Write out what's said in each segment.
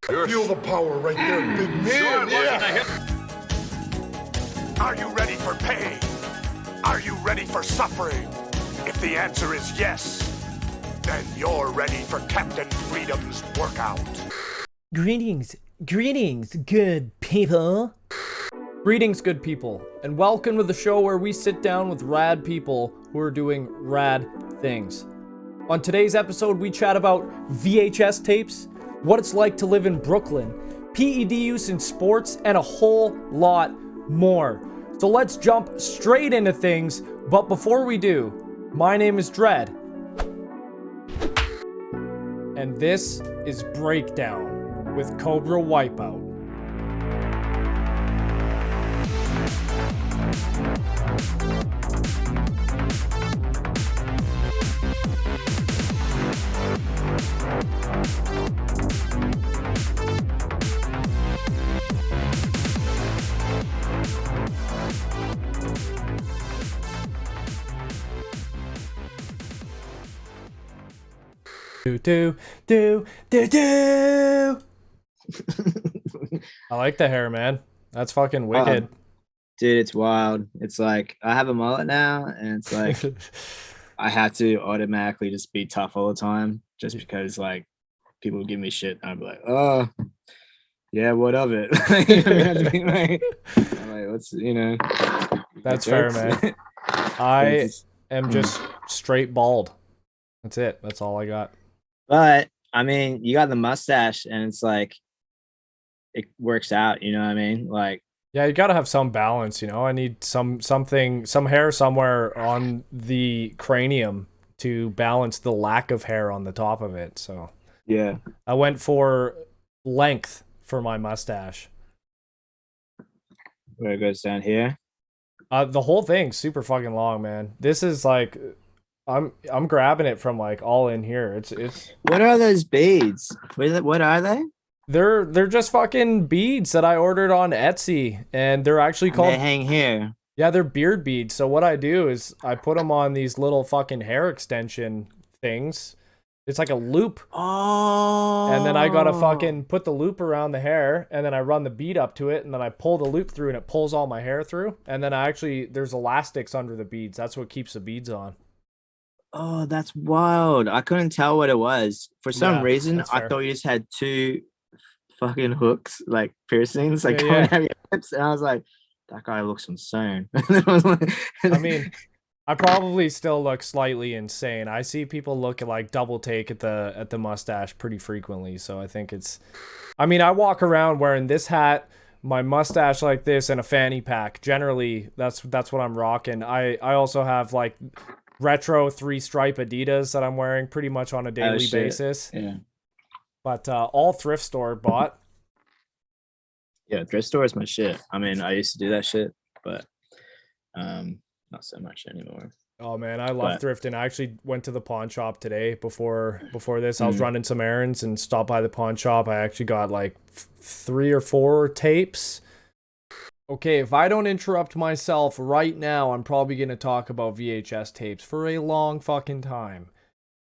Feel the power right there, big man. Yeah. Are you ready for pain? Are you ready for suffering? If the answer is yes, then you're ready for Captain Freedom's workout. Greetings, good people. Greetings, good people, and welcome to the show where we sit down with rad people who are doing rad things. On today's episode, we chat about VHS tapes, what it's like to live in Brooklyn, PED use in sports, and a whole lot more. So let's jump straight into things, but before we do, my name is Dread, and this is Breakdown with Cobra Wipeout. Do. I like the hair, man. That's fucking wicked. Dude, it's wild. It's like I have a mullet now, and it's like I have to automatically just be tough all the time, just because like people give me shit, and I'm like, oh, yeah, what of it? I'm like, what's That's fair, man. I am just straight bald. That's it. That's all I got. But I mean, you got the mustache, and it's like it works out. You know what I mean? Like, yeah, you gotta have some balance. I need some hair somewhere on the cranium to balance the lack of hair on the top of it. So yeah, I went for length for my mustache. Where it goes down here. The whole thing's super fucking long, man. This is like. I'm grabbing it from like all in here. It's. What are those beads? What are they? They're just fucking beads that I ordered on Etsy, and they're actually called. They hang here. Yeah, they're beard beads. So what I do is I put them on these little fucking hair extension things. It's like a loop. Oh. And then I gotta fucking put the loop around the hair, and then I run the bead up to it, and then I pull the loop through, and it pulls all my hair through. And then there's elastics under the beads. That's what keeps the beads on. Oh, that's wild. I couldn't tell what it was. For some reason, I thought you just had two fucking hooks, like piercings, like coming out of your lips. And I was like, that guy looks insane. And then I was like, I mean, I probably still look slightly insane. I see people look at like double take at the mustache pretty frequently. So I think I walk around wearing this hat, my mustache like this, and a fanny pack. Generally, that's what I'm rocking. I also have like retro 3-stripe Adidas that I'm wearing pretty much on a daily basis. Yeah. But all thrift store bought. Yeah, thrift store is my shit. I mean, I used to do that shit, but not so much anymore. Oh man, I love thrifting. I actually went to the pawn shop today before this. I was running some errands and stopped by the pawn shop. I actually got like 3 or 4 tapes. Okay, if I don't interrupt myself right now, I'm probably going to talk about VHS tapes for a long fucking time.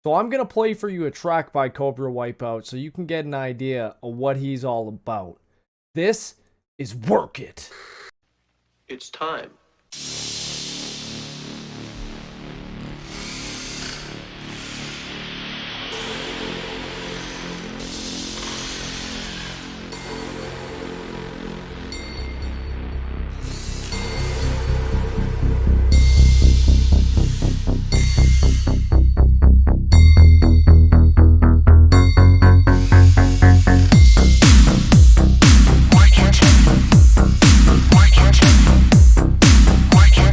So I'm going to play for you a track by Cobra Wipeout so you can get an idea of what he's all about. This is Work It. It's time. Work it.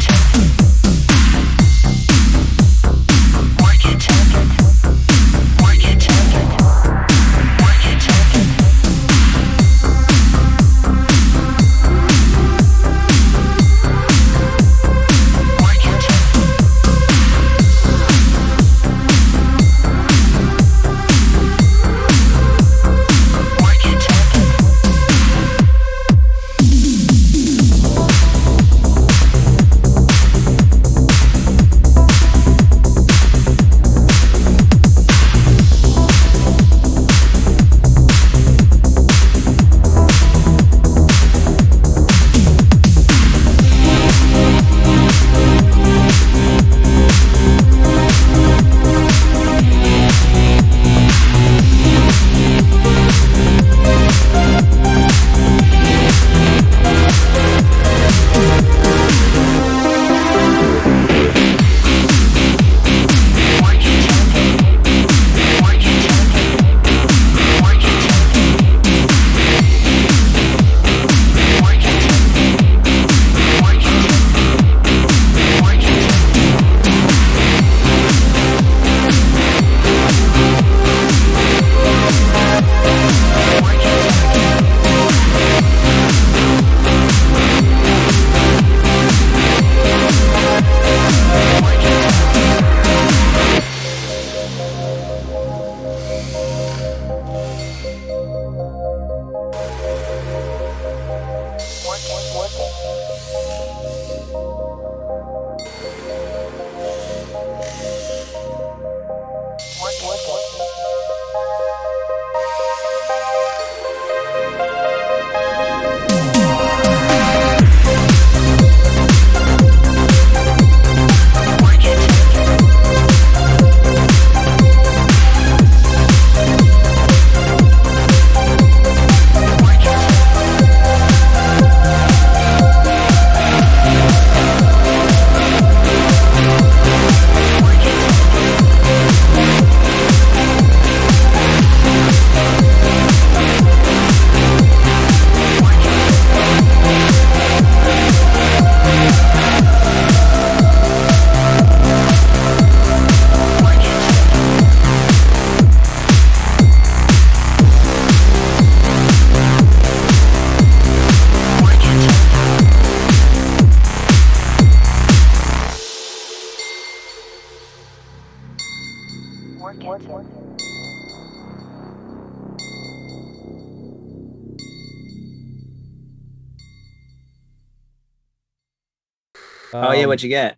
Oh yeah, what'd you get?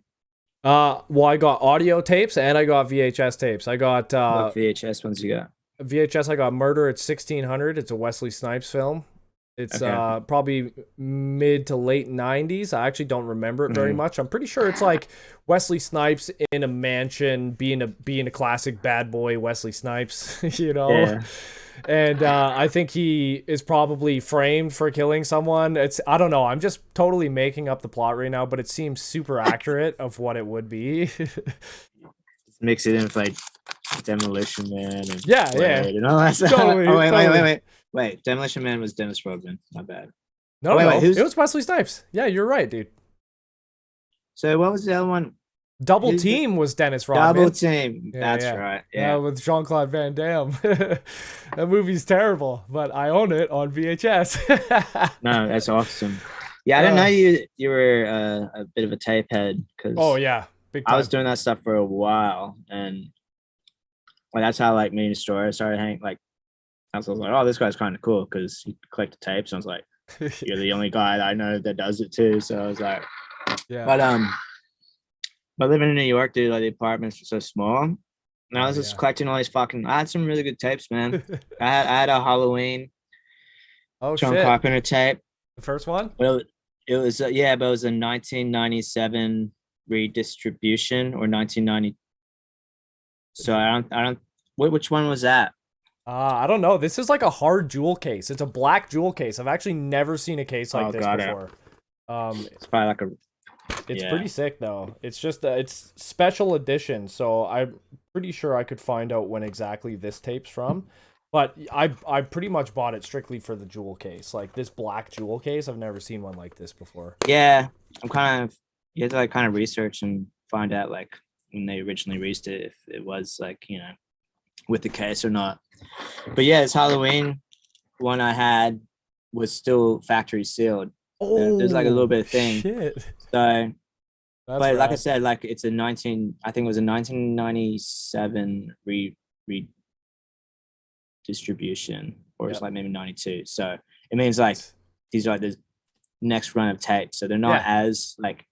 Well, I got audio tapes and I got VHS tapes. I got What VHS ones you got? VHS. I got Murder at 1600. It's a Wesley Snipes film. It's Okay. probably mid to late 90s. I actually don't remember it very much. I'm pretty sure it's like Wesley Snipes in a mansion being a classic bad boy Wesley Snipes, you know. Yeah. And I think he is probably framed for killing someone. I don't know. I'm just totally making up the plot right now, but it seems super accurate of what it would be. Just mix it in with like Demolition Man and Yeah, Blade and all that stuff. Totally, Oh wait, totally. wait. Demolition Man was Dennis Rodman. My bad. No, Oh, wait, no, wait, who's- it was Wesley Snipes. Yeah, you're right, dude. So what was the other one? Double Who's the- Team was Dennis Rodman. Double Team. Yeah, That's yeah. right. Yeah, Yeah. with Jean-Claude Van Damme. That movie's terrible, but I own it on VHS. No, that's awesome. Yeah, I didn't know you were a bit of a tape head because Oh yeah, big time. I was doing that stuff for a while, and like that's how like me and Story started hanging. Like I was like, oh, this guy's kind of cool because he collected tapes. And I was like, you're the only guy that I know that does it too. So I was like, Yeah. but living in New York, dude, like the apartments were so small. And I was Oh, just yeah. collecting all these fucking. I had some really good tapes, man. I had a Halloween Oh John shit. Carpenter tape. The first one? But it was yeah, but it was a 1997 redistribution or 1990. So I don't. Which one was that? I don't know. This is like a hard jewel case. It's a black jewel case. I've actually never seen a case like Oh, this got it. before. It's probably like a. It's Yeah. pretty sick though. It's just it's special edition, so I'm pretty sure I could find out when exactly this tape's from. But I pretty much bought it strictly for the jewel case. Like this black jewel case, I've never seen one like this before. Yeah, I'm kind of. You have to like kind of research and find out like when they originally released it if it was like with the case or not. But yeah, this Halloween one I had was still factory sealed. There's like a little bit of thing. Shit. So, That's but like I rad. said, like it's a 19. I think it was a 1997 distribution, or it's Yep. like maybe 92. So it means like these are like the next run of tapes. So they're not Yeah. as like.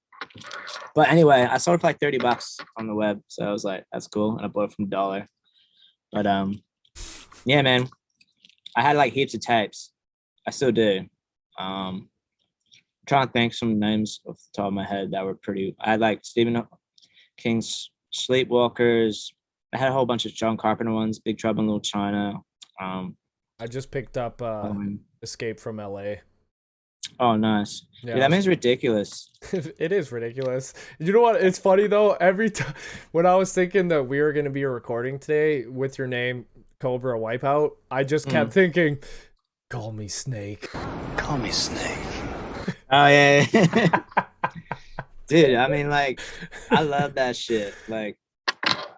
But anyway, I sold it for like $30 on the web. So I was like, that's cool, and I bought it from $1. But yeah, man, I had like heaps of tapes. I still do. Trying to think some names off the top of my head that were pretty. I had like Stephen King's Sleepwalkers. I had a whole bunch of John Carpenter ones, Big Trouble in Little China. I just picked up Escape from LA. Oh, nice. Yeah, Yeah, that man's ridiculous. It is ridiculous. You know what? It's funny though. Every time when I was thinking that we were going to be recording today with your name, Cobra Wipeout, I just kept thinking, "Call me Snake." Call me Snake. Oh yeah, dude. I mean, like, I love that shit. Like,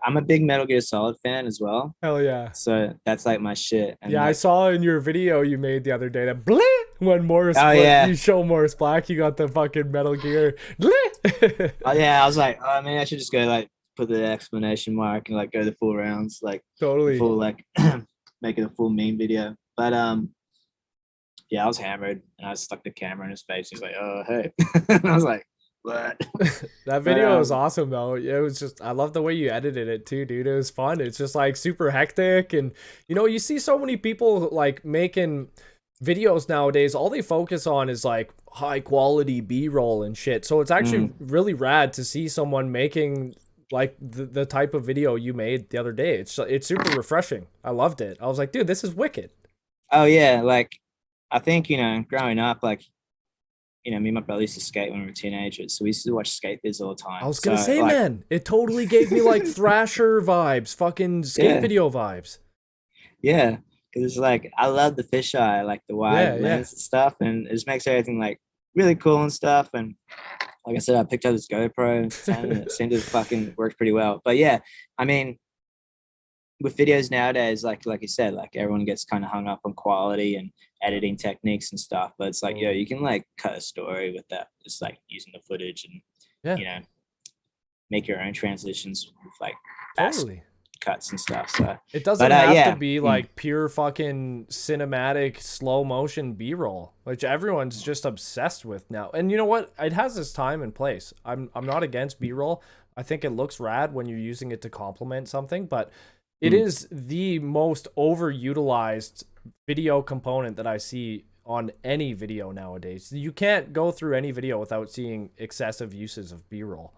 I'm a big Metal Gear Solid fan as well, Hell yeah. so that's like my shit. And Yeah, I like, saw in your video you made the other day that bleh, when Morris Oh, yeah. you show Morris Black, you got the fucking Metal Gear. Bleh. oh yeah, I was like, oh, maybe I should just go like put the exclamation mark and like go the full rounds, like Totally. full like make it a full meme video. But yeah, I was hammered and I stuck the camera in his face. He's like, oh hey, and I was like, what? That video was awesome though. It was just I love the way you edited it too, dude. It was fun. It's just like super hectic, and you see so many people like making videos nowadays. All they focus on is like high quality B-roll and shit. So it's actually really rad to see someone making like the type of video you made the other day. It's super refreshing. I loved it. I was like, dude, this is wicked. Oh yeah, like I think growing up, like me and my brother used to skate when we were teenagers, so we used to watch skate vids all the time. I was gonna So, say, like, man, it totally gave me like Thrasher vibes, fucking skate Yeah. video vibes. Yeah, because it's like I love the fisheye, like the wide Yeah, lens and stuff, and it just makes everything like really cool and stuff. And like I said, I picked up this GoPro 10 and it seemed to fucking work pretty well. But yeah, I mean, with videos nowadays, like you said, like everyone gets kind of hung up on quality and editing techniques and stuff. But it's like, yo, you can like cut a story with that, just like using the footage and Yeah. make your own transitions with like Totally. cuts and stuff. So it doesn't have to be Mm. like pure fucking cinematic slow motion B-roll, which everyone's just obsessed with now. And you know what? It has its time and place. I'm not against B-roll. I think it looks rad when you're using it to complement something, but it is the most overutilized video component that I see on any video nowadays. You can't go through any video without seeing excessive uses of B-roll.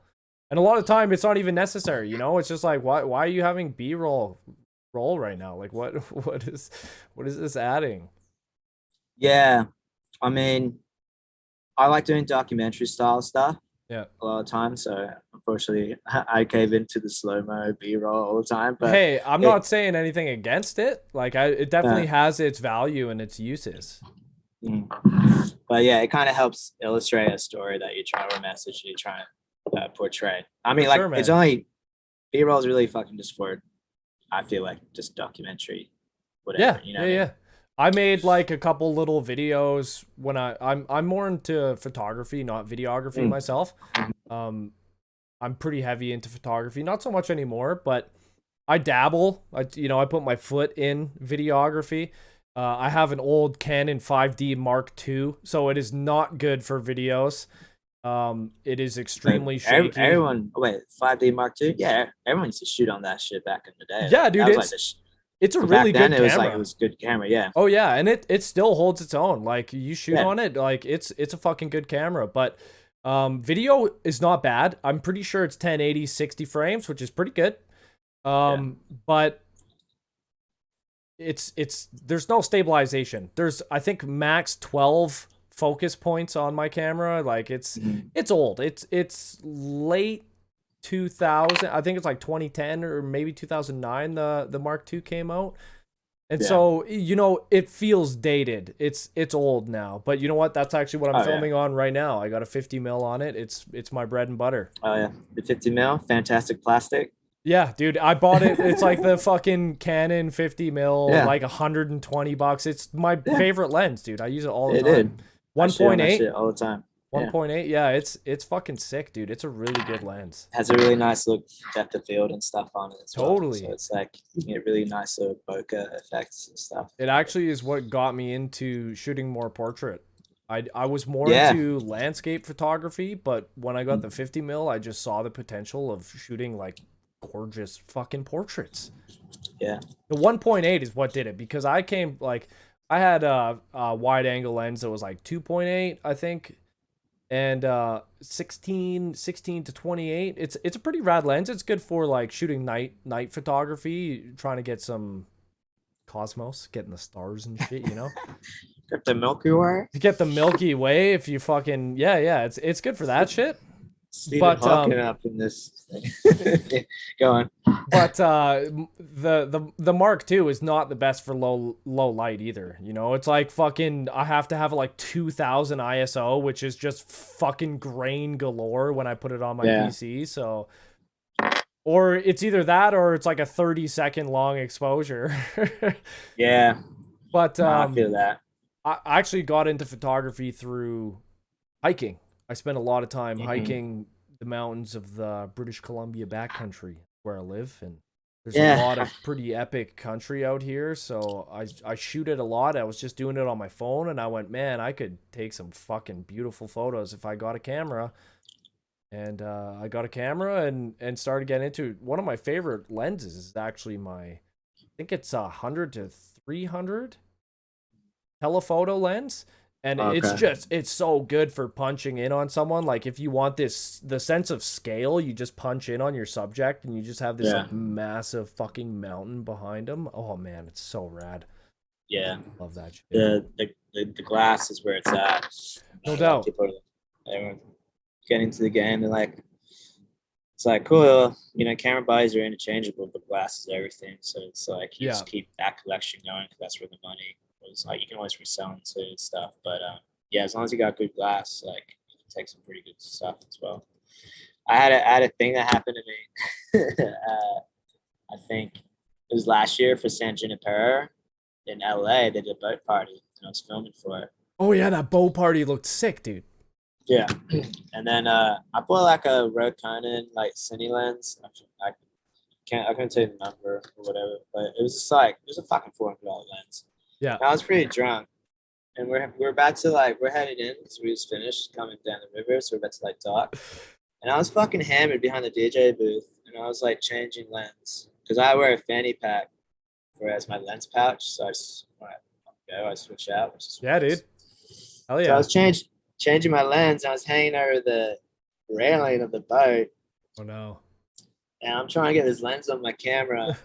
And a lot of time it's not even necessary, you know? It's just like, why are you having B-roll right now? Like what is this adding? Yeah, I mean, I like doing documentary style stuff. Yeah. A lot of times, so unfortunately, I cave into the slow-mo B-roll all the time. But hey, I'm not saying anything against it. Like it definitely has its value and its uses. But yeah, it kind of helps illustrate a story that you're trying, or a message you're trying to portray. I mean, For like sure, it's man. only B-roll is really fucking just for, I feel like, just documentary, whatever. Yeah, You know yeah. I made like a couple little videos when I'm more into photography, not videography myself. I'm pretty heavy into photography, not so much anymore, but I dabble. I put my foot in videography. I have an old Canon 5D Mark II, so it is not good for videos. It is extremely shaky. Everyone, 5D Mark II? Yeah, everyone used to shoot on that shit back in the day. Yeah, dude, it's a really good camera. It was good camera, yeah. Oh yeah, and it still holds its own. Like you shoot on it, like it's a fucking good camera. But video is not bad. I'm pretty sure it's 1080 60 frames, which is pretty good. But it's there's no stabilization. There's I think max 12 focus points on my camera. Like it's old. It's late 2000. I think it's like 2010 or maybe 2009 the Mark II came out. And so, it feels dated. It's old now. But you know what? That's actually what I'm filming on right now. I got a 50 mil on it. It's my bread and butter. Oh yeah. The 50 mil, fantastic plastic. Yeah, dude, I bought it. It's like the fucking Canon 50 mil, like $120. It's my favorite lens, dude. I use it all the time. 1.8 all the time. 1.8, yeah, it's fucking sick, dude. It's a really good lens. Has a really nice look depth of field and stuff on it as well. Totally. So it's like you get really nice little bokeh effects and stuff. It actually is what got me into shooting more portrait. I was more into landscape photography, but when I got the 50 mil, I just saw the potential of shooting like gorgeous fucking portraits. Yeah. The 1.8 is what did it, because I had a wide angle lens that was like 2.8, I think. And 16 to 28. It's a pretty rad lens. It's good for like shooting night photography, trying to get some cosmos, getting the stars and shit, Get the Milky Way. To get the Milky Way, if you fucking it's good for that shit. Stephen Hawking up in this thing. Go on. But the Mark II is not the best for low light either. It's like fucking I have to have like 2000 ISO, which is just fucking grain galore when I put it on my PC. So, or it's either that or it's like a 30-second long exposure. Yeah. But I feel that. I actually got into photography through hiking. I spent a lot of time hiking the mountains of the British Columbia backcountry where I live, and there's a lot of pretty epic country out here. So I shoot it a lot. I was just doing it on my phone, and I went, man, I could take some fucking beautiful photos if I got a camera. And I got a camera and started getting into it. One of my favorite lenses is actually I think it's 100 to 300 telephoto lens. And it's so good for punching in on someone. Like if you want the sense of scale, you just punch in on your subject and you just have this like massive fucking mountain behind them. Oh man, it's so rad. Yeah. Love that shit. The glass is where it's at. No doubt. People are getting into the game and like, it's like, cool, camera bodies are interchangeable, but glass is everything. So it's like, you just keep that collection going because that's where the money was. Like, you can always resell into stuff, but as long as you got good glass, like you can take some pretty good stuff as well. I had a thing that happened to me. I think it was last year for San Junipero in LA. They did a boat party and I was filming for it. Oh yeah, that boat party looked sick, dude. Yeah. And then I bought like a Rode Conan like cine lens. I I couldn't tell you the number or whatever, but it was just like it was a fucking $400 lens. Yeah. And I was pretty drunk, and we're about to like we're headed in because we just finished coming down the river, so we're about to like dock. And I was fucking hammered behind the DJ booth, and I was like changing lens because I wear a fanny pack as my lens pouch. So when I go, I switch out. Which is Yeah, dude. Hell yeah. So I was changing my lens, and I was hanging over the railing of the boat. Oh no. And I'm trying to get this lens on my camera.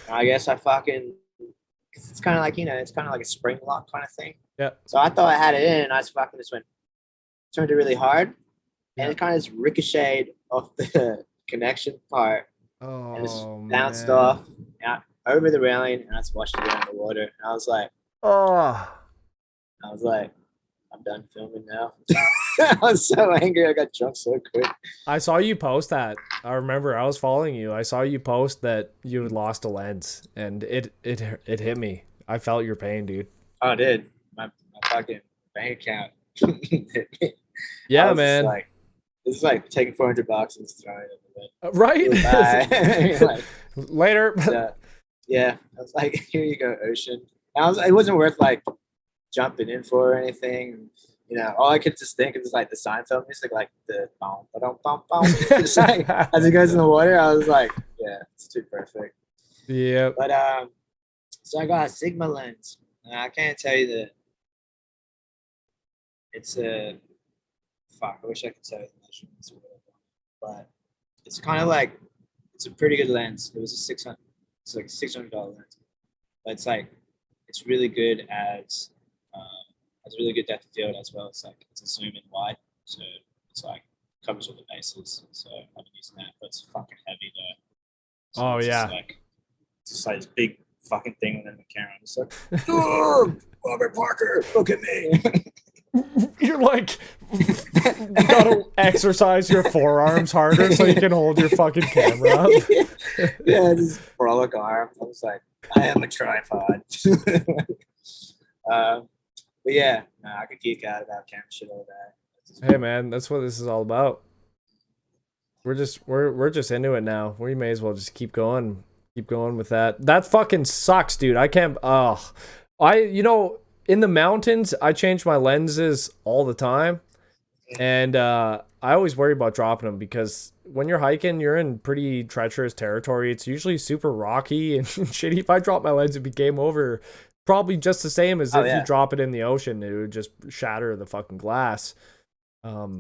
I guess I fucking, cause it's kind of like, it's kind of like a spring lock kind of thing. Yeah. So I thought I had it in, and I just fucking turned it really hard, and it kind of just ricocheted off the connection part, and just bounced off over the railing, and I just watched it go in the water. And I was like, I'm done filming now. I was so angry. I got drunk so quick. I saw you post that. I remember I was following you. I saw you post that you had lost a lens, and it hit me. I felt your pain, dude. Oh, dude, my fucking bank account. Yeah, man. This is like taking $400 and just throwing it in the right? Like, later. Yeah, I was like, here you go, ocean. And it wasn't worth like jumping in for or anything. All I could just think is like the Seinfeld music, like the bum, bum, bum, bum. Just like, as it goes in the water, I was like, yeah, it's too perfect. Yeah. But so I got a Sigma lens, and I can't tell you that it's a fuck. I wish I could tell you the measurements or whatever, but it's kind of like it's a pretty good lens. It was a $600 lens, but it's really good as has really good depth of field as well. It's a zoom in wide, so it's like covers all the bases. So I've been using that, but it's fucking heavy though. So it's yeah, it's just like this big fucking thing within the camera. I'm just like, oh, Robert Parker, look at me. You're like, you gotta exercise your forearms harder so you can hold your fucking camera up. Yeah, just frolic arm. I was like, I am a tripod. But yeah, I could geek out about camera shit all day. Hey man, that's what this is all about. We're just into it now. We may as well just keep going with that. That fucking sucks, dude. I can't. In the mountains, I change my lenses all the time, and I always worry about dropping them because when you're hiking, you're in pretty treacherous territory. It's usually super rocky and shitty. If I drop my lens, it'd be game over. Probably just the same as if you drop it in the ocean, it would just shatter the fucking glass. Or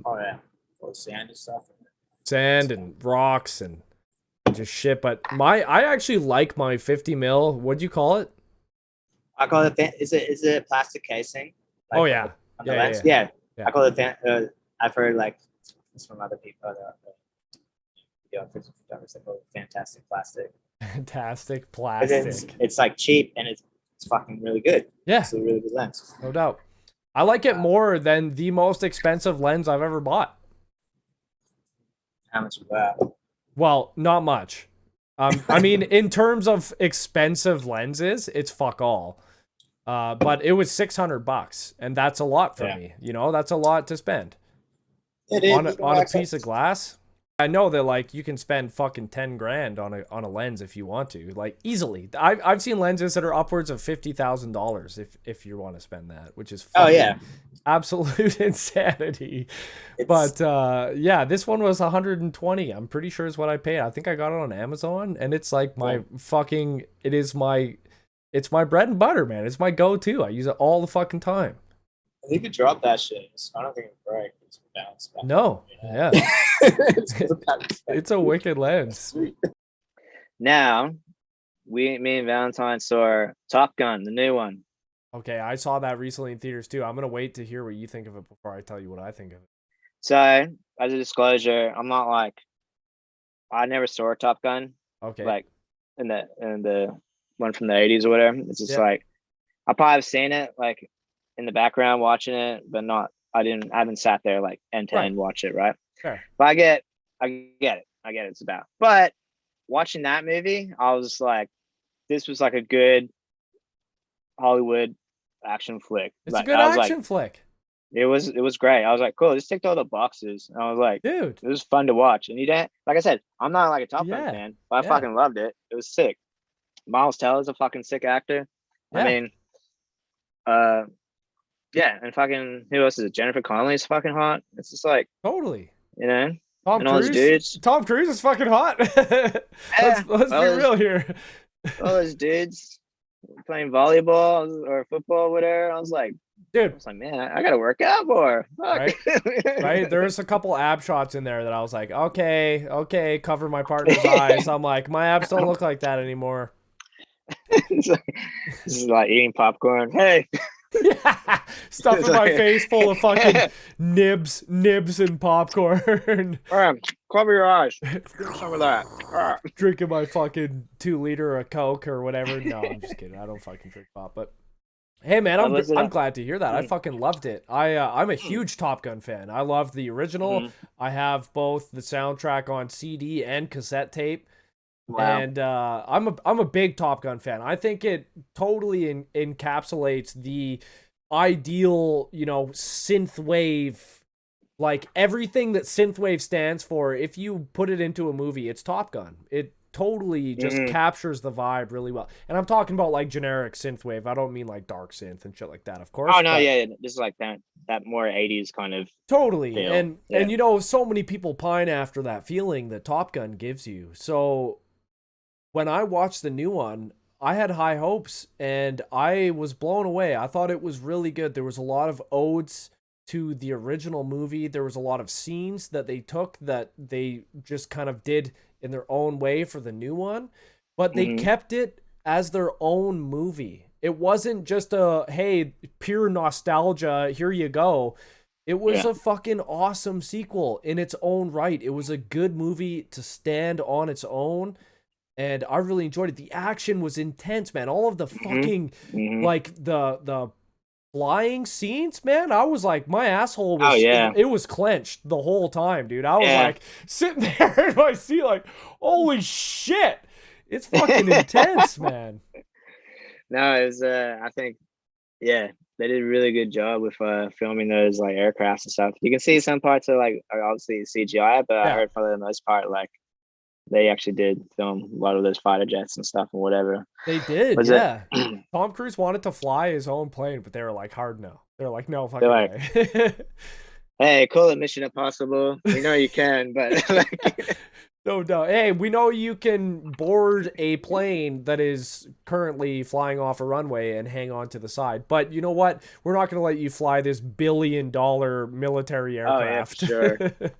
sand and stuff. Sand and rocks and just shit. But I actually like my 50 mil. What do you call it? I call it. Is it a plastic casing? Like, yeah. Yeah. I call it. I've heard like this from other people. They call it fantastic plastic. Fantastic plastic. It's like cheap and it's fucking really good. Yeah. It's a really good lens. No doubt. I like it more than the most expensive lens I've ever bought. How much was that? Well, not much. I mean, in terms of expensive lenses, it's fuck all. But it was $600, and that's a lot for me. That's a lot to spend. It is. On a piece of glass. I know that like you can spend fucking 10 grand on a lens if you want to, like easily. I've seen lenses that are upwards of $50,000 if you want to spend that, which is absolute insanity. But this one was 120. I'm pretty sure is what I paid. I think I got it on Amazon, and it's like it's my bread and butter, man. It's my go-to. I use it all the fucking time. You could drop that shit. I don't think it would break. It's bounce back. No, yeah. It's a wicked lens. Sweet. Now, me and Valentine saw Top Gun, the new one. Okay, I saw that recently in theaters too. I'm gonna wait to hear what you think of it before I tell you what I think of it. So, as a disclosure, I'm not like I never saw Top Gun. Okay. Like in the one from the 80s or whatever. It's just like I probably have seen it like in the background watching it, but not. I haven't sat there like end to end watch it, right? Sure. But I get it. It's about. But watching that movie, I was like, this was like a good Hollywood action flick. It's a good action flick. it was great. I was like, cool, this ticked all the boxes. And I was like, Dude. it was fun to watch. And you didn't, like I said, I'm not like a Top Gun Yeah. fan, but I Yeah. fucking loved it. It was sick. Miles Teller's a fucking sick actor. Yeah. I mean, yeah, and fucking who else is it? Jennifer Connelly's fucking hot. It's just like, Totally. you know, Tom and all those Cruise. dudes. Tom Cruise is fucking hot. let's be real here. All those dudes playing volleyball or football, or whatever. I was like, dude, man, I gotta work out more. Fuck. Right? There's a couple ab shots in there that I was like, okay, cover my partner's eyes. I'm like, my abs don't look like that anymore. This is like eating popcorn. Hey. Yeah, stuffing my face full of fucking nibs and popcorn. Cover your eyes. Drink some of that. Drinking my fucking 2-liter of Coke or whatever. No, I'm just kidding. I don't fucking drink pop. But hey, man, I'm glad to hear that. I fucking loved it. I'm a huge Top Gun fan. I love the original. I have both the soundtrack on CD and cassette tape. Wow. And I'm a big Top Gun fan. I think it totally encapsulates the ideal, synthwave, like everything that synthwave stands for. If you put it into a movie, it's Top Gun. It totally just captures the vibe really well. And I'm talking about like generic synthwave. I don't mean like dark synth and shit like that, of course. Oh no, yeah, this is like that more 80s kind of totally feel. And so many people pine after that feeling that Top Gun gives you. So when I watched the new one, I had high hopes and I was blown away. I thought it was really good. There was a lot of odes to the original movie. There was a lot of scenes that they took that they just kind of did in their own way for the new one, but they kept it as their own movie. It wasn't just a, hey, pure nostalgia, here you go. It was a fucking awesome sequel in its own right. It was a good movie to stand on its own. And I really enjoyed it. The action was intense, man. All of the fucking, like, the flying scenes, man. I was like, my asshole was, it was clenched the whole time, dude. I was like, sitting there in my seat, like, holy shit. It's fucking intense, man. No, it was, I think, they did a really good job with filming those, like, aircrafts and stuff. You can see some parts of, like, obviously CGI, but I heard for the most part, like, they actually did film a lot of those fighter jets and stuff and whatever. They did, yeah. Tom Cruise wanted to fly his own plane, but they were like, hard no. They're like, no fucking way. Hey, call it Mission Impossible. We know you can, but like... No. Hey, we know you can board a plane that is currently flying off a runway and hang on to the side. But you know what? We're not going to let you fly this $1 billion military aircraft. Oh, yeah, for sure.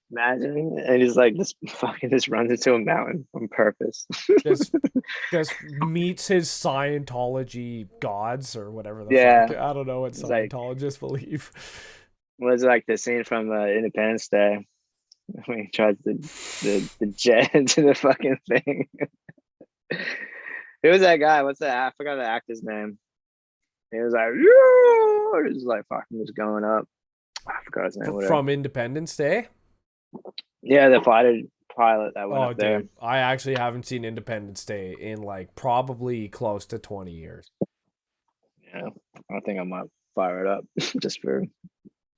Imagine, and he's like, this runs into a mountain on purpose. just meets his Scientology gods or whatever the fuck. I don't know what Scientologists believe. Was like the scene from Independence Day when he tries the jet into the fucking thing. Who was that guy? What's that? I forgot the actor's name. He was like, it was like fucking just going up. I forgot his name. Whatever. From Independence Day. Yeah, the fighter pilot that went up there. Dude, I actually haven't seen Independence Day in like probably close to 20 years. Yeah, I think I might fire it up just for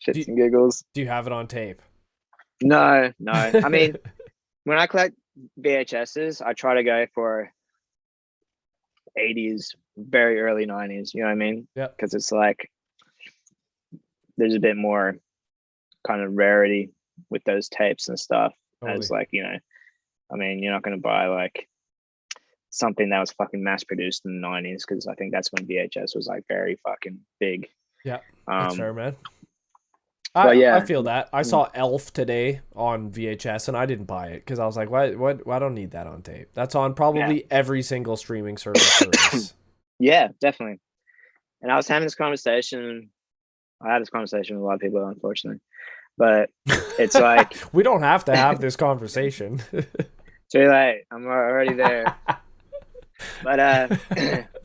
shits and giggles. Do you have it on tape? No. I mean, when I collect VHSs, I try to go for 80s, very early 90s. You know what I mean? Yeah. Because it's like there's a bit more kind of rarity with those tapes and stuff. Totally. As like, I mean, you're not going to buy like something that was fucking mass produced in the 90s, because I think that's when VHS was like very fucking big. Yeah, that's fair, man. I feel that. I saw Elf today on VHS and I didn't buy it because I was like, what? I don't need that on tape. That's on probably every single streaming service. Yeah, definitely. And I was having this conversation. I had this conversation with a lot of people, unfortunately. But it's like we don't have to have this conversation. Too late. I'm already there. But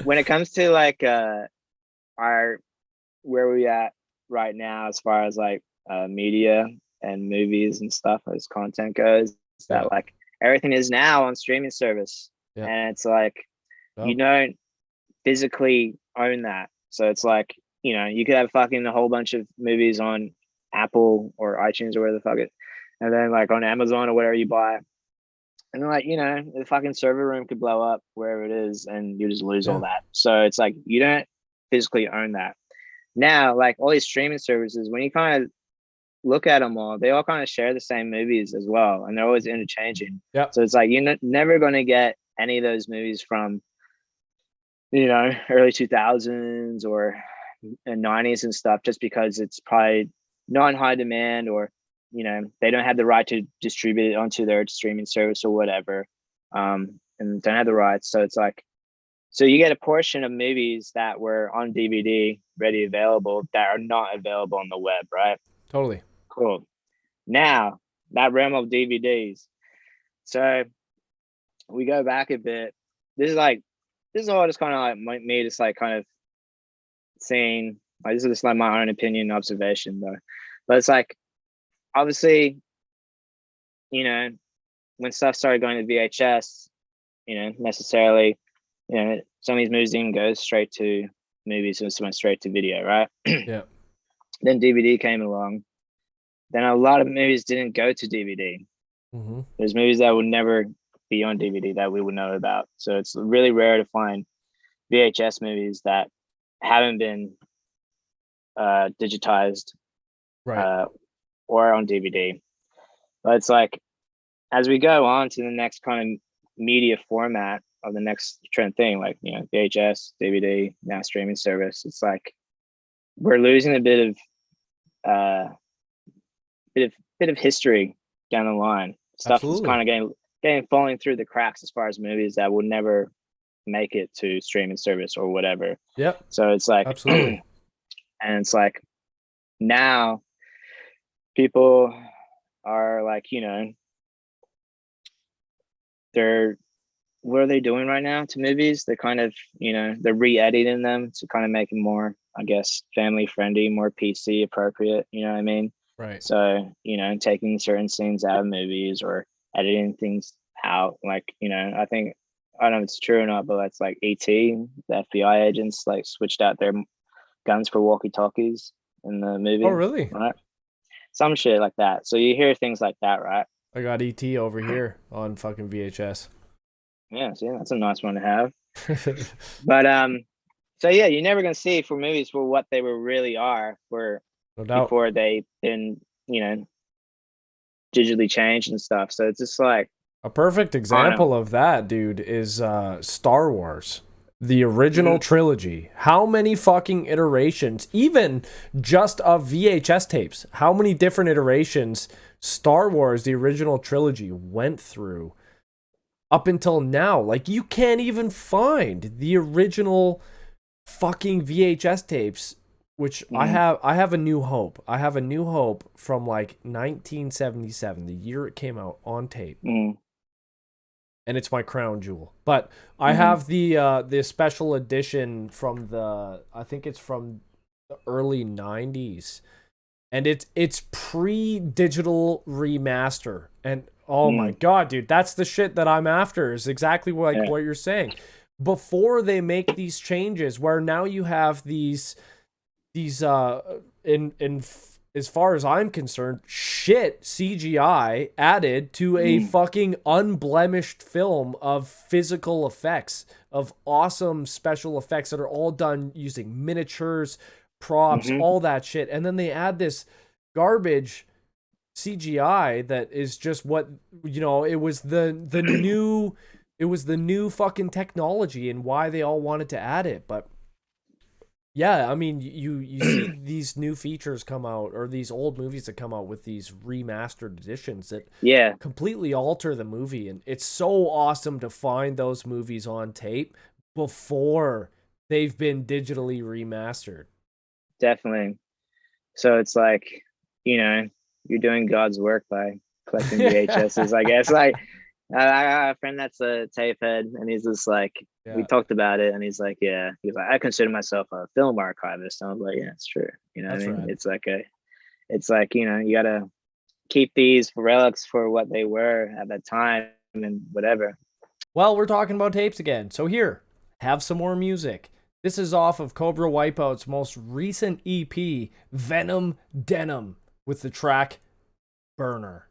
when it comes to like where we at right now as far as like media and movies and stuff as content goes, that like everything is now on streaming service. And it's like you don't physically own that. So it's like you could have fucking a whole bunch of movies on Apple or iTunes or where the fuck it, and then like on Amazon or whatever you buy. And then like, the fucking server room could blow up wherever it is and you just lose all that. So it's like you don't physically own that. Now, like all these streaming services, when you kind of look at them all, they all kind of share the same movies as well. And they're always interchanging. Yeah. So it's like you're never going to get any of those movies from, early 2000s or 90s and stuff, just because it's probably not in high demand, or they don't have the right to distribute it onto their streaming service or whatever, and don't have the rights. So it's like, so you get a portion of movies that were on DVD ready available that are not available on the web, right? Totally. Cool. Now that realm of DVDs. So we go back a bit. This is all just kind of like me just like kind of saying, like, this is just like my own opinion and observation though. But it's like, obviously, when stuff started going to VHS, necessarily, some of these movies didn't go straight to movies, it just went straight to video, right? Yeah. Then DVD came along. Then a lot of movies didn't go to DVD. Mm-hmm. There's movies that would never be on DVD that we would know about. So it's really rare to find VHS movies that haven't been digitized, Right. or on DVD. But it's like, as we go on to the next kind of media format of the next trend thing, like, VHS, DVD, now streaming service, it's like we're losing a bit of history down the line. Stuff is kind of getting falling through the cracks as far as movies that will never make it to streaming service or whatever. Yep. So it's like, absolutely. And it's like, now people are like, what are they doing right now to movies? They're kind of, they're re-editing them to kind of make them more, I guess, family friendly, more PC appropriate. You know what I mean? Right. So, taking certain scenes out of movies or editing things out. Like, I think, I don't know if it's true or not, but that's like E.T., the FBI agents like switched out their guns for walkie-talkies in the movie. Oh, really? Right? Some shit like that. So you hear things like that, right? I got E.T. over here on fucking VHS. Yeah, see, that's a nice one to have. But so yeah, you're never gonna see for movies for what they were really are for No doubt. before they've been, digitally changed and stuff. So it's just like a perfect example of that, dude, is Star Wars. The original trilogy. How many fucking iterations, even just of VHS tapes, how many different iterations Star Wars, the original trilogy, went through up until now? Like, you can't even find the original fucking VHS tapes, which I have A New Hope. I have A New Hope from like 1977, the year it came out on tape. And it's my crown jewel. But I have the special edition from I think it's from the early 90s. And it's pre-digital remaster. And oh my god, dude, that's the shit that I'm after, is exactly what you're saying. Before they make these changes, where now you have these as far as I'm concerned, shit CGI added to a fucking unblemished film of physical effects, of awesome special effects that are all done using miniatures, props, all that shit. And then they add this garbage CGI that is just what, it was the new fucking technology and why they all wanted to add it. But yeah, I mean, you see these new features come out, or these old movies that come out with these remastered editions that completely alter the movie. And it's so awesome to find those movies on tape before they've been digitally remastered. Definitely. So it's like, you're doing God's work by collecting VHSs, I guess. Like, I have a friend that's a tape head, and he's just like, we talked about it, and he's like, I consider myself a film archivist. And I was like, yeah, it's true. You know what I mean? Right. It's like, you gotta keep these relics for what they were at that time and whatever. Well, we're talking about tapes again. So here, have some more music. This is off of Cobra Wipeout's most recent EP, Venom, Denim, with the track Burner.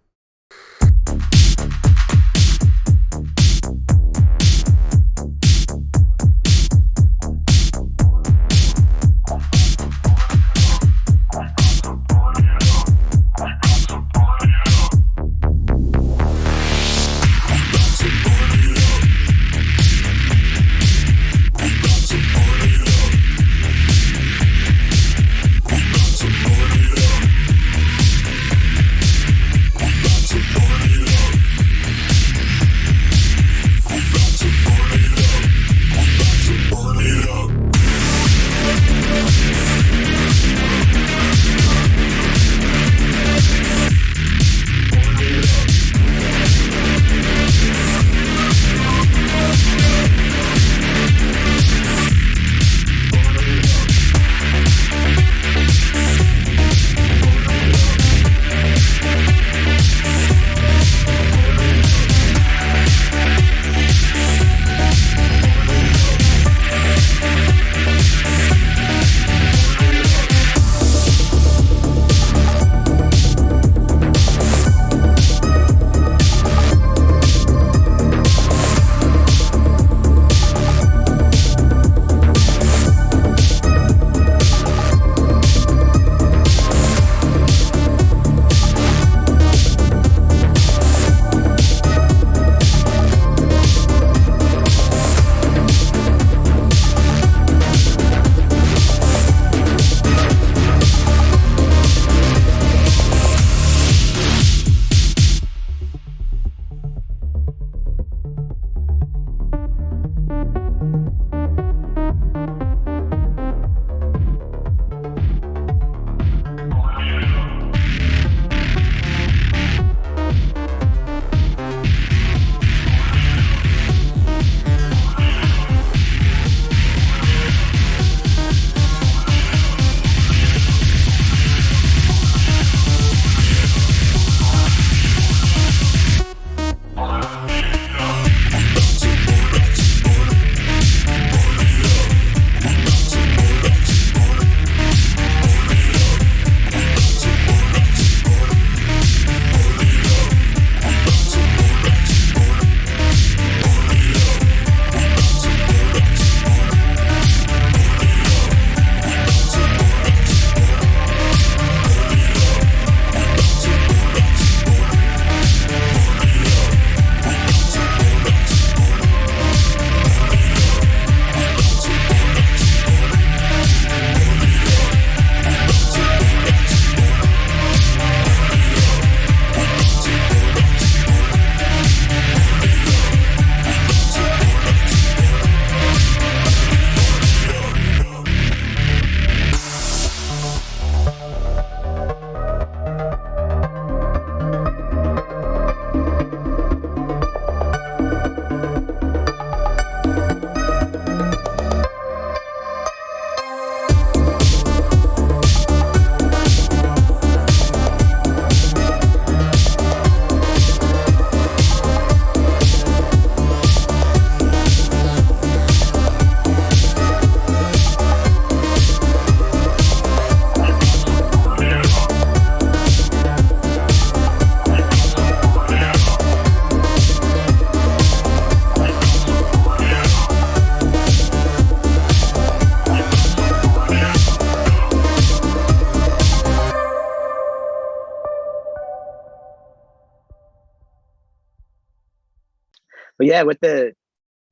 But yeah, with the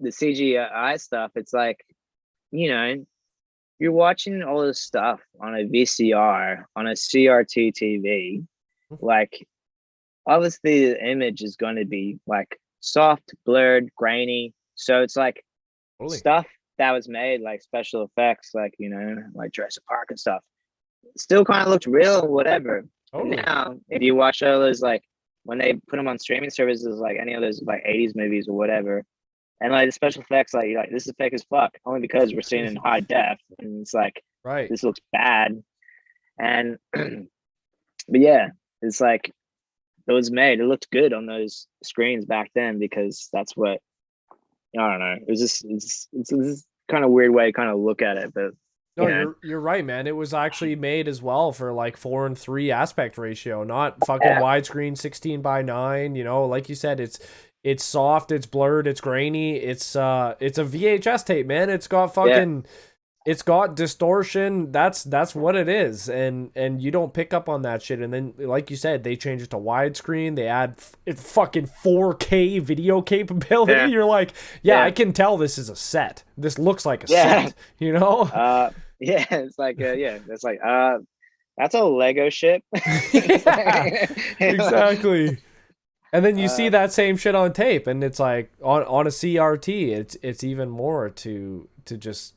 CGI stuff, it's like, you know, you're watching all this stuff on a VCR, on a CRT TV, like obviously the image is going to be like soft, blurred, grainy. So it's like stuff that was made like special effects, like, you know, like Jurassic Park and stuff, still kind of looked real, whatever. Now, if you watch all those, like when they put them on streaming services, like any of those like 80s movies or whatever, and like the special effects, like you're like, this is fake as fuck, only because we're seeing it in high def, and it's like, this looks bad. And but yeah, it's like it was made, it looked good on those screens back then because that's what, I don't know, it was just it's kind of weird way to kind of look at it, but No, you know, you're right, man. It was actually made as well for like 4:3 aspect ratio, not fucking widescreen 16:9. You know, like you said, it's soft, it's blurred, it's grainy. It's a VHS tape, man. It's got fucking it's got distortion. That's what it is, and you don't pick up on that shit. And then, like you said, they change it to widescreen. They add fucking 4K video capability. Yeah. You're like, yeah, I can tell this is a set. This looks like a set. You know? Yeah, it's like it's like that's a Lego ship. Yeah, exactly. And then you see that same shit on tape, and it's like on a CRT, it's even more to just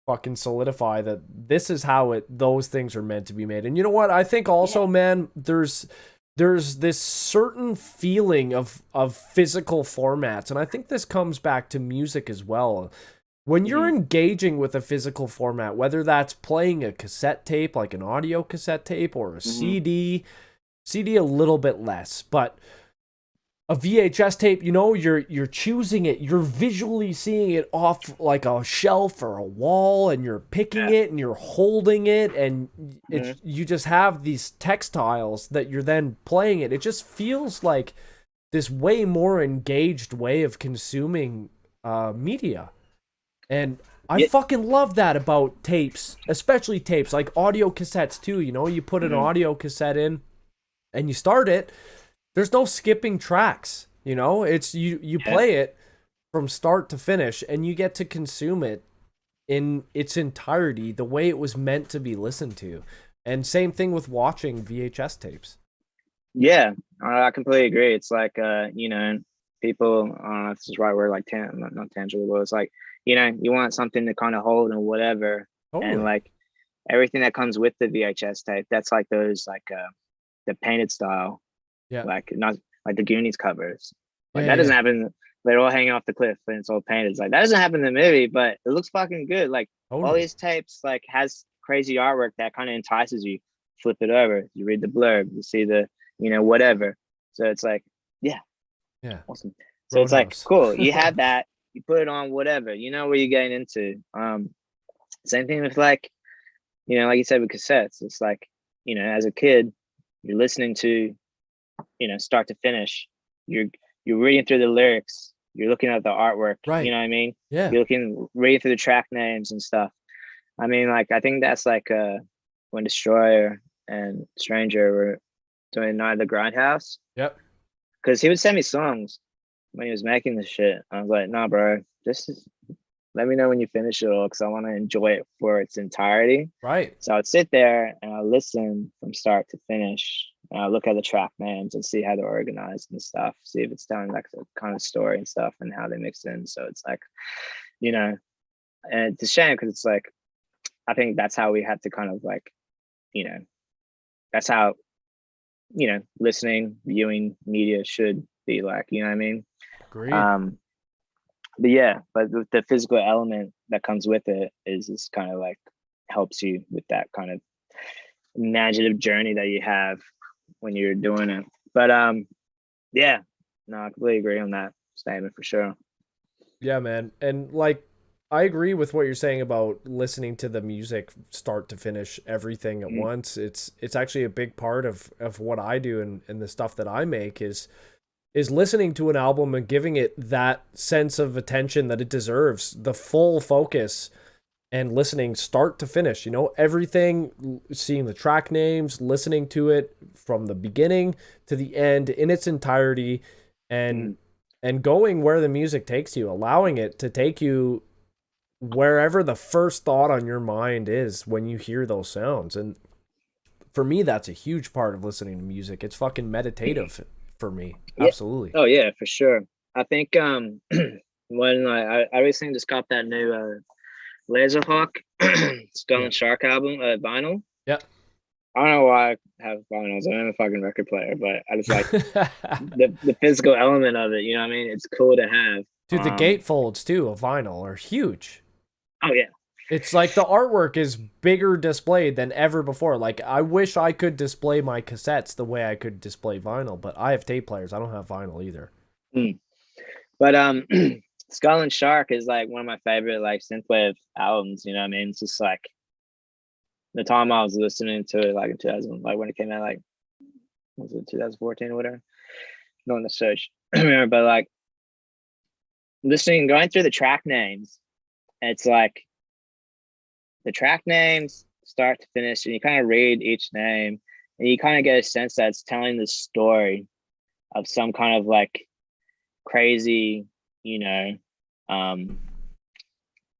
fucking solidify that this is how those things are meant to be made. And you know what? I think also, man, there's this certain feeling of physical formats, and I think this comes back to music as well. When you're engaging with a physical format, whether that's playing a cassette tape, like an audio cassette tape, or a CD a little bit less, but a VHS tape, you know, you're choosing it, you're visually seeing it off like a shelf or a wall, and you're picking it and you're holding it, and you just have these textiles that you're then playing it. It just feels like this way more engaged way of consuming media. And I fucking love that about tapes, especially tapes, like audio cassettes too. You know, you put an audio cassette in and you start it. There's no skipping tracks, you know, it's you play it from start to finish, and you get to consume it in its entirety, the way it was meant to be listened to. And same thing with watching VHS tapes. Yeah, I completely agree. It's like, you know, people, I don't know if this is the right word, like not tangible, but it's like, you know, you want something to kind of hold and whatever. Totally. And like everything that comes with the VHS tape, that's like those, like the painted style. Yeah, like not like the Goonies covers. Like that doesn't happen. They're all hanging off the cliff and it's all painted. It's like that doesn't happen in the movie, but it looks fucking good. Like all these tapes like has crazy artwork that kind of entices you. Flip it over, you read the blurb, you see the, you know, whatever. So it's like, yeah, awesome. So it's like cool. You have that. You put it on, whatever. You know where you're getting into. Same thing with like, you know, like you said with cassettes. It's like, you know, as a kid, you're listening to, you know, start to finish, you're reading through the lyrics, you're looking at the artwork, right? You know what I mean? Yeah. You're reading through the track names and stuff. I mean, like, I think that's like when Destroyer and Stranger were doing Night of the Grindhouse. Yep. Because he would send me songs when he was making this shit. I was like, nah, bro, let me know when you finish it all, because I want to enjoy it for its entirety. Right. So I'd sit there and I'd listen from start to finish. Look at the track names and see how they're organized and stuff. See if it's telling like a kind of story and stuff and how they mix in. So it's like, you know, and it's a shame because it's like, I think that's how we have to kind of like, you know, that's how, you know, listening, viewing media should be like, you know what I mean? Agreed. But yeah, but the physical element that comes with it is kind of like helps you with that kind of imaginative journey that you have when you're doing it. But yeah, no, I completely agree on that statement for sure. Yeah, man. And like, I agree with what you're saying about listening to the music start to finish, everything at once. It's actually a big part of what I do and the stuff that I make is listening to an album and giving it that sense of attention that it deserves, the full focus, and listening start to finish, you know, everything, seeing the track names, listening to it from the beginning to the end in its entirety, and going where the music takes you, allowing it to take you wherever the first thought on your mind is when you hear those sounds. And for me, that's a huge part of listening to music. It's fucking meditative for me. Yeah. Absolutely. Oh yeah, for sure. I think when I recently just got that new Laserhawk Skull and Shark album vinyl. Yep. I don't know why I have vinyls. I'm a fucking record player, but I just like the physical element of it. You know what I mean? It's cool to have. Dude, the gatefolds too of vinyl are huge. Oh yeah. It's like the artwork is bigger displayed than ever before. Like, I wish I could display my cassettes the way I could display vinyl, but I have tape players. I don't have vinyl either. But Skull and Shark is like one of my favorite like synthwave albums. You know what I mean? It's just like the time I was listening to it, like in 2000, like when it came out, like was it 2014 or whatever? Not necessarily remember, but like going through the track names, it's like the track names start to finish, and you kind of read each name, and you kind of get a sense that it's telling the story of some kind of like crazy, you know,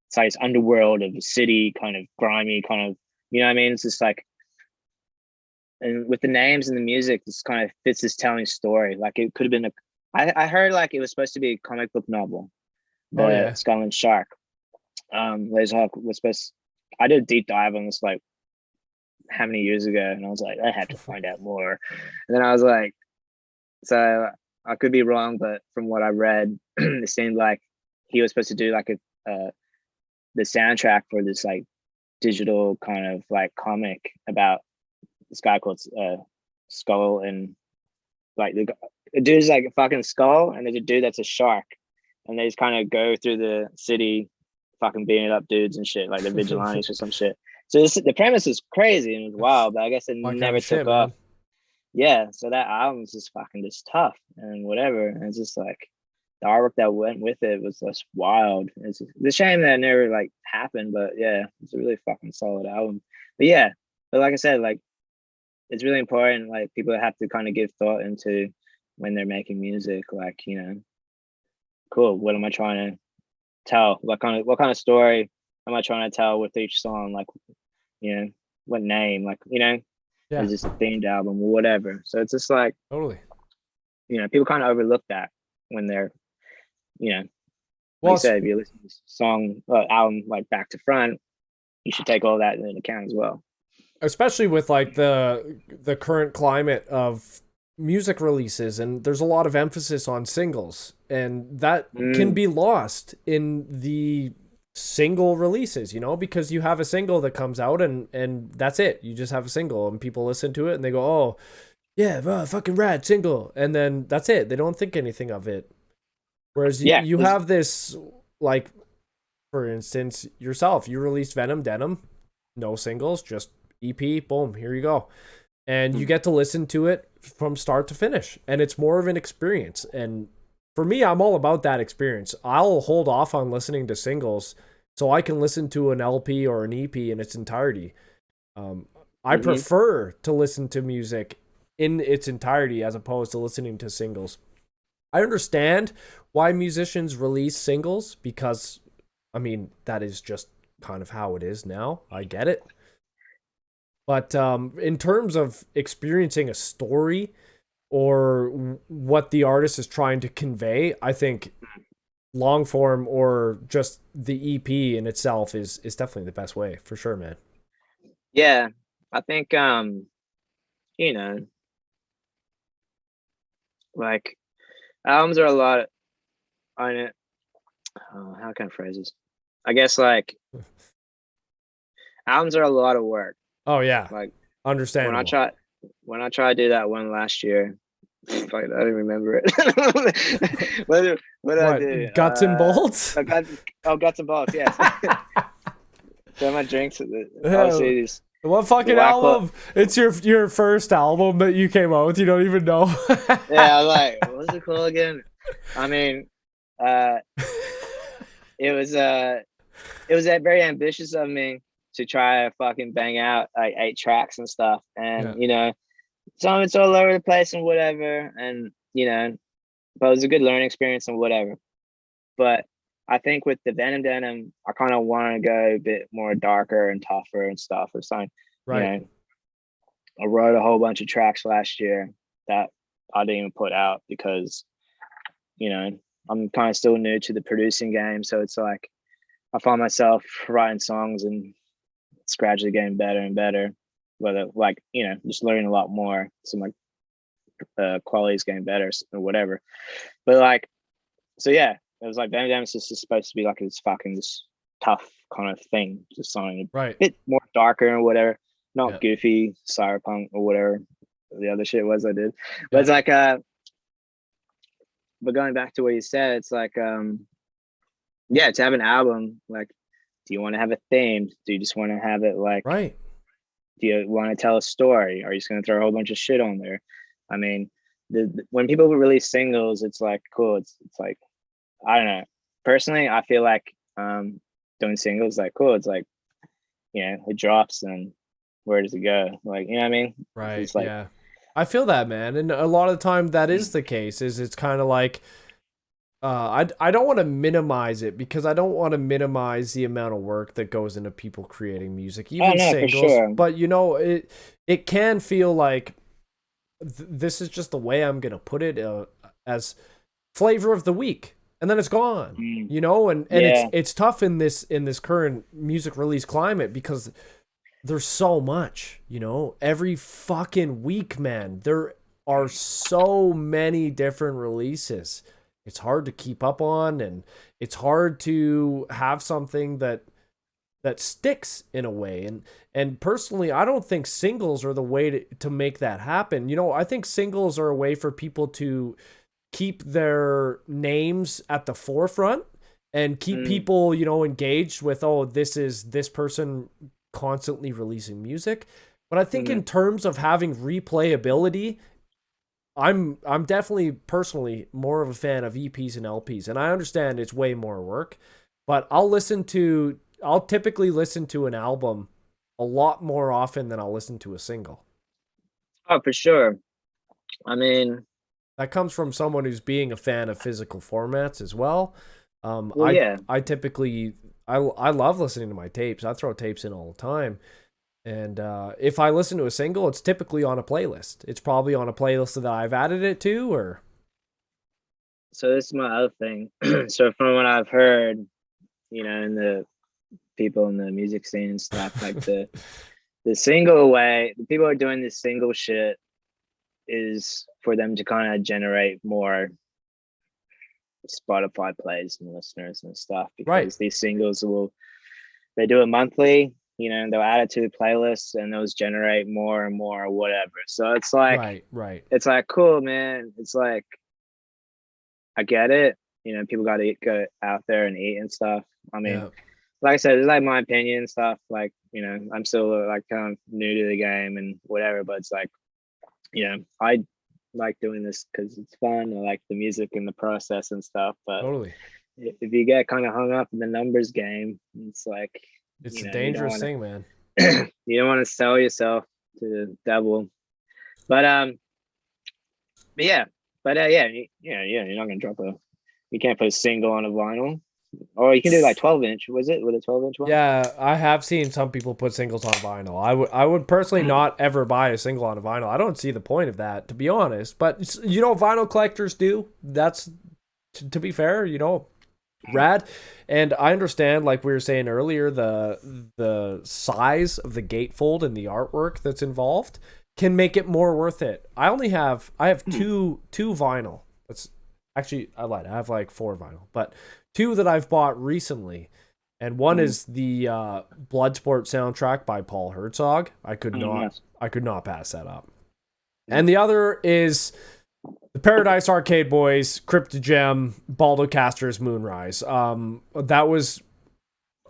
it's like this underworld of the city, kind of grimy, kind of, you know what I mean? It's just like, and with the names and the music, this kind of fits this telling story. Like it could have been I heard like it was supposed to be a comic book novel, the Skull and Shark. Laser Hawk was supposed. I did a deep dive on this like how many years ago, and I was like, I had to find out more. And then I was like, so I could be wrong, but from what I read, it seemed like he was supposed to do like the soundtrack for this like digital kind of like comic about this guy called Skull, and like the dude's like a fucking skull, and there's a dude that's a shark, and they just kind of go through the city fucking beating up dudes and shit, like the vigilantes or some shit. So the premise is crazy and it was wild, but I guess it never took off. Yeah, so that album was just fucking just tough and whatever. And it's just like the artwork that went with it was just wild. It's a shame that it never like happened, but yeah, it's a really fucking solid album. But yeah, but like I said, like it's really important, like people have to kind of give thought into when they're making music, like, you know, cool, what am I trying to tell? What kind of story am I trying to tell with each song? Like, you know, what name? Like, you know, is this a themed album or whatever? So it's just like totally, you know, people kind of overlook that when they're, you know, well, like you said, if you listen to this song album like back to front, you should take all that into account as well. Especially with like the current climate of music releases, and there's a lot of emphasis on singles, and that can be lost in the single releases, you know, because you have a single that comes out and that's it. You just have a single and people listen to it and they go, oh yeah, fucking rad single, and then that's it. They don't think anything of it. Whereas you have this, like, for instance, yourself, you released Venom, Denim, no singles, just EP, boom, here you go. And you get to listen to it from start to finish. And it's more of an experience. And for me, I'm all about that experience. I'll hold off on listening to singles so I can listen to an LP or an EP in its entirety. I prefer to listen to music in its entirety as opposed to listening to singles. I understand why musicians release singles because, I mean, that is just kind of how it is now. I get it. But in terms of experiencing a story or what the artist is trying to convey, I think long form or just the EP in itself is definitely the best way, for sure, man. Yeah, I think you know, like albums are a lot on it. How can I phrase this? I guess like albums are a lot of work. Oh yeah, like understandable. When I tried to do that one last year, fuck, I don't remember it. what did I do? Guts and bolts. Guts and bolts. Yes. So my drinks. Obviously, what fucking album? It's your first album that you came out with. You don't even know. Yeah, I was like, what was it called again? I mean, it was very ambitious of me to try to fucking bang out like 8 tracks and stuff, and you know, some of it's all over the place and whatever, and you know, but it was a good learning experience and whatever. But I think with the Denim, I kind of want to go a bit more darker and tougher and stuff or something. Right. You know, I wrote a whole bunch of tracks last year that I didn't even put out because, you know, I'm kind of still new to the producing game. So it's like I find myself writing songs and it's gradually getting better and better. Whether like, you know, just learning a lot more. So my quality is getting better or whatever. But like, so yeah, it was like Venom is just supposed to be like this fucking this tough kind of thing, just something a bit more darker and whatever, not goofy cyberpunk or whatever the other shit was I did. But it's like but going back to what you said, it's like yeah, to have an album, like, do you want to have a theme? Do you just want to have it like, Right. do you want to tell a story? Are you just going to throw a whole bunch of shit on there? I mean, when people release singles, it's like cool. It's like, I don't know. Personally, I feel like doing singles like cool. It's like, it drops and where does it go? Like, you know what I mean? Right. It's like, Yeah. I feel that, man. And a lot of the time that is the case. Is it's kind of like I don't want to minimize it because I don't want to minimize the amount of work that goes into people creating music, oh even no, for singles. sure. But it can feel like this is just the way I'm gonna put it as flavor of the week, and then it's gone. And Yeah. it's tough in this current music release climate because there's so much. Every fucking week, man, there are so many different releases. It's hard to keep up on, and it's hard to have something that sticks in a way. And personally, I don't think singles are the way to make that happen. I think singles are a way for people to keep their names at the forefront and keep people, engaged with, oh, this is this person constantly releasing music. But I think in terms of having replayability, I'm definitely personally more of a fan of EPs and LPs, and I understand it's way more work, but I'll typically listen to an album a lot more often than I'll listen to a single. Oh, for sure. I mean, That comes from someone who's being a fan of physical formats as well. well, yeah. I typically I love listening to my tapes. I throw tapes in all the time. And if I listen to a single, it's typically on a playlist. It's probably on a playlist that I've added it to, or. So this is my other thing. So from what I've heard, in the people in the music scene and stuff, like the single way, the people are doing this single shit is for them to kind of generate more Spotify plays and listeners and stuff, because these singles they do it monthly. They'll add it to the playlist and those generate more and more or whatever. So it's like, right. It's like, cool, man. It's like, I get it. People got to go out there and eat and stuff. I mean, like I said, it's like my opinion and stuff. Like, I'm still like kind of new to the game and whatever, but it's like, I like doing this because it's fun. I like the music and the process and stuff. But totally, if you get kind of hung up in the numbers game, it's like, it's a dangerous thing, man. You don't want to sell yourself to the devil. But yeah, you're not gonna you can't put a single on a vinyl, or you can do like 12-inch. Was it with a 12-inch one? Yeah, I have seen some people put singles on vinyl. I would personally not ever buy a single on a vinyl. I don't see the point of that, to be honest. But vinyl collectors do. That's to be fair, rad. And I understand, like we were saying earlier, the size of the gatefold and the artwork that's involved can make it more worth it. I have two vinyl. That's actually, I lied. I have like 4 vinyl, but 2 that I've bought recently. And one is the Bloodsport soundtrack by Paul Herzog. I could not pass that up. And the other is the Paradise Arcade Boys, Cryptogem, Baldocaster's Moonrise. I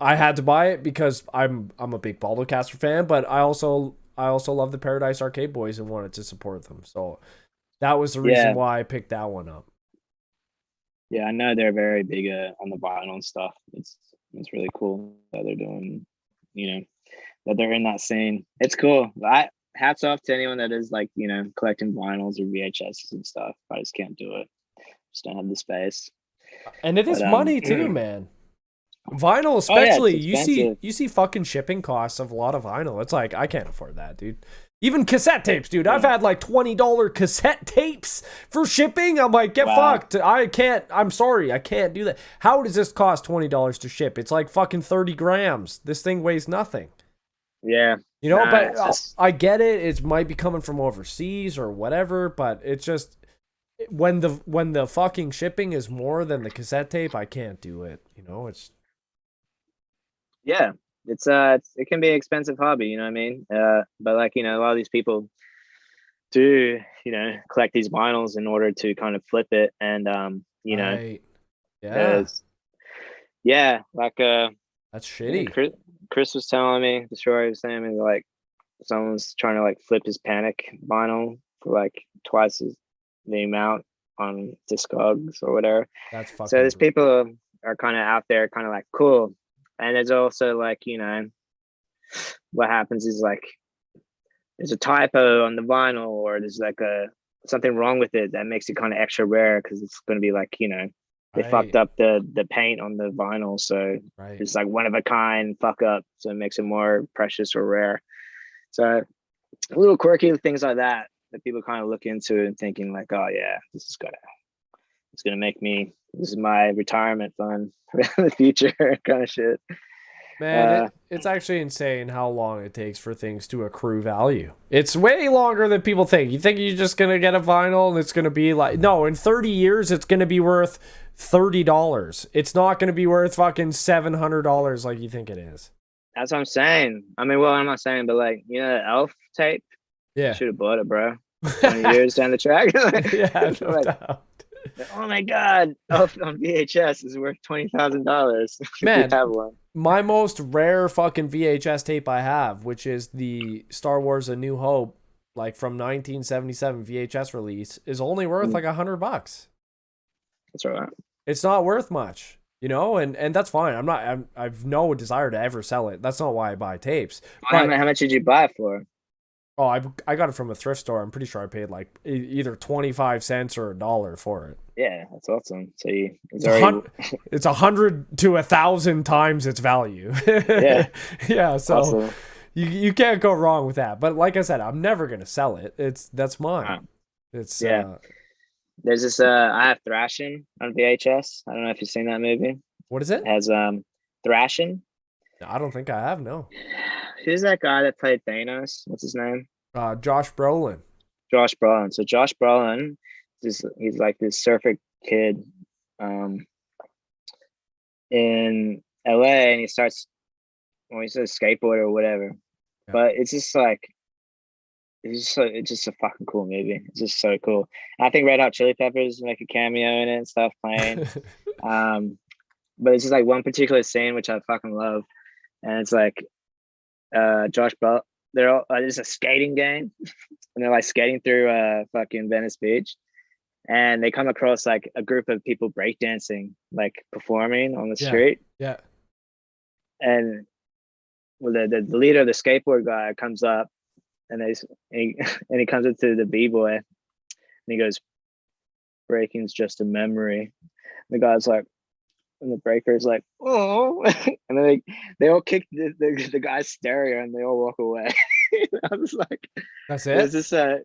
had to buy it because I'm a big Baldocaster fan, but I also love the Paradise Arcade Boys and wanted to support them. So that was the reason why I picked that one up. Yeah, I know they're very big on the vinyl and stuff. It's really cool that they're doing, that they're in that scene. It's cool. Hats off to anyone that is like, collecting vinyls or VHSs and stuff. I just can't do it. Just don't have the space. And it is money too, man. Vinyl, especially, you see fucking shipping costs of a lot of vinyl. It's like, I can't afford that, dude. Even cassette tapes, dude. I've had like $20 cassette tapes for shipping. I'm like, get fucked. I'm sorry, I can't do that. How does this cost $20 to ship? It's like fucking 30 grams. This thing weighs nothing. Yeah. But I get it. It might be coming from overseas or whatever, but it's just when the fucking shipping is more than the cassette tape, I can't do it. It's it can be an expensive hobby, you know what I mean? But like, a lot of these people do, collect these vinyls in order to kind of flip it and right. Yeah, like That's shitty. Chris was telling me, the story was saying me like someone's trying to like flip his Panic vinyl for like twice the amount on Discogs or whatever. That's fucking. So there's people are kind of out there, kind of like cool, and there's also like what happens is like there's a typo on the vinyl or there's like something wrong with it that makes it kind of extra rare because it's going to be like they fucked up the paint on the vinyl, so it's like one of a kind fuck up, so it makes it more precious or rare. So little quirky things like that people kind of look into and thinking like, oh yeah, it's gonna make me, this is my retirement fund for the future kind of shit. Man, it's actually insane how long it takes for things to accrue value. It's way longer than people think. You think you're just going to get a vinyl and it's going to be like, no, in 30 years, it's going to be worth $30. It's not going to be worth fucking $700 like you think it is. That's what I'm saying. I mean, well, I'm not saying, but like, the Elf tape? Yeah. Should have bought it, bro. 20 years down the track. Yeah, no doubt. Oh my God, Elf on VHS is worth $20,000. Man, have one. My most rare fucking VHS tape I have, which is the Star Wars A New Hope, like from 1977 VHS release, is only worth like $100. That's right. It's not worth much, and that's fine. I've no desire to ever sell it. That's not why I buy tapes. How much did you buy it for? Oh, I got it from a thrift store. I'm pretty sure I paid like either 25 cents or $1 for it. Yeah, that's awesome. So it's 100 to 1,000 times its value. Yeah. Yeah. So awesome. you can't go wrong with that. But like I said, I'm never gonna sell it. That's mine. It's There's this I have Thrashing on VHS. I don't know if you've seen that movie. What is it? It has Thrashing. I don't think I have. No. Who's that guy that played Thanos? What's his name? Josh Brolin. Josh Brolin. So Josh Brolin, he's like this surfer kid in LA, and he starts, he's a skateboarder or whatever. Yeah. But it's just like, it's just a fucking cool movie. It's just so cool. I think Red Hot Chili Peppers make a cameo in it and stuff playing. But it's just like one particular scene which I fucking love, and it's like Josh Brolin, they're all it's a skating game and they're like skating through fucking Venice Beach, and they come across like a group of people breakdancing, like performing on the street. Yeah. And the leader of the skateboard guy comes up, and he comes up to the b-boy and he goes, "Breaking's just a memory." And the guy's like, and the breaker's like, "Oh," and then they all kick the guy's stereo and they all walk away. I was like, "That's it." It was just it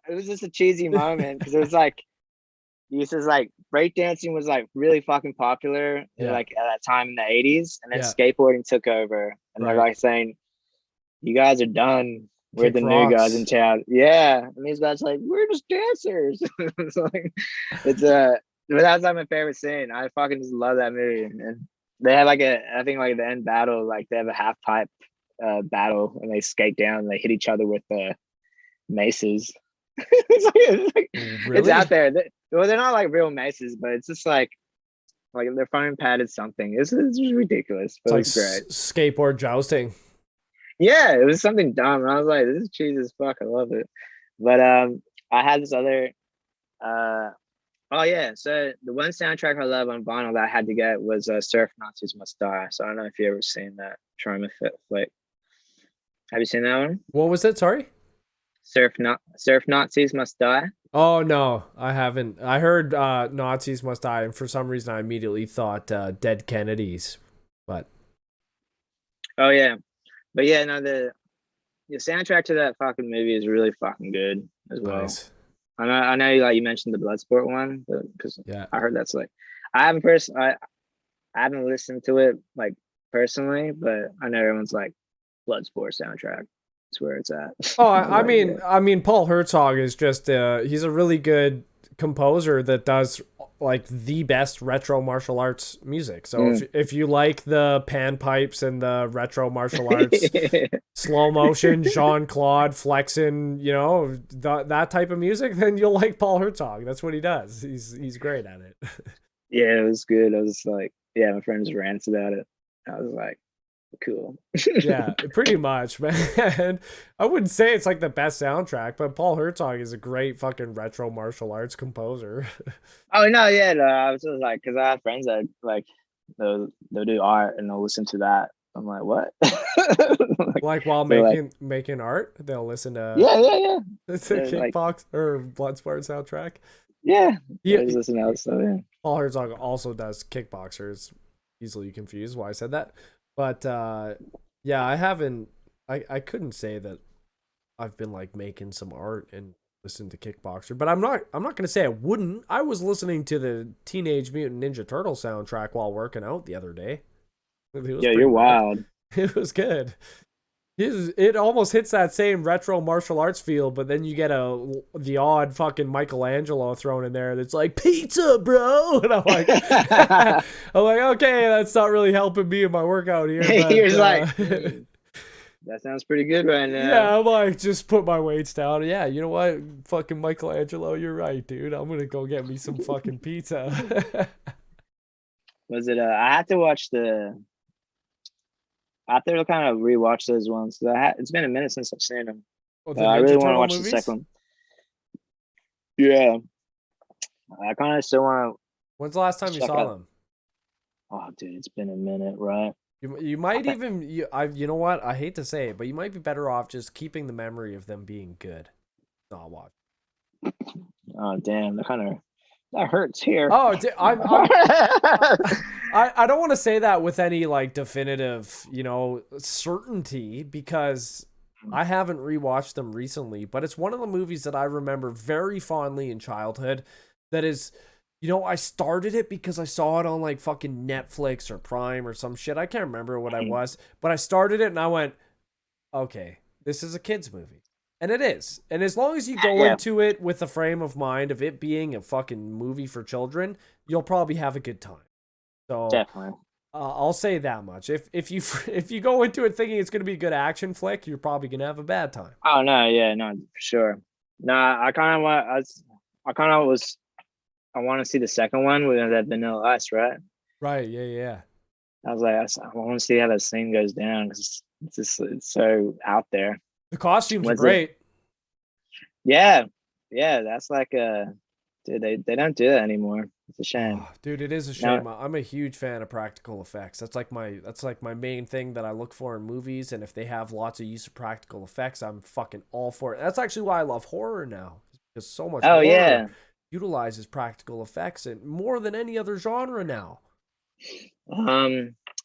was just a cheesy moment because it was like, he says like breakdancing was like really fucking popular like at that time in the 80s, and then skateboarding took over, and they're like saying, "You guys are done. We're the new guys in town." Yeah, and these guys like, "We're just dancers." But that's like my favorite scene. I fucking just love that movie. And they have like I think like the end battle, like they have a half pipe battle, and they skate down and they hit each other with maces. It's out there. They're not like real maces, but it's just like they're foam padded something. It's just ridiculous, but it's great. Skateboard jousting. Yeah, it was something dumb, and I was like, "This is cheesy as fuck." I love it. But I had this other. Oh yeah, so the one soundtrack I love on vinyl that I had to get was Surf Nazis Must Die. So I don't know if you ever seen that Trauma flick. Have you seen that one? What was it? Sorry? Surf Nazis Must Die. Oh no, I haven't. I heard Nazis Must Die, and for some reason I immediately thought Dead Kennedys. But oh yeah, but yeah, no, the soundtrack to that fucking movie is really fucking good as well. Nice. I know like you mentioned the Bloodsport one, because I heard that's like, I haven't listened to it like personally, but I know everyone's like Bloodsport soundtrack. It's where it's at. Oh, I mean, Paul Herzog is just he's a really good composer that does like the best retro martial arts music. So if you like the panpipes and the retro martial arts, slow motion, Jean-Claude flexing, that type of music, then you'll like Paul Herzog. That's what he does. He's great at it. Yeah, it was good. I was like, yeah, my friends rants about it. I was like, cool. Yeah, pretty much, man. I wouldn't say it's like the best soundtrack, but Paul Herzog is a great fucking retro martial arts composer. Oh no, yeah, no, I was just like, because I have friends that like they'll do art and they'll listen to that. I'm like, what? Like while they're like, making art, they'll listen to yeah. the They're like, Kickbox or Bloodsport soundtrack. yeah, Yeah, they just listen to that stuff. Yeah. Paul Herzog also does Kickboxers. Easily confused why I said that, but yeah, I haven't. I couldn't say that I've been like making some art and listen to Kickboxer, but I'm not gonna say I wouldn't. I was listening to the Teenage Mutant Ninja Turtle soundtrack while working out the other day. It was Yeah, pretty you're rad. wild. It was good. It almost hits that same retro martial arts feel, but then you get the odd fucking Michelangelo thrown in there that's like pizza, bro, and I'm like, okay, that's not really helping me in my workout here. But, You're like, that sounds pretty good right now. yeah, I'm like, just put my weights down. Yeah, you know what, fucking Michelangelo, you're right, dude. I'm gonna go get me some fucking pizza. Was it? I had to watch I have to kind of rewatch those ones. It's been a minute since I've seen them. The I really Ninja want to Turtle watch movies? the second one. Yeah, I kind of still want to. When's the last time you check saw out- them? Oh, dude, it's been a minute, right? You might even you know what, I hate to say it, but you might be better off just keeping the memory of them being good. Not watch. Oh, damn, that hurts here. Oh, I don't want to say that with any like definitive, certainty, because I haven't rewatched them recently, but it's one of the movies that I remember very fondly in childhood. That is, I started it because I saw it on like fucking Netflix or Prime or some shit. I can't remember what I was, but I started it and I went, okay, this is a kid's movie. And it is. And as long as you go into it with the frame of mind of it being a fucking movie for children, you'll probably have a good time. So Definitely. I'll say that much. If you go into it thinking it's going to be a good action flick, you're probably going to have a bad time. Oh no, yeah, no, for sure. No, I want to see the second one with that Vanilla Ice, right? Right. Yeah. I was like, I want to see how that scene goes down because it's so out there. The costumes are great. Yeah, that's like dude, they don't do that anymore. It's a shame. Oh, dude, it is a shame. I'm a huge fan of practical effects. That's like my main thing that I look for in movies, and if they have lots of use of practical effects, I'm fucking all for it. That's actually why I love horror now, because so much horror utilizes practical effects and more than any other genre now.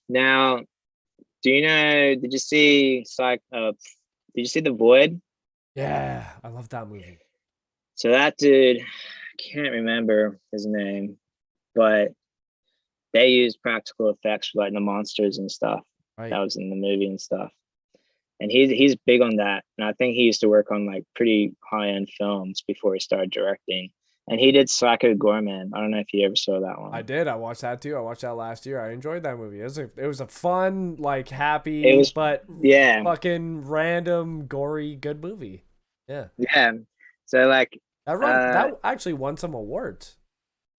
Now, did you see The Void? Yeah, I love that movie. So that dude, I can't remember his name, but they used practical effects for like the monsters and stuff that was in the movie and stuff. And he's big on that. And I think he used to work on like pretty high-end films before he started directing. And he did Psycho Gorman. I don't know if you ever saw that one. I did. I watched that too. I watched that last year. I enjoyed that movie. It was a fun, like happy, but fucking random, gory, good movie. Yeah. Yeah. So like that actually won some awards.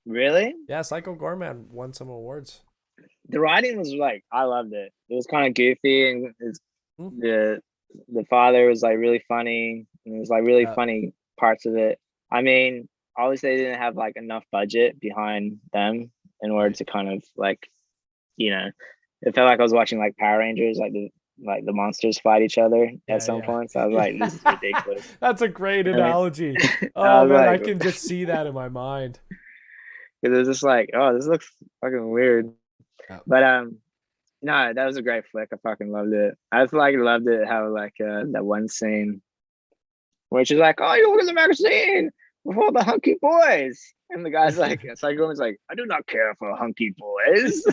Really? Yeah, Psycho Gorman won some awards. The writing was like, I loved it. It was kind of goofy, and the father was like really funny, and it was like really funny parts of it. I mean, obviously they didn't have like enough budget behind them in order to kind of like, it felt like I was watching like Power Rangers, like the monsters fight each other at some point. So I was like, this is ridiculous. That's a great analogy. Oh man, I can just see that in my mind. Because it was just like, oh, this looks fucking weird. Yeah. But no, that was a great flick. I fucking loved it. I just like loved it how like that one scene where she's like, oh, you look at the magazine with all the hunky boys. And the guy's like, Psycho Gorman's like, I do not care for hunky boys.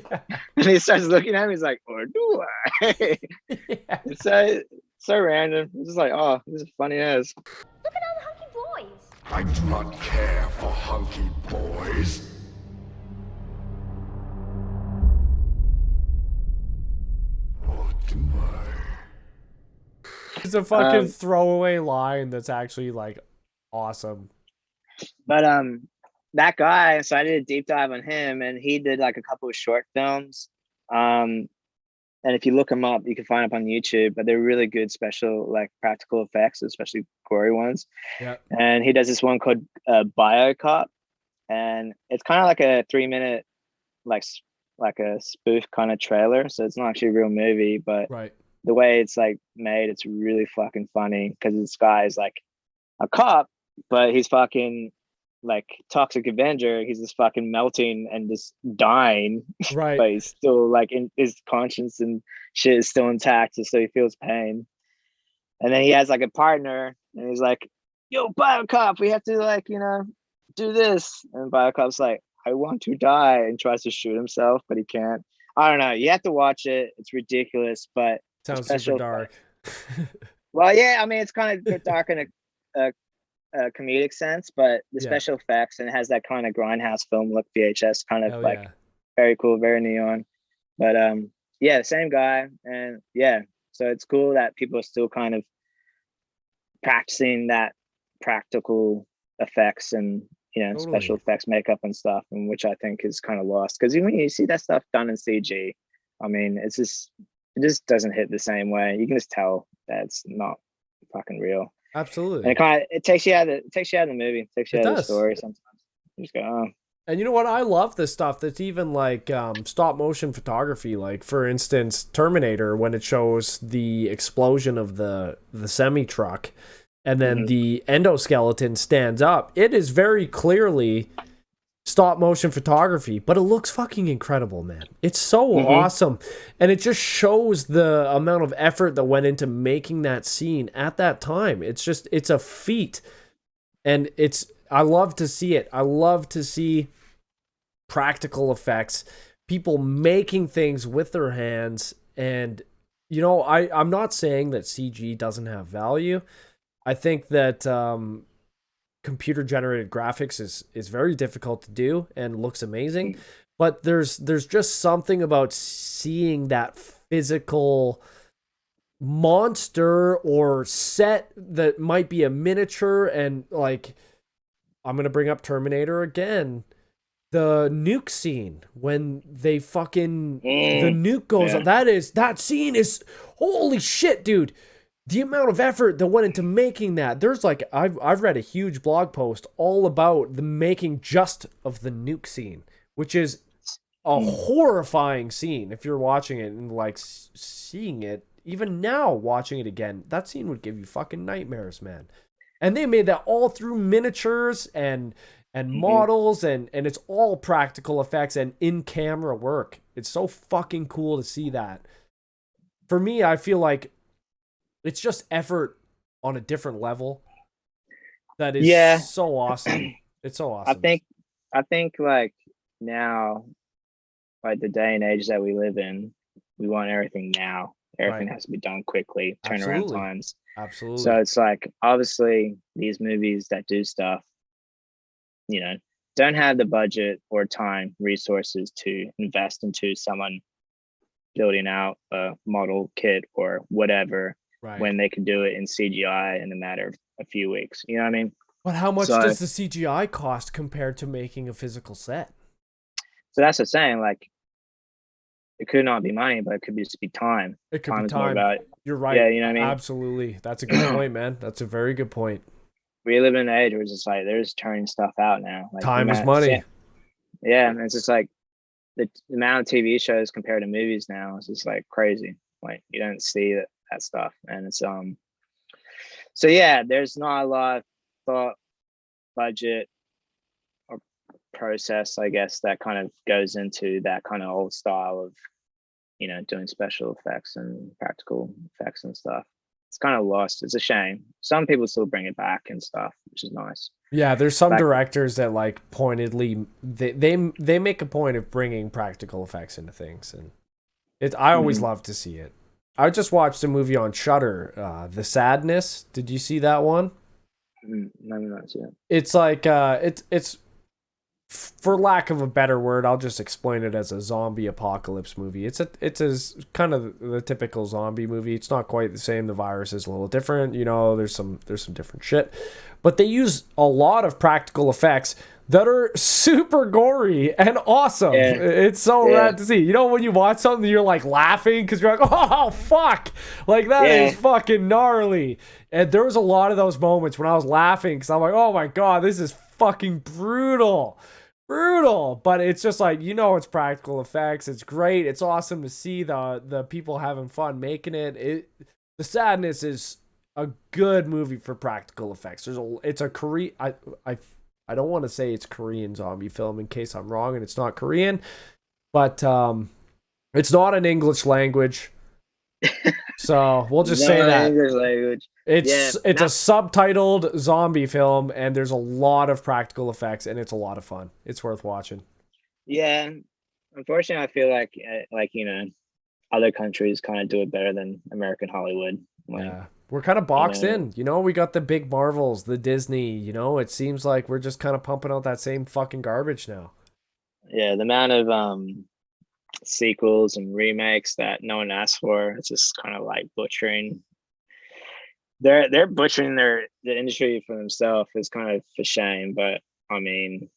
And he starts looking at him, he's like, or do I? It's so random. It's just like, oh, this is funny as. Look at all the hunky boys. I do not care for hunky boys. Or do I? It's a fucking throwaway line that's actually like awesome. But that guy, so I did a deep dive on him, and he did like a couple of short films. And if you look them up, you can find them on YouTube, but they're really good special, like practical effects, especially gory ones. Yeah. And he does this one called BioCop, and it's kind of like a 3-minute, like a spoof kind of trailer. So it's not actually a real movie, but Right. the way it's like made, it's really fucking funny because this guy is like a cop, but he's fucking like Toxic Avenger. He's just fucking melting and just dying, Right. but he's still like in his conscience and shit is still intact, so he feels pain. And then he has like a partner, and he's like, "Yo, BioCop, we have to like do this." And BioCop's like, "I want to die," and tries to shoot himself, but he can't. I don't know. You have to watch it. It's ridiculous, but Sounds super dark. Well, yeah, I mean, it's kind of dark in a comedic sense, but the special effects, and it has that kind of grindhouse film look, VHS kind of very cool, very neon. But yeah, same guy, and yeah, so it's cool that people are still kind of practicing that practical effects and special effects makeup and stuff, and which I think is kind of lost because when you see that stuff done in CG, I mean, it just doesn't hit the same way. You can just tell that it's not fucking real. Absolutely. And it takes you out of the movie, takes you out of the story sometimes. You just go, oh. And you know what? I love this stuff that's even like stop motion photography. Like for instance, Terminator, when it shows the explosion of the semi truck, and then the endoskeleton stands up. It is very clearly stop motion photography, but it looks fucking incredible, man. It's so awesome. And it just shows the amount of effort that went into making that scene at that time. It's a feat. And I love to see it. I love to see practical effects, people making things with their hands. And, I'm not saying that CG doesn't have value. I think that computer generated graphics is very difficult to do and looks amazing, but there's just something about seeing that physical monster or set that might be a miniature. And like, I'm gonna bring up Terminator again, the nuke scene when they fucking the nuke goes on. That scene is holy shit, dude. The amount of effort that went into making that. There's like, I've read a huge blog post all about the making just of the nuke scene, which is a horrifying scene. If you're watching it and like seeing it, even now watching it again, that scene would give you fucking nightmares, man. And they made that all through miniatures and models, and it's all practical effects and in-camera work. It's so fucking cool to see that. For me, I feel like it's just effort on a different level that is so awesome. It's so awesome. I think like now, like the day and age that we live in, we want everything now. Everything has to be done quickly, turnaround times. Absolutely. So it's like, obviously these movies that do stuff, don't have the budget or time, resources to invest into someone building out a model kit or whatever. Right. When they could do it in CGI in a matter of a few weeks. You know what I mean? But how much does the CGI cost compared to making a physical set? So that's what I'm saying. Like, it could not be money, but it could just be time. It could be time. You're right. Yeah, you know what I mean? Absolutely. That's a good point, man. That's a very good point. We live in an age where it's just like, they're just turning stuff out now. Like, time is money. Yeah, and it's just like the amount of TV shows compared to movies now is just like crazy. Like, you don't see that stuff, and it's so yeah, there's not a lot of thought, budget, or process, I guess, that kind of goes into that kind of old style of doing special effects and practical effects and stuff. It's kind of lost. It's a shame. Some people still bring it back and stuff, which is nice. Yeah, there's some directors that like pointedly they make a point of bringing practical effects into things, and I always love to see it. I just watched a movie on Shudder, The Sadness. Did you see that one? No, not yet. It's like it's for lack of a better word, I'll just explain it as a zombie apocalypse movie. It's kind of the typical zombie movie. It's not quite the same. The virus is a little different. There's some different shit, but they use a lot of practical effects. that are super gory and awesome. Yeah. It's so Yeah. rad to see. You know, when you watch something, you're like laughing because you're like, oh, fuck. Like, that is fucking gnarly. And there was a lot of those moments when I was laughing because I'm like, oh my God, this is fucking brutal. Brutal. But it's just like, you know, it's practical effects. It's great. It's awesome to see the people having fun making it. The sadness is a good movie for practical effects. It's a Korean. I don't want to say it's Korean zombie film in case I'm wrong and it's not Korean, but it's not an English language. So we'll just say that English language. it's a subtitled zombie film and there's a lot of practical effects and it's a lot of fun. It's worth watching. Yeah, unfortunately, I feel like you know, other countries kind of do it better than American Hollywood. Like, Yeah. We're kind of boxed in, you know, we got the big Marvels, the Disney, you know, it seems like we're just kind of pumping out that same fucking garbage now. yeah, the amount of sequels and remakes that no one asked for, it's just kind of like butchering. They're butchering the industry for themselves. It's kind of a shame, but I mean,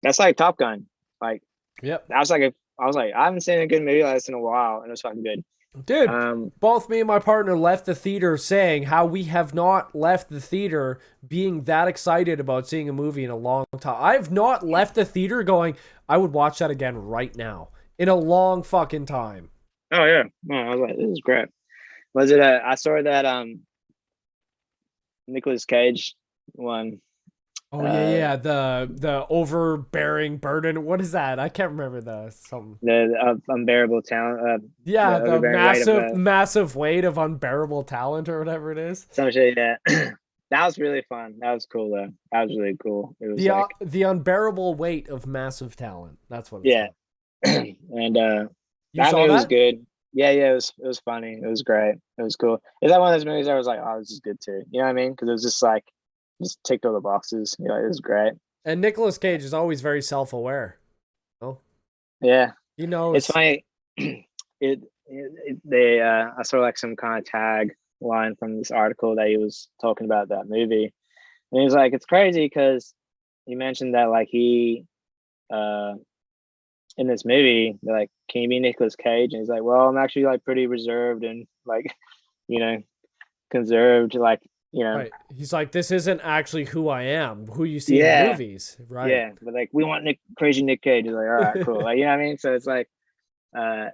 that's like Top Gun. Like, Yep. I was like, I haven't seen a good movie like this in a while, and it was fucking good. Dude, both me and my partner left the theater saying how we have not left the theater being that excited about seeing a movie in a long time. I've not left the theater going, I would watch that again right now in a long fucking time. Oh yeah, no, I was like, this is great. Was it? I saw that Nicolas Cage one. Oh yeah, the overbearing burden. What is that? I can't remember something. The unbearable talent. The massive weight of unbearable talent or whatever it is. Some shit. Yeah, that was really fun. That was cool though. That was really cool. It was the unbearable weight of massive talent. That's what it's called. And you that saw movie that? was good. Yeah, it was funny. It was great. It was cool. Is that one of those movies I was like, oh, this is good too? You know what I mean? Because it was just like, just ticked all the boxes. You know, it was gret. And Nicolas Cage is always very self-aware. Oh, yeah. He knows. It's funny. I saw like some kind of tag line from this article that he was talking about that movie, and he was like, it's crazy because he mentioned that like he in this movie, they're like, can you be Nicolas Cage? And he's like, well, I'm actually like pretty reserved and like, you know, conserved, like, you know. Right. He's like, this isn't actually who I am, who you see in movies. Right. Yeah. But like, we want crazy Nick Cage. He's like, all right, cool. Like, you know what I mean? So it's like, so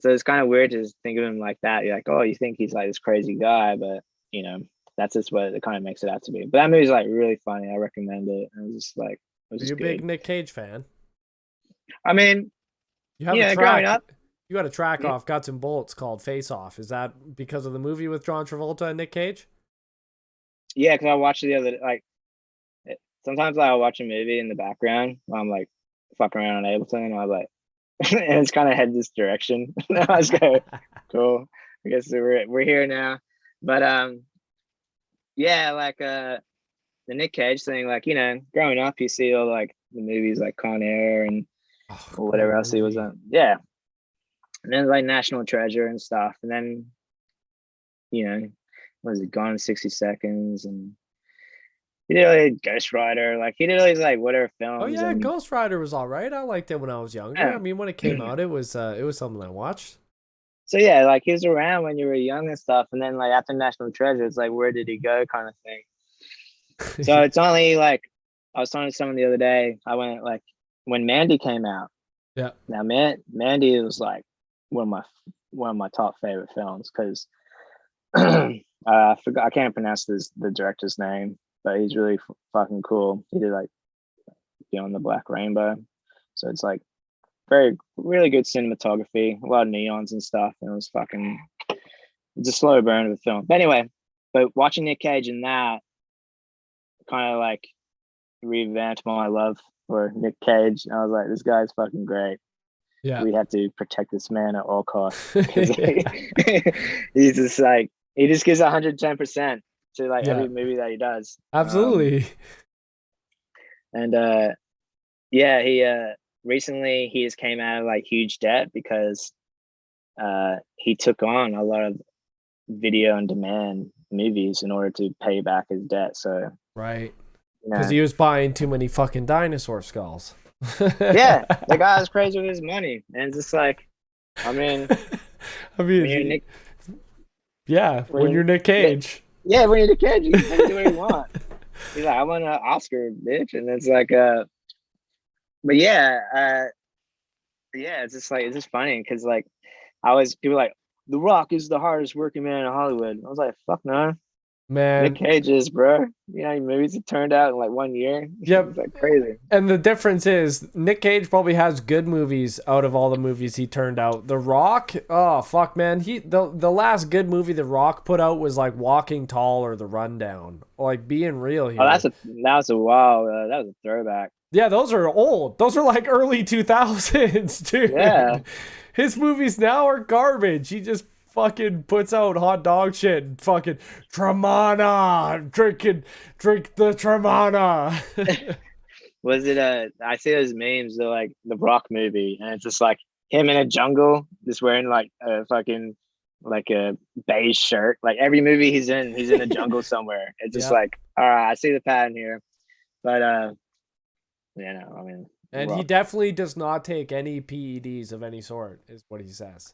it's kind of weird to just think of him like that. You're like, oh, you think he's like this crazy guy, but you know, that's just what it kind of makes it out to be. But that movie's like really funny. I recommend it. And it was just like, it was Are you a big Nick Cage fan? I mean, you have a track. Growing up, you got a track off Guts and Bolts called Face Off. Is that because of the movie with John Travolta and Nick Cage? Yeah, because I watched it the other sometimes I'll watch a movie in the background while I'm like fucking around on Ableton, and I'm like, and it's kind of head this direction. I was going, cool. I guess we're here now. But yeah, like the Nick Cage thing, like, you know, growing up, you see all like the movies like Con Air and whatever else he was on. Yeah. And then like National Treasure and stuff. And then, you know, was it Gone in 60 Seconds? And he did like Ghost Rider. Like he did all these like whatever films. Oh yeah, Ghost Rider was all right. I liked it when I was younger. Yeah. I mean, when it came out, it was something I watched. So yeah, like he was around when you were young and stuff. And then like after National Treasure, it's like, where did he go kind of thing. So it's only like, I was talking to someone the other day. I went like when Mandy came out. Yeah. Now Mandy was like one of my top favorite films because I forgot, I can't pronounce the director's name, but he's really fucking cool. He did like Beyond the Black Rainbow, so it's like really good cinematography, a lot of neons and stuff, and it's a slow burn of a film. But anyway, watching Nick Cage in that kind of like revamped my love for Nick Cage. I was like, this guy's fucking great. Yeah, we have to protect this man at all costs because he's just like, he just gives 110% to like every movie that he does. Absolutely. And he recently he just came out of like huge debt because he took on a lot of video on demand movies in order to pay back his debt. So right. You Because know? he was buying too many fucking dinosaur skulls. Yeah, the guy was crazy with his money, and it's just like, I mean, I when you're mean, Nick, yeah, when you're Nick yeah, Cage. yeah, when you're the kid, you can fucking do what you want. He's like, I want an Oscar, bitch, and it's like, but yeah, it's just like it's just funny because like people like The Rock is the hardest working man in Hollywood. I was like, fuck no, Nick Man, Cage is, bro. You know, how many movies it turned out in like 1 year. yep. It's like crazy. And the difference is Nick Cage probably has good movies out of all the movies he turned out. The Rock, oh fuck man, the last good movie The Rock put out was like Walking Tall or The Rundown. Like being real here. Oh, that was a wow. That was a throwback. Yeah, those are old. Those are like early 2000s, dude. Yeah. His movies now are garbage. He just fucking puts out hot dog shit and fucking Tremana, drink the Tremana. Was it I see those memes of like the Rock movie, and it's just like him in a jungle, just wearing like a fucking like a beige shirt. Like every movie he's in a jungle somewhere. It's just Yeah. like, all right, I see the pattern here. But you know, I mean, And he Rock, definitely does not take any PEDs of any sort, is what he says.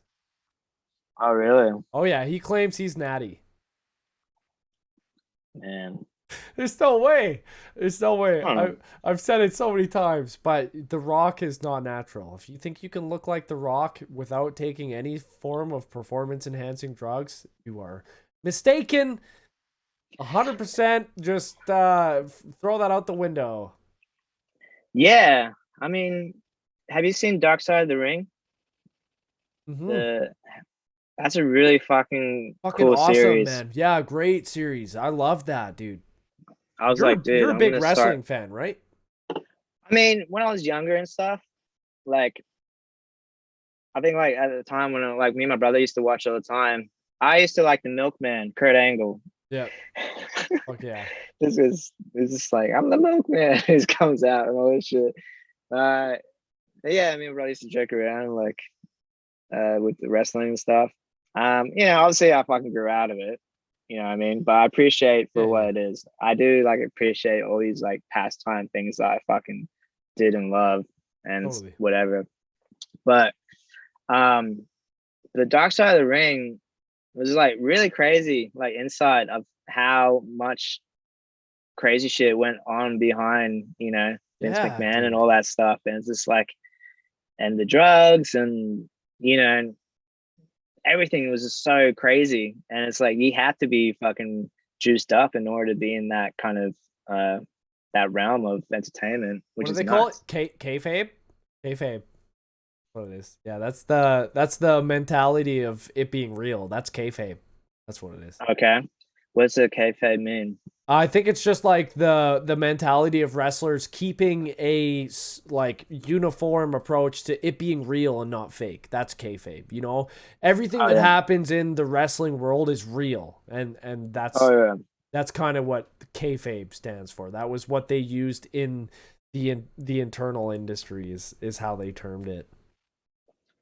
oh really? Oh yeah, he claims he's natty. Man. There's no way. There's no way. I don't know. I've said it so many times, but The Rock is not natural. If you think you can look like The Rock without taking any form of performance enhancing drugs, you are mistaken. 100%. Just throw that out the window. Yeah. I mean, have you seen Dark Side of the Ring? Mhm. That's a really fucking cool awesome, series. man. Yeah, great series. I love that, dude. I was You're, like, dude, you're a I'm big gonna wrestling start. fan, right? I mean, when I was younger and stuff, like I think like at the time when like me and my brother used to watch all the time, I used to like the Milkman, Kurt Angle. Yeah. Fuck yeah. It's just like I'm the Milkman. He comes out and all this shit. Yeah, I mean, my brother used to joke around like with the wrestling and stuff. You know, obviously I fucking grew out of it. You know what I mean? But I appreciate for Yeah, what it is. I do like appreciate all these like pastime things that I fucking did and love and Totally. whatever. But the Dark Side of the Ring was like really crazy, like inside of how much crazy shit went on behind, you know, Vince Yeah, McMahon dude. and all that stuff. And it's just like, and the drugs and, you know, everything was just so crazy. And it's like, you have to be fucking juiced up in order to be in that kind of, that realm of entertainment, which What do is they call nuts. it? Kayfabe? Kayfabe. What it is. Yeah, that's the mentality of it being real. That's kayfabe. That's what it is. Okay. What's a kayfabe mean? I think it's just like the mentality of wrestlers keeping a like uniform approach to it being real and not fake. That's kayfabe. You know, everything Oh, that yeah. happens in the wrestling world is real, and Oh, yeah. that's kind of what kayfabe stands for. That was what they used in the internal industry is how they termed it.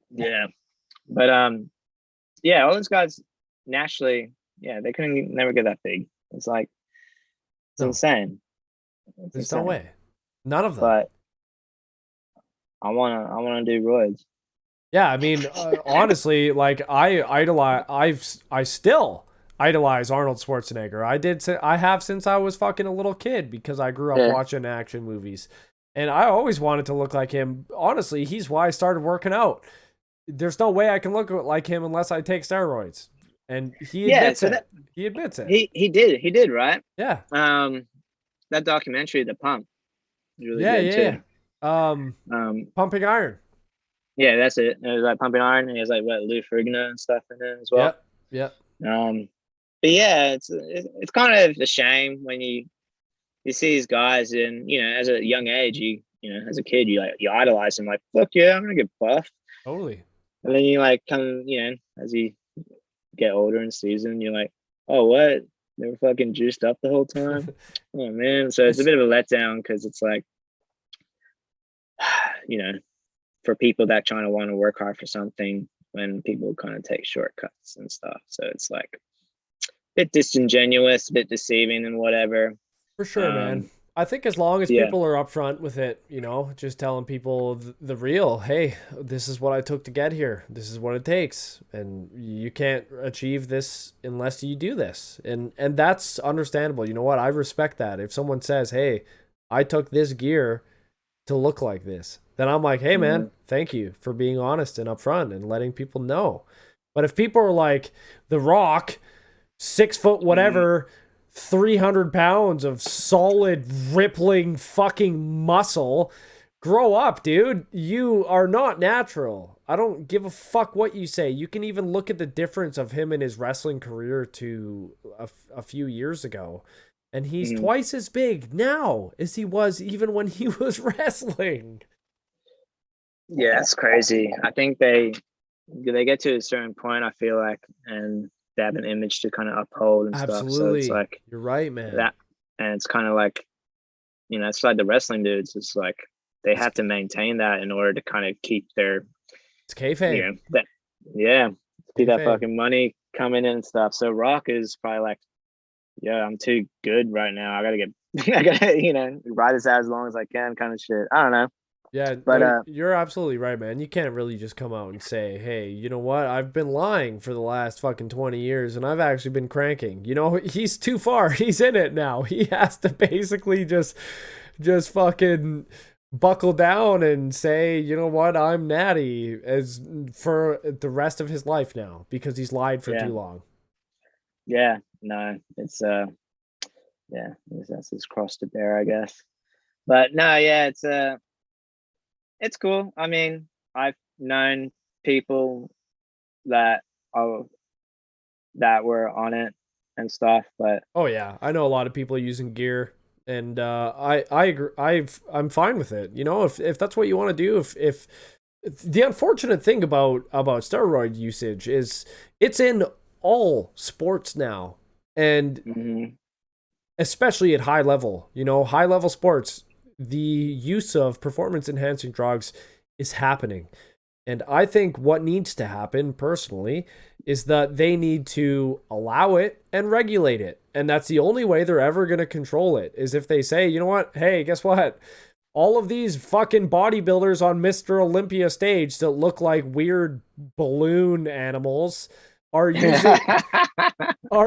Yeah. But yeah, all those guys naturally, yeah, they couldn't never get that big. It's like it's No. insane. It's There's no insane. way. None of them. But I wanna do roids. Yeah, I mean, honestly, like I still idolize Arnold Schwarzenegger. I have since I was fucking a little kid because I grew up Yeah. watching action movies, and I always wanted to look like him. Honestly, he's why I started working out. There's no way I can look like him unless I take steroids, and he Yeah, admits so it. He admits it. he did, right? Yeah, That documentary, The Pump, is really yeah, good yeah. too. Pumping iron. Yeah, that's it. It was like Pumping Iron. He has like what Lou Ferrigno and stuff in it as well. Yep. But yeah, it's kind of a shame when you see these guys and you know as a young age you know as a kid you idolize them like fuck yeah I'm gonna get buff, Totally. and then you like come you know as you get older in season you're like oh what they were fucking juiced up the whole time. Oh man, so it's a bit of a letdown because it's like you know for people that trying to want to work hard for something when people kind of take shortcuts and stuff, so it's like a bit disingenuous, a bit deceiving and whatever. For sure, man. I think as long as Yeah. people are upfront with it, you know, just telling people the real, hey, this is what I took to get here. This is what it takes, and you can't achieve this unless you do this. And that's understandable. You know what? I respect that. If someone says, "Hey, I took this gear to look like this," then I'm like, "Hey, man, thank you for being honest and upfront and letting people know." But if people are like, "The Rock, 6 foot whatever." 300 pounds of solid rippling fucking muscle. Grow up, dude. You are not natural. I don't give a fuck what you say. You can even look at the difference of him in his wrestling career to a few years ago. And he's twice as big now as he was even when he was wrestling. Yeah, it's crazy. I think they get to a certain point, I feel like, and they have an image to kind of uphold and Absolutely. stuff. So it's like you're right, man. that, and it's kind of like, you know, it's like the wrestling dudes. It's like they have to maintain that in order to kind of keep their, it's kayfabe. you know, that, yeah, keep that Kayfabe. fucking money coming in and stuff. So Rock is probably like, yeah, I'm too good right now. I gotta, you know, ride this out as long as I can, kind of shit. I don't know. Yeah, But no, you're absolutely right, man. You can't really just come out and say, "Hey, you know what? I've been lying for the last fucking 20 years and I've actually been cranking." You know, he's too far. He's in it now. He has to basically just fucking buckle down and say, "You know what? I'm natty," as for the rest of his life now because he's lied for too long. Yeah, no, it's yeah, that's his cross to bear, I guess. But no, yeah, it's cool. I mean, I've known people that were on it and stuff, but Oh yeah, I know a lot of people using gear, and I agree. I'm fine with it. You know, if that's what you want to do, if the unfortunate thing about steroid usage is it's in all sports now, and especially at high level. You know, high level sports, the use of performance enhancing drugs is happening. And I think what needs to happen personally is that they need to allow it and regulate it. And that's the only way they're ever going to control it is if they say, you know what? Hey, guess what? All of these fucking bodybuilders on Mr. Olympia stage that look like weird balloon animals are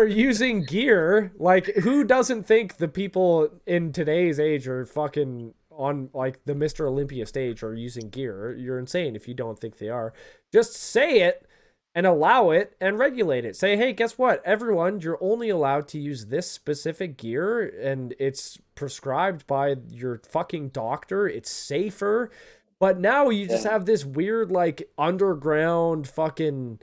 using gear. Like, who doesn't think the people in today's age are fucking on like the Mr. Olympia stage are using gear? You're insane if you don't think they are. Just say it and allow it and regulate it. Say, hey, guess what? Everyone, you're only allowed to use this specific gear and it's prescribed by your fucking doctor. It's safer. But now you just have this weird like underground fucking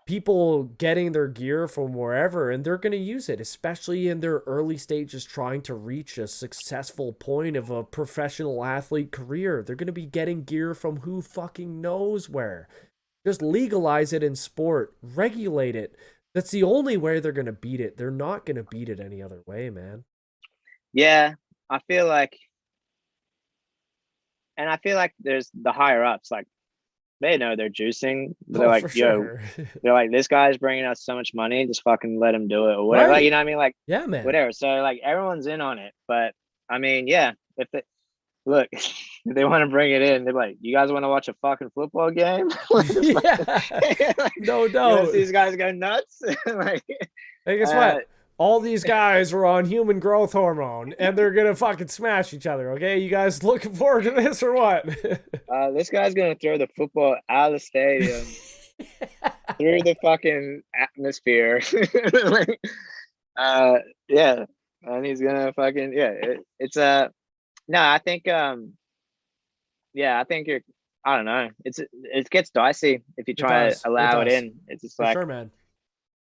people getting their gear from wherever, and they're going to use it, especially in their early stages trying to reach a successful point of a professional athlete career. They're going to be getting gear from who fucking knows where. Just legalize it in sport, regulate it. That's the only way they're going to beat it. They're not going to beat it any other way, man. Yeah, I feel like there's the higher ups, like they know they're juicing. They're like, yo, they're like, this guy's bringing us so much money, just fucking let him do it or whatever. Right. Like, you know what I mean? Like, yeah, man. whatever. So like everyone's in on it. But I mean, yeah, if they want to bring it in, they're like, you guys want to watch a fucking football game? Yeah, no doubt. These guys go nuts. Like, hey, guess what? All these guys are on human growth hormone, and they're gonna fucking smash each other. Okay, you guys looking forward to this or what? This guy's gonna throw the football out of the stadium through the fucking atmosphere. Like, yeah, and he's gonna fucking it's no, I think I think I don't know. It gets dicey if you try to allow it in. It's just like, sure, man.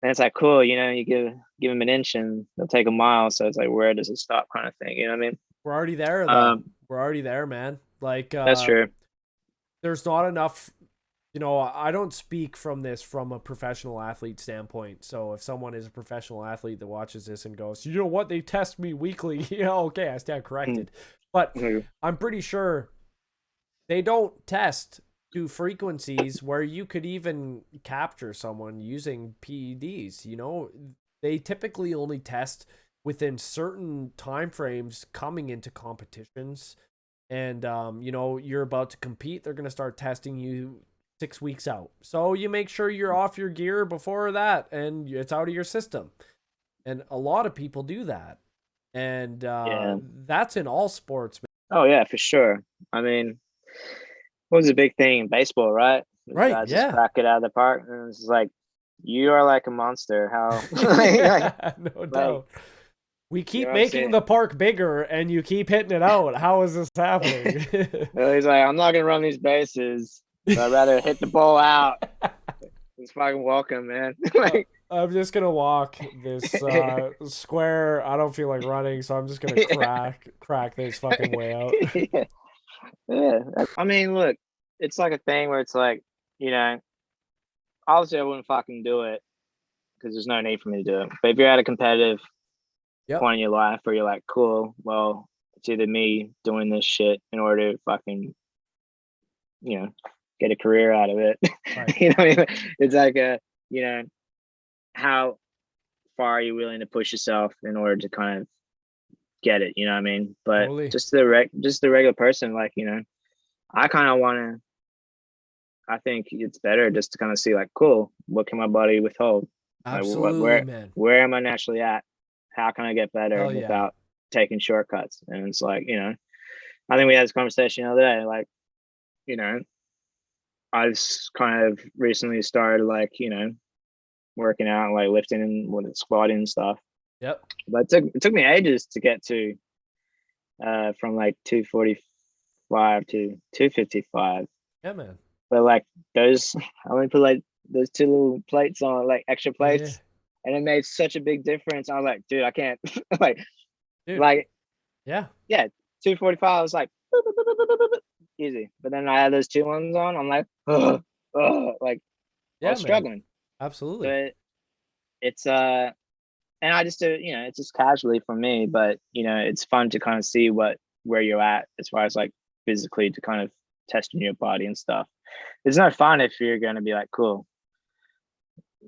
And it's like, cool, you know, you give them an inch and they'll take a mile. So it's like, where does it stop, kind of thing? You know what I mean? We're already there, though. We're already there, man. Like, that's true. There's not enough. You know, I don't speak from this from a professional athlete standpoint. So if someone is a professional athlete that watches this and goes, you know what, they test me weekly. Yeah, okay, I stand corrected. But I'm pretty sure they don't test to frequencies where you could even capture someone using PEDs. You know, they typically only test within certain time frames coming into competitions. And, you know, you're about to compete. They're going to start testing you 6 weeks out. So you make sure you're off your gear before that and it's out of your system. And a lot of people do that. And that's in all sports. Oh, yeah, for sure. I mean, what was a big thing in baseball, right? Right, Guys yeah. just crack it out of the park. And it's like, you are like a monster. How? No doubt. We keep You know making the park bigger and you keep hitting it out. How is this happening? He's like, I'm not going to run these bases. So I'd rather hit the ball out. It's fucking welcome, man. Like, I'm just gonna walk this square. I don't feel like running, so I'm just gonna crack this fucking way out. Yeah. I mean, look, it's like a thing where it's like, you know, obviously I wouldn't fucking do it because there's no need for me to do it. But if you're at a competitive point in your life where you're like, cool, well, it's either me doing this shit in order to fucking, you know, get a career out of it. Right. You know what I mean? It's like you know, how far are you willing to push yourself in order to kind of get it, you know what I mean? But Totally. just the regular person, like, you know, I kind of want to, I think it's better just to kind of see like, cool, what can my body withhold? Absolutely, Like, man. where am I naturally at? How can I get better Hell yeah. without taking shortcuts? And it's like, you know, I think we had this conversation the other day, like, you know, I've kind of recently started like, you know, working out, like lifting and squatting and stuff. Yep. But it took me ages to get to from like 245 to 255. Yeah, man. But like those, I only put like those 2 little plates on, like extra plates, and it made such a big difference. I was like, dude, I can't like, Dude. like, yeah, 245. I was like, boop, boop, boop, boop, boop, boop, easy. But then I had those 2 ones on. I'm like, like, I was struggling. Absolutely. But it's and I just do, you know, it's just casually for me, but you know, it's fun to kind of see where you're at as far as like physically to kind of testing your body and stuff. It's not fun if you're gonna be like, cool.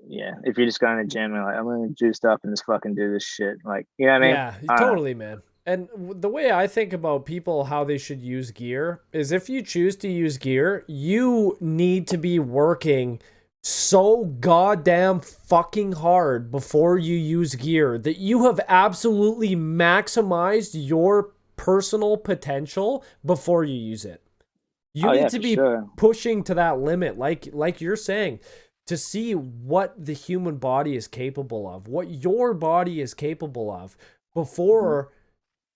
Yeah, if you're just going to the gym and like, I'm gonna juice up and just fucking do this shit. Like, you know what I mean? Yeah, totally, man. And the way I think about people, how they should use gear is if you choose to use gear, you need to be working so goddamn fucking hard before you use gear that you have absolutely maximized your personal potential before you use it. You need to be pushing to that limit, like you're saying, to see what the human body is capable of, what your body is capable of before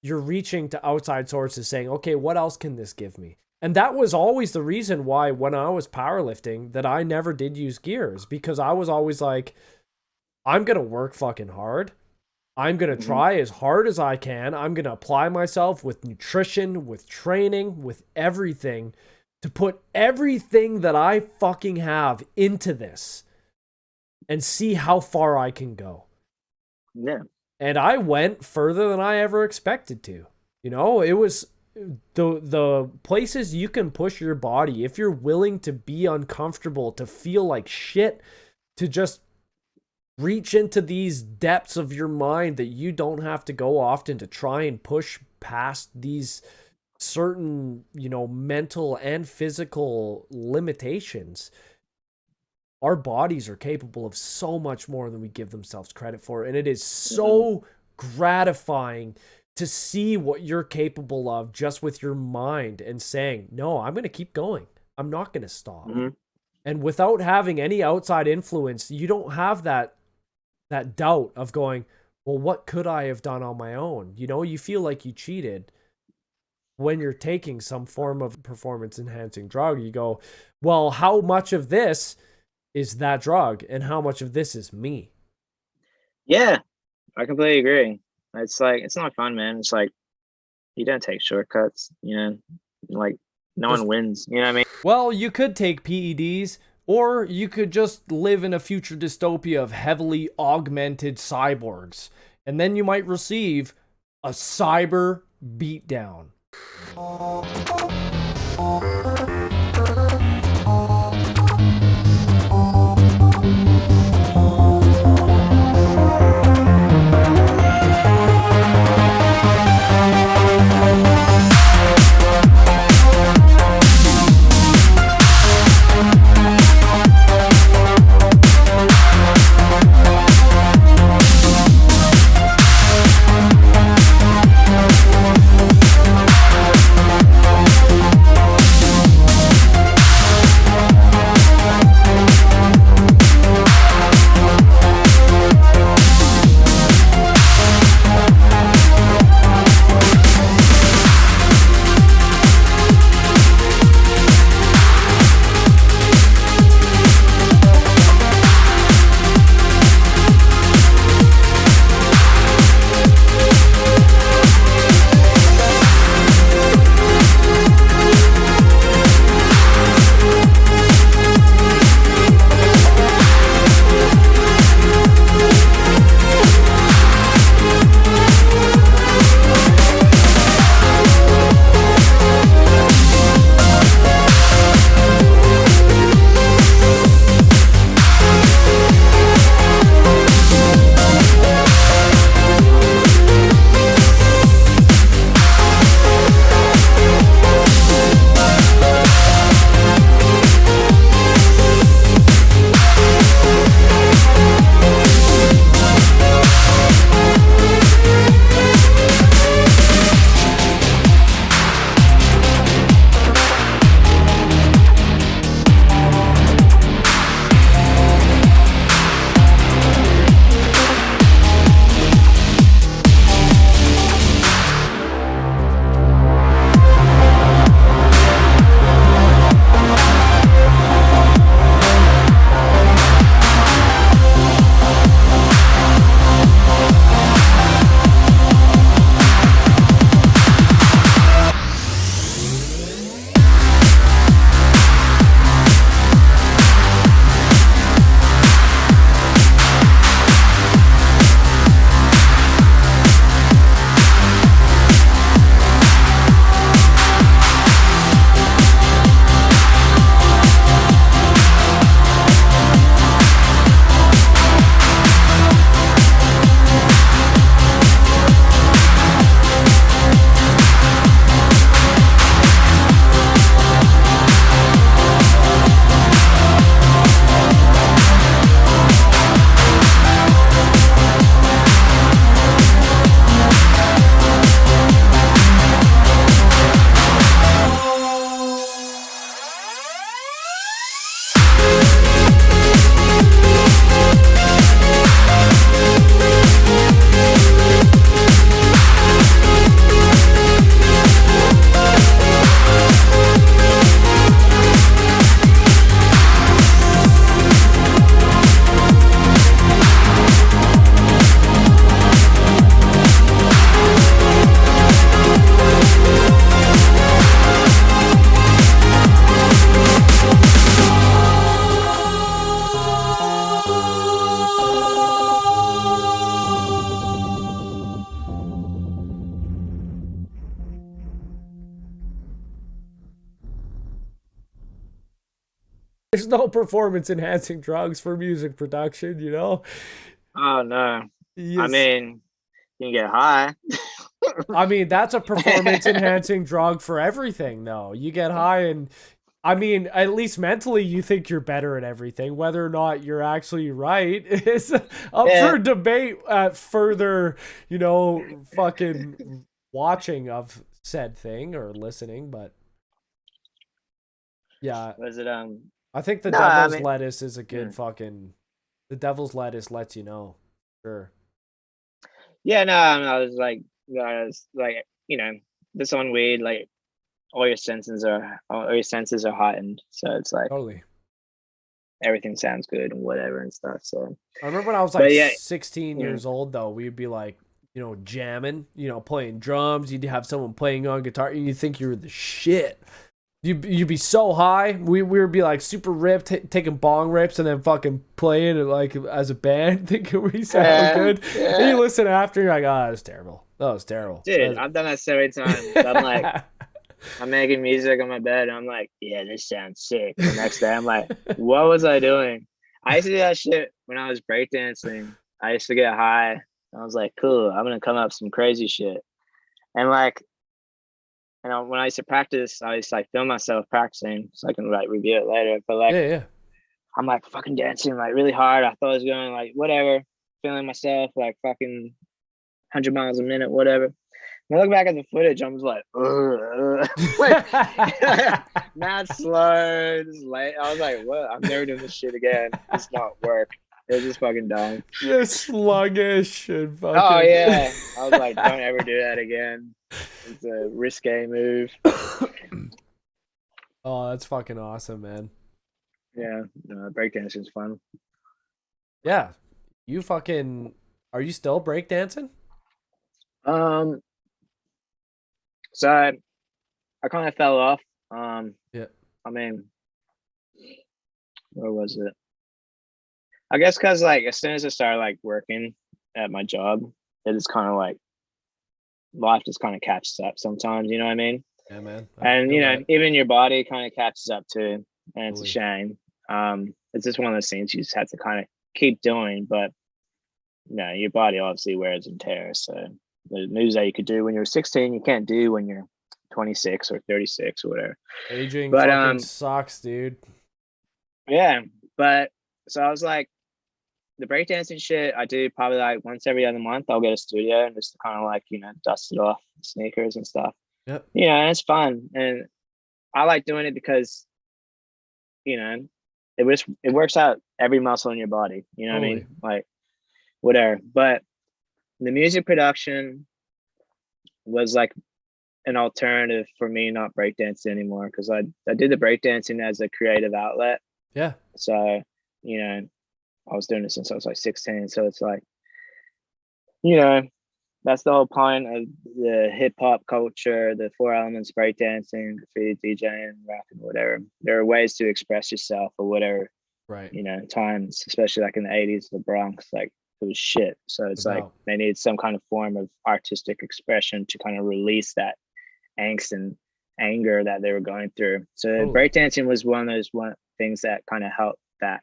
you're reaching to outside sources saying, okay, what else can this give me? And that was always the reason why when I was powerlifting that I never did use gears, because I was always like, I'm going to work fucking hard. I'm going to try as hard as I can. I'm going to apply myself with nutrition, with training, with everything to put everything that I fucking have into this and see how far I can go. Yeah. And I went further than I ever expected to. You know, it was the places you can push your body if you're willing to be uncomfortable, to feel like shit, to just reach into these depths of your mind that you don't have to go often to try and push past these certain, you know, mental and physical limitations. Our bodies are capable of so much more than we give themselves credit for. And it is so gratifying to see what you're capable of just with your mind and saying, no, I'm going to keep going. I'm not going to stop. And without having any outside influence, you don't have that doubt of going, well, what could I have done on my own? You know, you feel like you cheated when you're taking some form of performance enhancing drug. You go, well, how much of this is that drug and how much of this is me? Yeah, I completely agree. It's like, it's not fun, man. It's like, you don't take shortcuts, you know, like no one wins, you know what I mean? Well, you could take PEDs, or you could just live in a future dystopia of heavily augmented cyborgs, and then you might receive a cyber beatdown. There's no performance enhancing drugs for music production, you know? Oh no. I Yes. mean, you can get high. I mean, that's a performance enhancing drug for everything, though. You get high and I mean, at least mentally, you think you're better at everything. Whether or not you're actually right is up for debate at further, you know, fucking watching of said thing or listening. But yeah, Was it I think the No, I devil's mean, lettuce is a good fucking. The devil's lettuce lets you know. Sure. yeah, no, I was like, you know, this on weed, like all your senses are heightened, so it's like Totally. everything sounds good and whatever and stuff. So I remember when I was But like yeah, 16 years old, though, we'd be like, you know, jamming, you know, playing drums. You'd have someone playing on guitar, and you think you were the shit. You'd be so high. We would be like super ripped, taking bong rips, and then fucking playing it like as a band, thinking we sound good. And you listen after, and you're like, oh, that was terrible. That was terrible. dude, I've done that so many times. I'm like, I'm making music on my bed, and I'm like, yeah, this sounds sick. The next day, I'm like, what was I doing? I used to do that shit when I was breakdancing. I used to get high. I was like, cool, I'm gonna come up with some crazy shit. And like, you know, when I used to practice, I used to like film myself practicing so I can like review it later. But like, yeah. I'm like fucking dancing like really hard. I thought I was going like whatever, feeling myself like fucking 100 miles a minute, whatever. When I look back at the footage, I'm just like, like, mad slow, just late. I was like, what? I'm never doing this shit again. It's not work. It was just fucking dumb. You're sluggish and fucking. Oh yeah. I was like, don't ever do that again. It's a risque move. Oh, that's fucking awesome, man. Yeah, breakdancing's fun. Yeah. You fucking. Are you still breakdancing? So I kind of fell off. Yeah. I mean, where was it? I guess because like as soon as I started like working at my job, it is kind of like life just kind of catches up sometimes. You know what I mean? Yeah, man. And you know, that. even your body kind of catches up too, and it's Totally. a shame. It's just one of those things you just have to kind of keep doing, but you know, your body obviously wears and tears. So the moves that you could do when you're 16, you can't do when you're 26 or 36 or whatever. Aging But fucking sucks, dude. yeah, but so I was like, the breakdancing shit I do probably like once every other month. I'll get a studio and just kind of like, you know, dust it off sneakers and stuff. Yep. You know, and it's fun, and I like doing it because, you know, it works out every muscle in your body. You know what I mean? Like whatever. But the music production was like an alternative for me not breakdancing anymore, because I did the breakdancing as a creative outlet. Yeah. So, you know, I was doing it since I was like 16. So it's like, you know, that's the whole point of the hip hop culture, the four elements, breakdancing, graffiti, DJing, rapping, whatever. There are ways to express yourself or whatever, Right. you know, times, especially like in the 80s, the Bronx, like it was shit. So it's like they needed some kind of form of artistic expression to kind of release that angst and anger that they were going through. So breakdancing was one of those things that kind of helped that,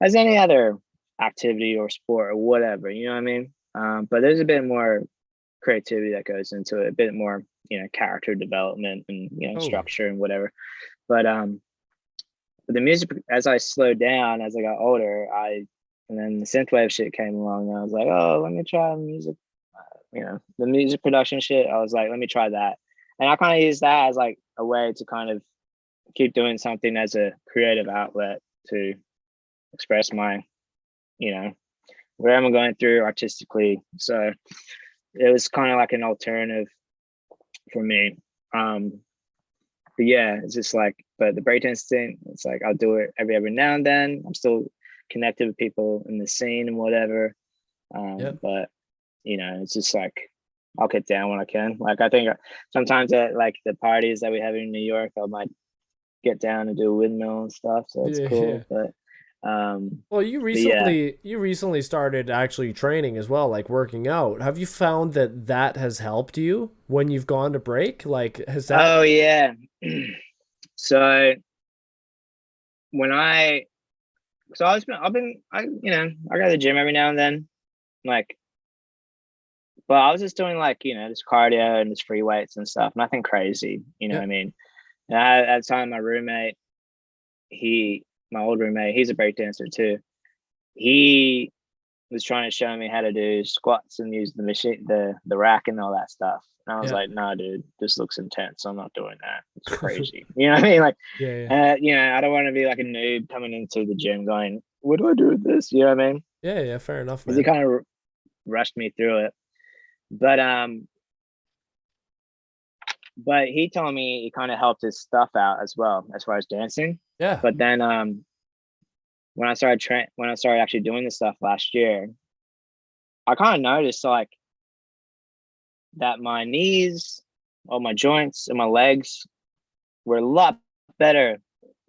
as any other activity or sport or whatever, you know what I mean? But there's a bit more creativity that goes into it, a bit more, you know, character development and, you know, structure and whatever. But the music, as I slowed down, as I got older, and then the synthwave shit came along, and I was like, oh, let me try music, you know, the music production shit. I was like, let me try that. And I kind of use that as like a way to kind of keep doing something as a creative outlet to express my, you know, where I'm going through artistically. So it was kind of like an alternative for me. But yeah, it's just like, but the breakdance thing, it's like I'll do it every now and then. I'm still connected with people in the scene and whatever. But you know, it's just like I'll get down when I can. Like I think sometimes at like the parties that we have in New York, I might get down and do a windmill and stuff. So it's cool. But well, you recently started actually training as well, like working out. Have you found that has helped you when you've gone to break? Like, has that? Oh yeah. So so I go to the gym every now and then, like, but I was just doing like, this cardio and just free weights and stuff, nothing crazy, you know what I mean? And at the time, my roommate, my old roommate, he's a breakdancer too. He was trying to show me how to do squats and use the machine, the rack and all that stuff. And I was like, nah, dude, this looks intense. I'm not doing that. It's crazy. You know what I mean? Like, I don't want to be like a noob coming into the gym going, what do I do with this? You know what I mean? Yeah, fair enough, man. He kind of rushed me through it. But he told me it kind of helped his stuff out as well, as far as dancing. Yeah. But then when I started actually doing this stuff last year, I kind of noticed like that my knees, all my joints and my legs were a lot better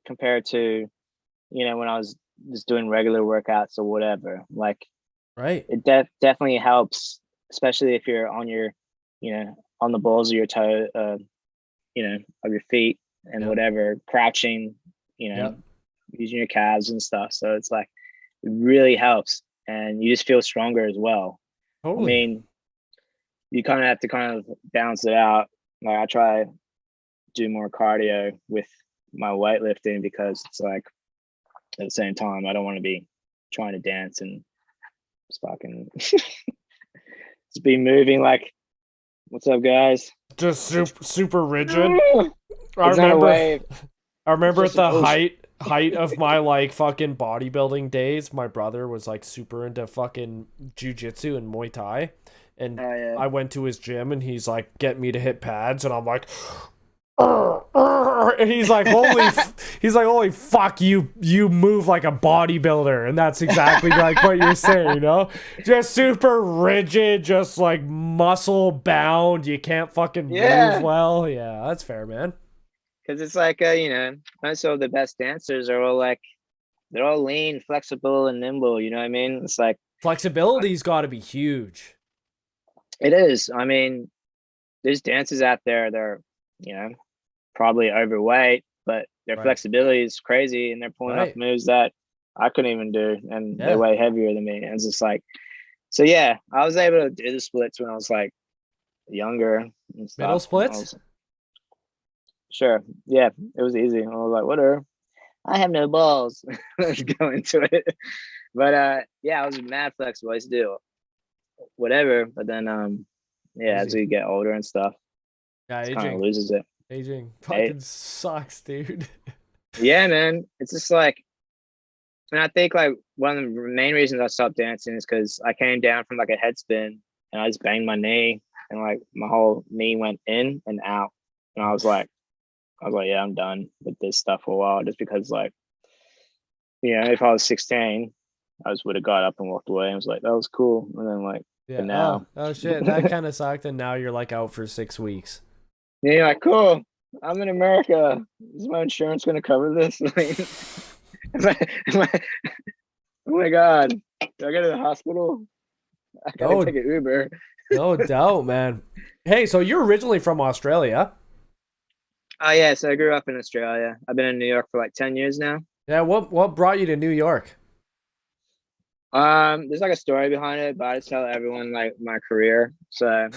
compared to, when I was just doing regular workouts or whatever. Like, right. It definitely helps, especially if you're on your, on the balls of your toe, of your feet and whatever, crouching, using your calves and stuff. So it's like, it really helps, and you just feel stronger as well. Totally. I mean, you kind of have to balance it out. Like, I try to do more cardio with my weightlifting, because it's like, at the same time, I don't want to be trying to dance and just fucking just be moving like, what's up, guys? Just super rigid. I remember at the height of my like fucking bodybuilding days, my brother was like super into fucking jujitsu and Muay Thai, and I went to his gym and he's like, get me to hit pads, and I'm like, and he's like, holy fuck, you move like a bodybuilder. And that's exactly like what you're saying, just super rigid, just like muscle bound, you can't fucking move well. Yeah, that's fair, man. Because it's like, most of the best dancers are all like, they're all lean, flexible, and nimble. You know what I mean? It's like, flexibility's got to be huge. It is. I mean, there's dancers out there that are, probably overweight, but their flexibility is crazy, and they're pulling off moves that I couldn't even do, and they're way heavier than me. And it's just like, so yeah, I was able to do the splits when I was like younger and stuff. Middle splits? Sure. Yeah, it was easy. I was like, whatever. I have no balls. Let's go into it. But I was mad flexible. I used to do whatever. But then as we get older and stuff, it kind of loses it. Aging fucking sucks, dude. Yeah, man. It's just like, and I think like one of the main reasons I stopped dancing is because I came down from like a head spin and I just banged my knee, and like my whole knee went in and out. And I was like, yeah, I'm done with this stuff for a while, just because like, if I was 16, I just would have got up and walked away and was like, that was cool. And then like, and now, oh shit, that kind of sucked. And now you're like out for 6 weeks. Yeah, you're like, cool. I'm in America. Is my insurance going to cover this? Oh my God. Do I go to the hospital? I gotta take an Uber. No doubt, man. Hey, so you're originally from Australia? Oh yeah, so I grew up in Australia. I've been in New York for like 10 years now. Yeah, what brought you to New York? There's like a story behind it, but I just tell everyone like my career. So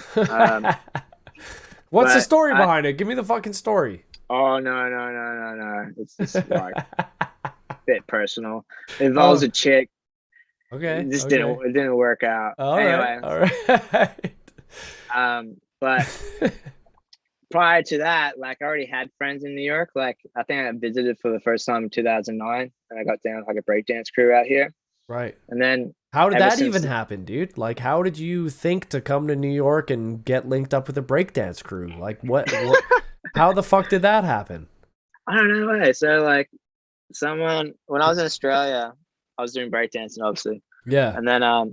what's the story behind it? Give me the fucking story. Oh no. It's just like a bit personal. It involves a chick. Okay. It didn't work out. All right. But prior to that, like I already had friends in New York. Like I think I visited for the first time in 2009, and I got down with like a breakdance crew out here. Right. And then how did that even happen, dude? Like, how did you think to come to New York and get linked up with a breakdance crew? Like, what how the fuck did that happen? I don't know. So like when I was in Australia, I was doing breakdancing, obviously. Yeah. And then I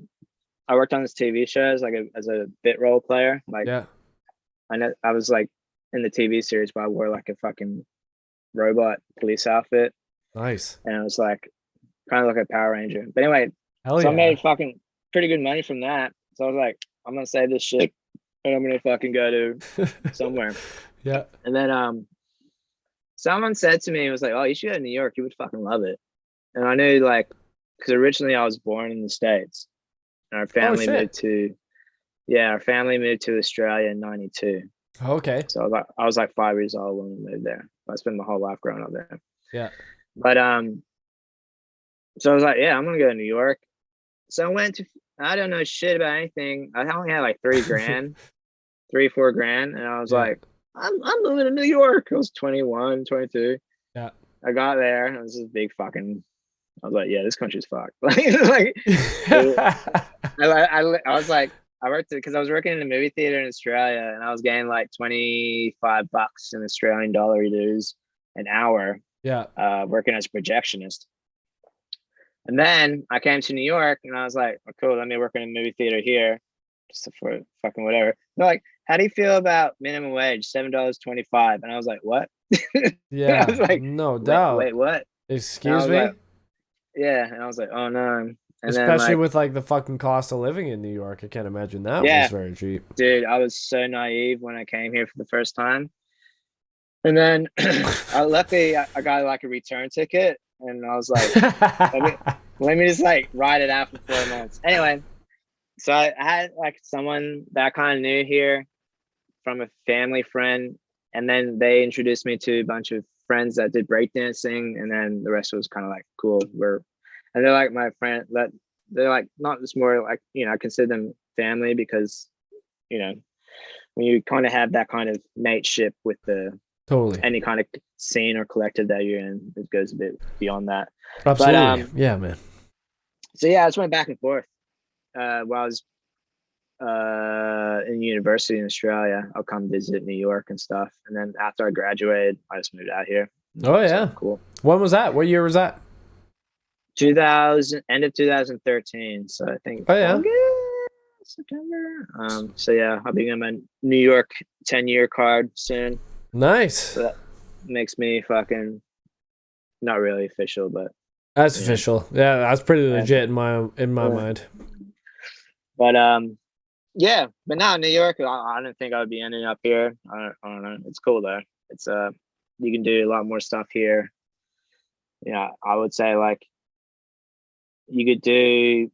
worked on this TV show as a bit role player. Like, I was like in the TV series, but I wore like a fucking robot police outfit. Nice. And I was like kind of like a Power Ranger. But anyway, I made fucking pretty good money from that. So I was like, I'm gonna save this shit and I'm gonna fucking go to somewhere. Yeah. And then someone said to me, it was like, "Oh, you should go to New York. You would fucking love it." And I knew, like, because originally I was born in the States, and our family shit. moved to, yeah, our family moved to Australia in '92. Okay. So I was like 5 years old when we moved there. I spent my whole life growing up there. Yeah. But so I was like, yeah, I'm gonna go to New York. So I went to. I don't know shit about anything. I only had like $3,000, 4 grand, and I was Yeah. like, I'm moving to New York. I was 21, 22. Yeah. I got there, and it was this big fucking. I was like, yeah, this country's fucked. like, I was like, I worked because I was working in a movie theater in Australia, and I was getting like $25 in Australian dollar dues an hour, Yeah. working as a projectionist. And then I came to New York, and I was like, oh, cool, let me work in a movie theater here, just for fucking whatever. They're like, how do you feel about minimum wage, $7.25? And I was like, what? Yeah. I was like, no doubt. wait, what? Excuse me? Like, yeah, and I was like, oh no. And Especially then, like, with like the fucking cost of living in New York, I can't imagine that Yeah. was very cheap. dude, I was so naive when I came here for the first time. And then luckily I got like a return ticket, and I was like, let me just like ride it out for 4 months. Anyway, so I had like someone that I kind of knew here from a family friend, and then they introduced me to a bunch of friends that did breakdancing, and then the rest was kind of like cool. And they're like my friend, that they're like not just more like, I consider them family, because when you kind of have that kind of mateship with Totally. any kind of scene or collective that you're in, it goes a bit beyond that. Absolutely. Yeah, man. So yeah, I just went back and forth while I was in university in Australia. I'll come visit New York and stuff, and then after I graduated, I just moved out here. Oh yeah, cool. When was that? What year was that? 2000, end of 2013. So I think August, September. So yeah, I'll be getting my New York 10-year card soon. Nice. So that makes me fucking not really official, but that's official. Yeah, that's pretty legit in my mind. But yeah, but now New York, I don't think I would be ending up here. I don't know. It's cool though. It's you can do a lot more stuff here. Yeah, I would say like you could do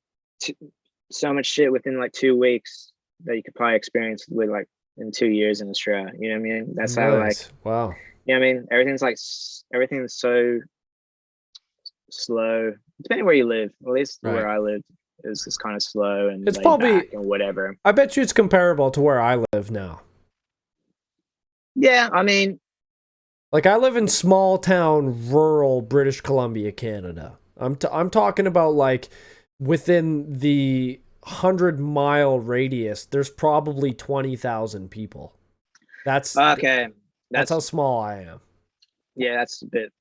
so much shit within like 2 weeks that you could probably experience with like in 2 years in Australia. You know what I mean? That's how like, wow. You know what I mean? Everything's so slow. Depending where you live, at least where I lived, it was just kind of slow and it's laid probably back and whatever. I bet you it's comparable to where I live now. Yeah, I mean, like I live in small town, rural British Columbia, Canada. I'm talking about like within the 100-mile radius, there's probably 20,000 people. That's okay. That's how small I am. Yeah, that's a bit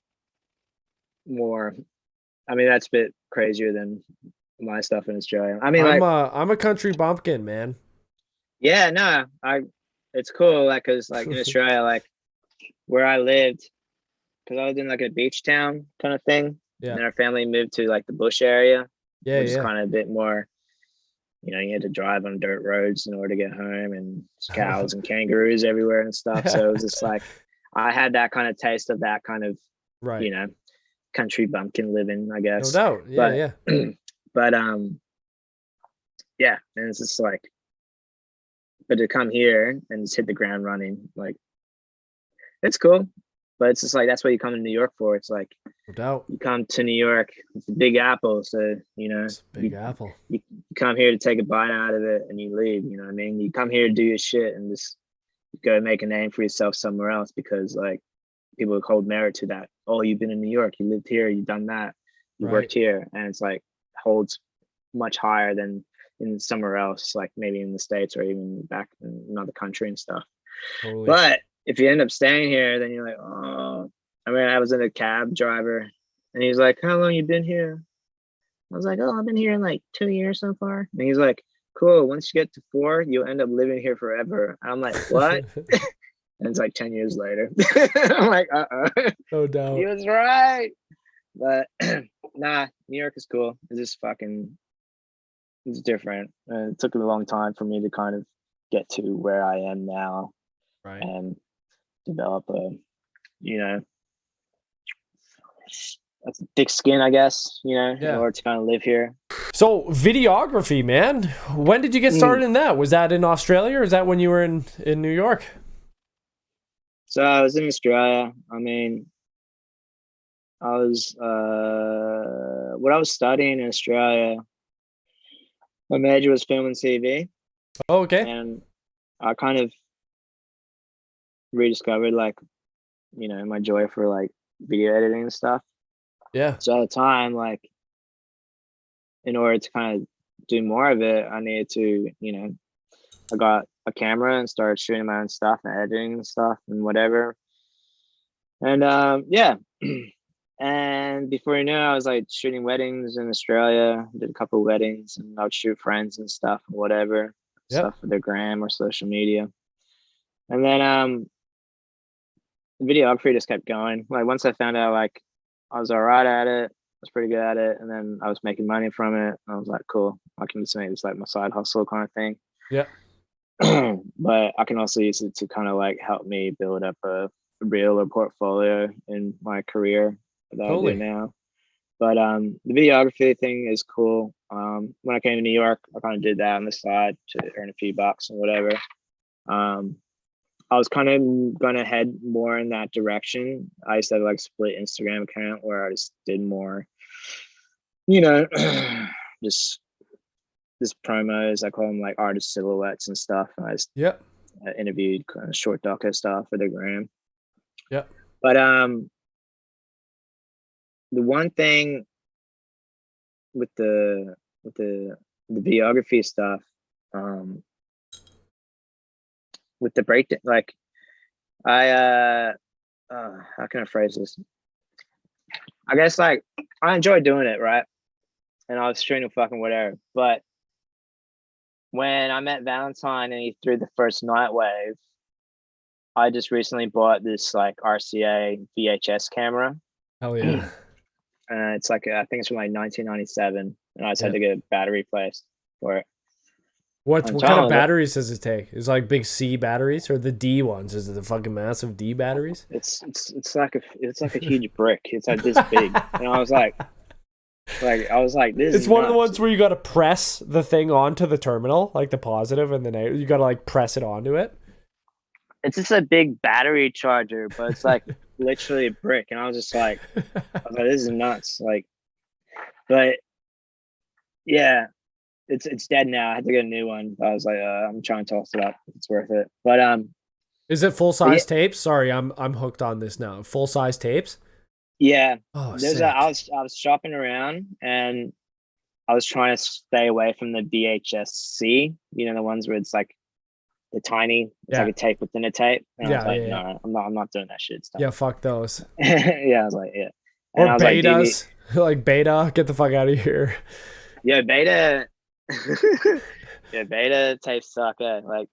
more. I mean, that's a bit crazier than my stuff in Australia. I mean, I'm a country bumpkin, man. Yeah, no, it's cool, like, cause like in Australia, like where I lived, cause I was in like a beach town kind of thing. Yeah. And our family moved to like the bush area, which is kind of a bit more. You had to drive on dirt roads in order to get home, and cows and kangaroos everywhere and stuff. So it was just like I had that kind of taste of that kind of country bumpkin living, I guess. No doubt. Yeah, But yeah, and it's just like, but to come here and just hit the ground running, like it's cool. But it's just like that's what you come to New York for. It's like no doubt. You come to New York, it's the Big Apple, so it's Big Apple. You come here to take a bite out of it and you leave. You know what I mean? You come here to do your shit and just go make a name for yourself somewhere else, because like people hold merit to that. Oh, you've been in New York, you lived here, you've done that, you worked here, and it's like holds much higher than in somewhere else, like maybe in the States or even back in another country and stuff. Totally. But if you end up staying here, then you're like, oh. I mean, I was in a cab driver, and he's like, "How long you been here?" I was like, "Oh, I've been here in like 2 years so far." And he's like, "Cool. Once you get to 4, you'll end up living here forever." And I'm like, "What?" And it's like 10 years later. I'm like, No doubt. He was right. But nah, New York is cool. It's just it's different. It took a long time for me to kind of get to where I am now, right, and develop a, that's thick skin, I guess, you know, in Yeah. order to kind of live here. So videography, man. When did you get started in that? Was that in Australia or is that when you were in New York? So I was in Australia. I mean, I was what I was studying in Australia. My major was film and TV, Oh, okay. and I kind of rediscovered like, you know, my joy for like video editing and stuff. Yeah. So at the time, like, in order to kind of do more of it, I needed to, you know, I got a camera and started shooting my own stuff and editing and stuff and whatever. And yeah. And before you knew it, I was like shooting weddings in Australia, did a couple of weddings, and I would shoot friends and stuff and whatever, stuff for their gram or social media. And then videography just kept going. Like once I found out like I was all right at it, I was pretty good at it, and then I was making money from it. I was like, cool, I can just make this like my side hustle kind of thing. Yeah. But I can also use it to kind of like help me build up a real portfolio in my career that I do now. But the videography thing is cool. When I came to New York, I kind of did that on the side to earn a few bucks and whatever. I was kind of gonna head more in that direction. I used to have like a split Instagram account where I just did more, you know, just promos. I call them like artist silhouettes and stuff. And I just interviewed kind of short doco stuff for the gram. Yeah. But the one thing with the videography stuff, with the breakdown, like how can I phrase this? I guess like I enjoy doing it, right? And I was shooting fucking whatever. But when I met Valentine and he threw the first night wave, I just recently bought this like RCA VHS camera. Hell yeah. It's like I think it's from like 1997, and I just had to get a battery replaced for it. What kind of batteries does it take? Is it like big C batteries or the D ones? Is it the fucking massive D batteries? It's like a huge brick. It's like this big, and I was like this. It's one of the ones where you got to press the thing onto the terminal, like the positive and the negative. You got to like press it onto it. It's just a big battery charger, but it's like literally a brick, and I was like, this is nuts. Like, but yeah. It's dead now. I had to get a new one. I was like, I'm trying to toss it up. It's worth it. But is it full size tapes? Sorry, I'm hooked on this now. Full size tapes? Yeah. Oh, I was shopping around and I was trying to stay away from the VHS-C. You know, the ones where it's like the tiny, it's like a tape within a tape. And I was like, no, I'm not doing that shit stuff. Yeah, fuck those. Yeah, I was like, yeah. And or betas, like beta, get the fuck out of here. Yeah, beta. Yeah, beta tapes suck. Like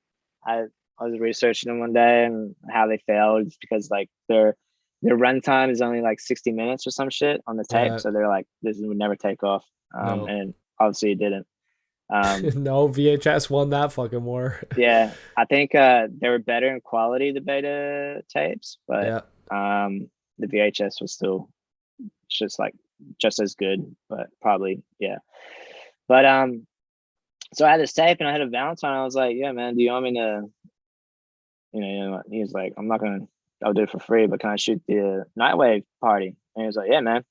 I was researching them one day and how they failed because like their runtime is only like 60 minutes or some shit on the tape, so they're like this would never take off. And obviously it didn't. No, VHS won that fucking war. Yeah, I think they were better in quality, the beta tapes, but the VHS was still just as good, but probably but so I had this tape and I had a Valentine. I was like, yeah, man, do you want me to, you know, he was like, I'll do it for free, but can I shoot the Nightwave party? And he was like, yeah, man.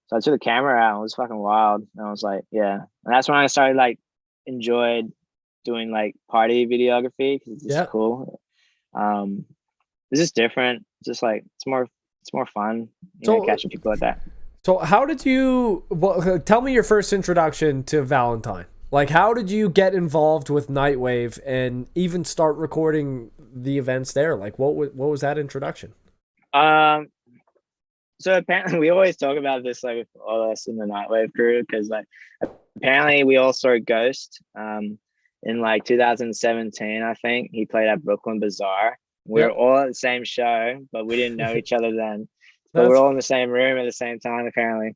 So I took the camera out and it was fucking wild. And I was like, yeah. And that's when I started like enjoyed doing like party videography because it's just cool. It's just different. It's just like, it's more fun, you know, catching people like that. So how did you, tell me your first introduction to Valentine. Like, how did you get involved with Nightwave and even start recording the events there? Like, what was that introduction? So apparently, we always talk about this, like, with all us in the Nightwave crew, because, like, apparently we all saw Ghost in, like, 2017, I think. He played at Brooklyn Bazaar. We were all at the same show, but we didn't know each other then. But we're all in the same room at the same time, apparently.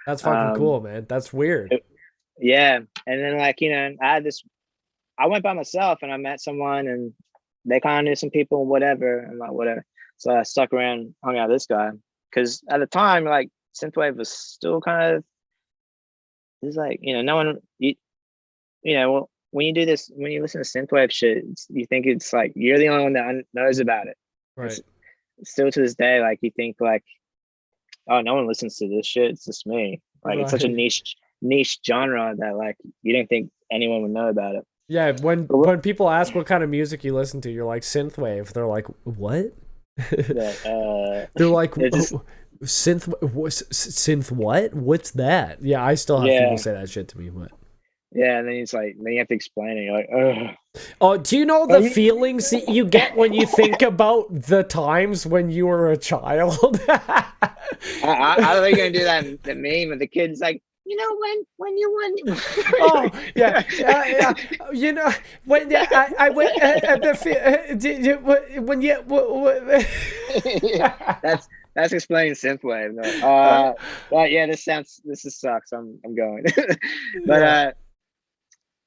That's fucking cool, man. That's weird. Yeah. And then, like, you know, I went by myself and I met someone and they kind of knew some people and whatever. And like, whatever. So I stuck around, hung out with this guy. Because at the time, like, synthwave was still kind of, it's like, no one, well, when you do this, when you listen to synthwave shit, you think it's like you're the only one that knows about it. Right. Still to this day, like you think like, oh, no one listens to this shit. It's just me. Like it's such a niche genre that like you didn't think anyone would know about it. Yeah, when people ask what kind of music you listen to, you're like synthwave. They're like, what? They're like, synth what? What's that? Yeah, I still have people say that shit to me. What? Yeah, and then it's like, then you have to explain it. You're like, ugh. Oh, do you know the feelings that you get when you think about the times when you were a child? How are they gonna do that? The meme of the kids like, when you won. Oh yeah. You know when I went when you. That's explaining synthwave. But yeah, this sucks. I'm going. But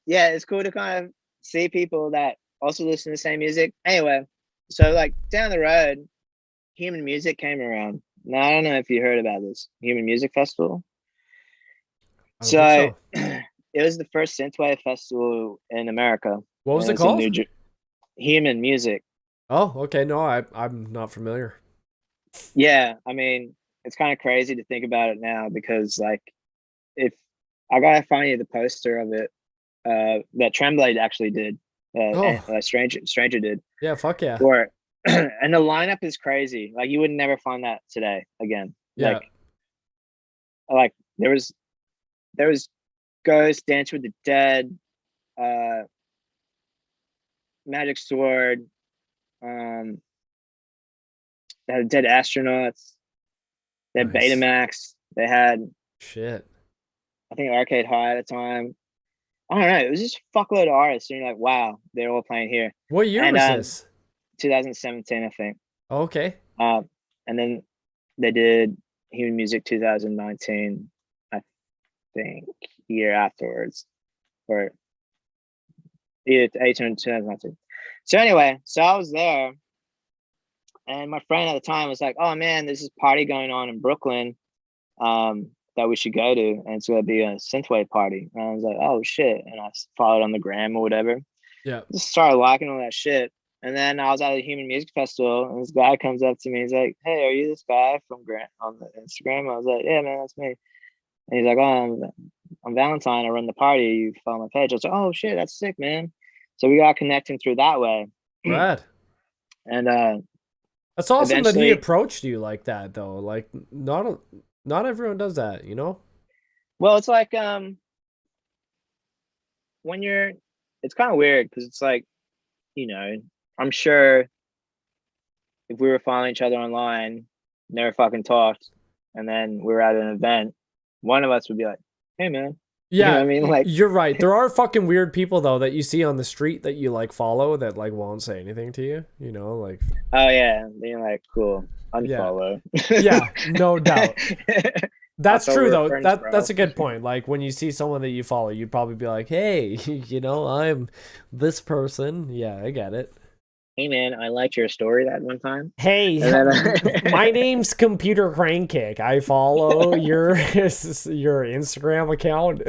yeah, it's cool to kind of see people that also listen to the same music. Anyway, so like down the road, Human Music came around. Now I don't know if you heard about this Human Music Festival. So it was the first synthwave festival in America. What was it called? Human Music. Oh, okay. No, I'm not familiar. Yeah, I mean, it's kind of crazy to think about it now because like, if I gotta find you the poster of it, that Tremblade actually did, Stranger did. Yeah, fuck yeah. And the lineup is crazy. Like you would never find that today again. Yeah. Like there was Ghost, Dance with the Dead, Magic Sword, they had Dead Astronauts, they had Betamax, they had shit. I think Arcade High at the time. I don't know. It was just a fuckload of artists, and you're like, wow, they're all playing here. What year was this? 2017, I think. Okay. And then they did Human Music 2019, I think, year afterwards, or either 18 or 2019. So anyway, so I was there, and my friend at the time was like, "Oh man, there's this party going on in Brooklyn, that we should go to, and it's gonna be a synthwave party." And I was like, "Oh shit!" And I followed on the gram or whatever. Yeah. Just started liking all that shit. And then I was at the Human Music Festival, and this guy comes up to me. He's like, "Hey, are you this guy from Grant on the Instagram?" I was like, "Yeah, man, that's me." And he's like, "Oh, I'm Valentine. I run the party. You follow my page." I was like, "Oh shit, that's sick, man." So we got connecting through that way. Rad. And that's awesome that he approached you like that, though. Like, not everyone does that, you know? Well, it's like when you're, it's kind of weird because it's like, I'm sure if we were following each other online, never fucking talked, and then we were at an event, one of us would be like, "Hey, man." Yeah, you know what I mean, like, you're right. There are fucking weird people though that you see on the street that you like follow that like won't say anything to you. You know, like. Oh yeah, being like, cool, unfollow. Yeah, no doubt. That's true though. Friends, that's a good point. Like when you see someone that you follow, you'd probably be like, "Hey, I'm this person." Yeah, I get it. Hey man, I liked your story that one time. Hey, my name's Computer Crane Kick. I follow your Instagram account.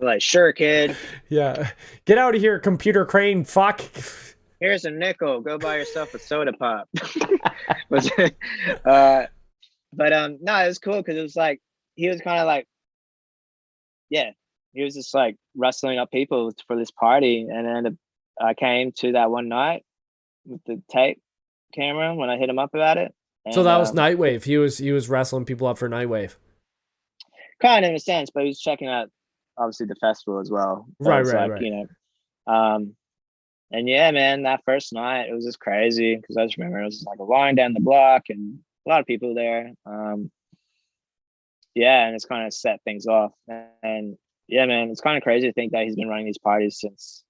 Like, sure, kid. Yeah, get out of here, Computer Crane. Fuck. Here's a nickel. Go buy yourself a soda pop. But no, it was cool because it was like he was kind of like, yeah, he was just like wrestling up people for this party, and then I came to that one night with the tape camera when I hit him up about it. And, so that was Nightwave. He was wrestling people up for Nightwave. Kind of in a sense, but he was checking out obviously the festival as well. So right. And yeah, man, that first night it was just crazy because I just remember it was just like a line down the block and a lot of people there. Yeah, and it's kind of set things off. And yeah, man, it's kind of crazy to think that he's been running these parties since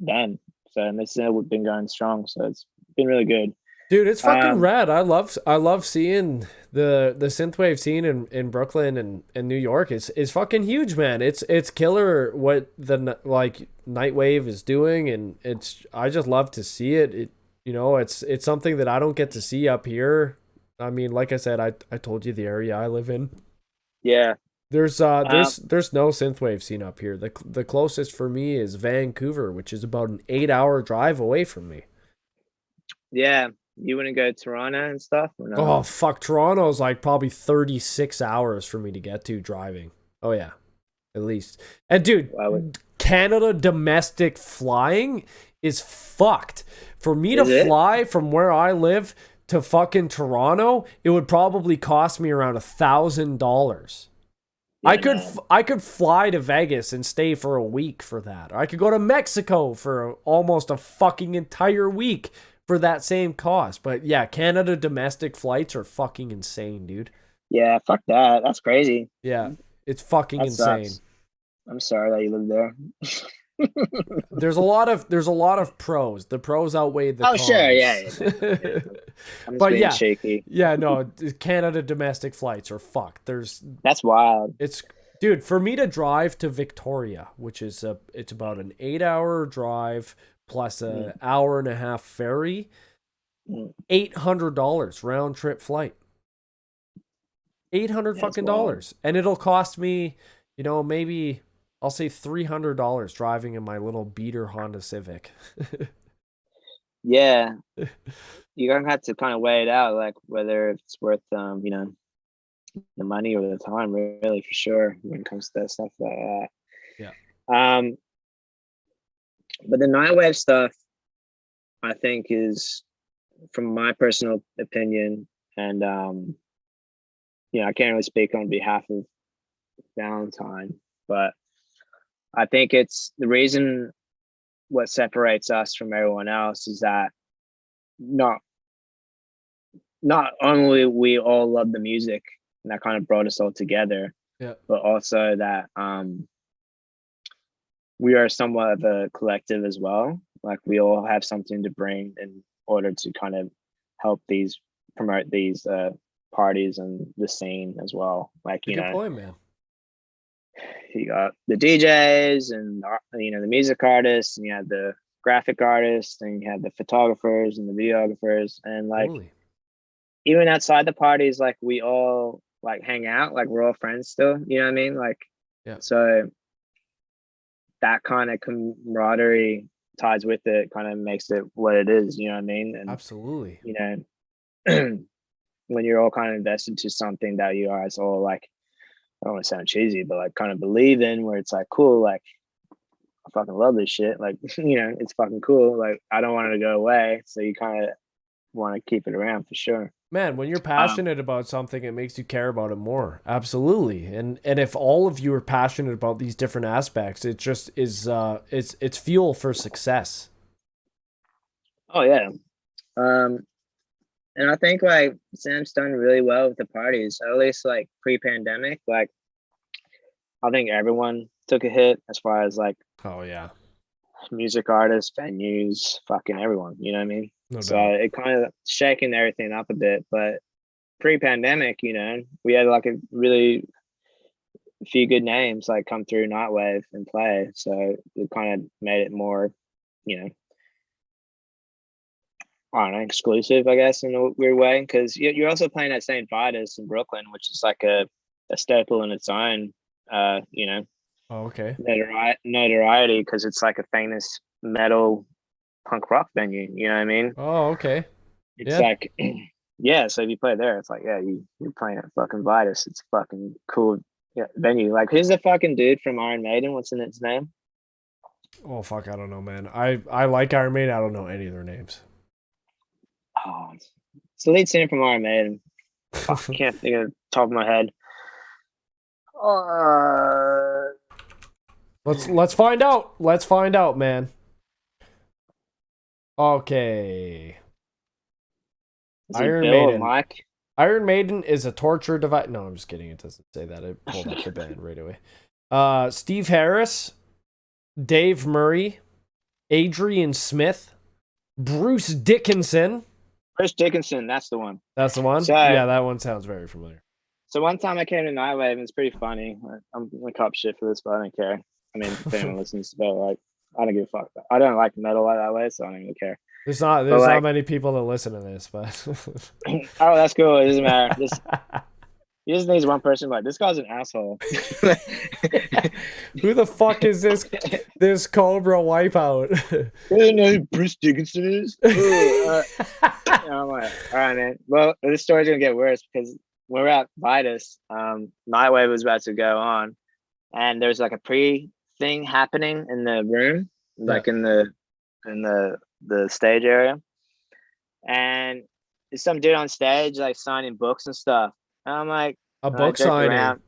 then. So, and this has been going strong. So it's been really good. Dude, it's fucking rad. I love seeing the synthwave scene in Brooklyn and New York. It's fucking huge, man. It's killer what the like Nightwave is doing, and I just love to see it. It's something that I don't get to see up here I mean, like I said, I told you the area I live in. Yeah. There's no synthwave scene up here. The closest for me is Vancouver, which is about an 8-hour drive away from me. Yeah. You wouldn't go to Toronto and stuff? Or no? Oh fuck, Toronto's like probably 36 hours for me to get to driving. Oh yeah, at least. And dude, Canada domestic flying is fucked. For me to fly from where I live to fucking Toronto, it would probably cost me around $1,000. I could fly to Vegas and stay for a week for that. Or I could go to Mexico for almost a fucking entire week for that same cost. But yeah, Canada domestic flights are fucking insane, dude. Yeah, fuck that. That's crazy. Yeah, it's fucking insane. Sucks. I'm sorry that you live there. There's a lot of pros. The pros outweigh the cons. Sure, yeah. I'm just being shaky. Yeah, no, Canada domestic flights are fucked. That's wild. Dude, for me to drive to Victoria, which is it's about an 8-hour drive plus an hour and a half ferry, $800 round trip flight. $800 fucking dollars, and it'll cost me, maybe I'll say $300 driving in my little beater Honda Civic. Yeah, you're gonna have to kind of weigh it out, like whether it's worth, the money or the time, really, for sure, when it comes to that stuff like that. Yeah. But the Nightwave stuff, I think, is, from my personal opinion, and I can't really speak on behalf of Valentine, but I think it's the reason what separates us from everyone else is that not only we all love the music and that kind of brought us all together, but also that we are somewhat of a collective as well. Like, we all have something to bring in order to kind of help promote these parties and the scene as well. Like, good point, man. You got the DJs and the music artists, and you have the graphic artists, and you have the photographers and the videographers, and like even outside the parties, like, we all like hang out, like, we're all friends still, you know what I mean? Like, so that kind of camaraderie ties with it, kind of makes it what it is, you know what I mean? And absolutely, when you're all kind of invested to something that you guys all, like, I don't want to sound cheesy, but like kind of believe in, where it's like, cool, like, I fucking love this shit, like, it's fucking cool, like, I don't want it to go away, so you kind of want to keep it around for sure. Man, when you're passionate about something, it makes you care about it more. Absolutely. And if all of you are passionate about these different aspects, it just is it's fuel for success. Oh yeah. And I think, like, Sam's done really well with the parties, at least like pre-pandemic. Like, I think everyone took a hit as far as like, oh yeah, music artists, venues, fucking everyone, you know what I mean? No so doubt. it kind of shaking everything up a bit, but pre-pandemic, we had like a really few good names like come through Nightwave and play, so it kind of made it more, I don't know, exclusive, I guess, in a weird way, because you're also playing at St. Vitus in Brooklyn, which is like a staple in its own, Oh, okay. notoriety, because it's like a famous metal punk rock venue, you know what I mean? Oh, okay. It's like, so if you play there, it's like, you're playing at fucking Vitus. It's a fucking cool venue. Like, who's the fucking dude from Iron Maiden? What's his name? Oh, fuck, I don't know, man. I like Iron Maiden. I don't know any of their names. Oh, it's the lead singer from Iron Maiden. I can't think of the top of my head. Let's find out. Let's find out, man. Okay. Iron Maiden. Mike? Iron Maiden is a torture device. No, I'm just kidding. It doesn't say that. I pulled up the band right away. Steve Harris, Dave Murray, Adrian Smith, Bruce Dickinson. Bruce Dickinson, that's the one. That's the one? So, yeah, that one sounds very familiar. So one time I came to Nightwave, and it's pretty funny. I'm gonna cop shit for this, but I don't care. I mean, if anyone listens to it, like, I don't give a fuck. I don't like metal that way, so I don't even care. There's not many people that listen to this, but Oh, that's cool. It doesn't matter. He just needs one person like, this guy's an asshole. who the fuck is this Cobra Wipeout? You know who Bruce Dickinson is? And I'm like, all right, man. Well, this story's gonna get worse because when we're at Vitus, Nightwave was about to go on, and there's like a pre-thing happening in the room, like in the stage area, and there's some dude on stage like signing books and stuff. And I'm like, A book signing.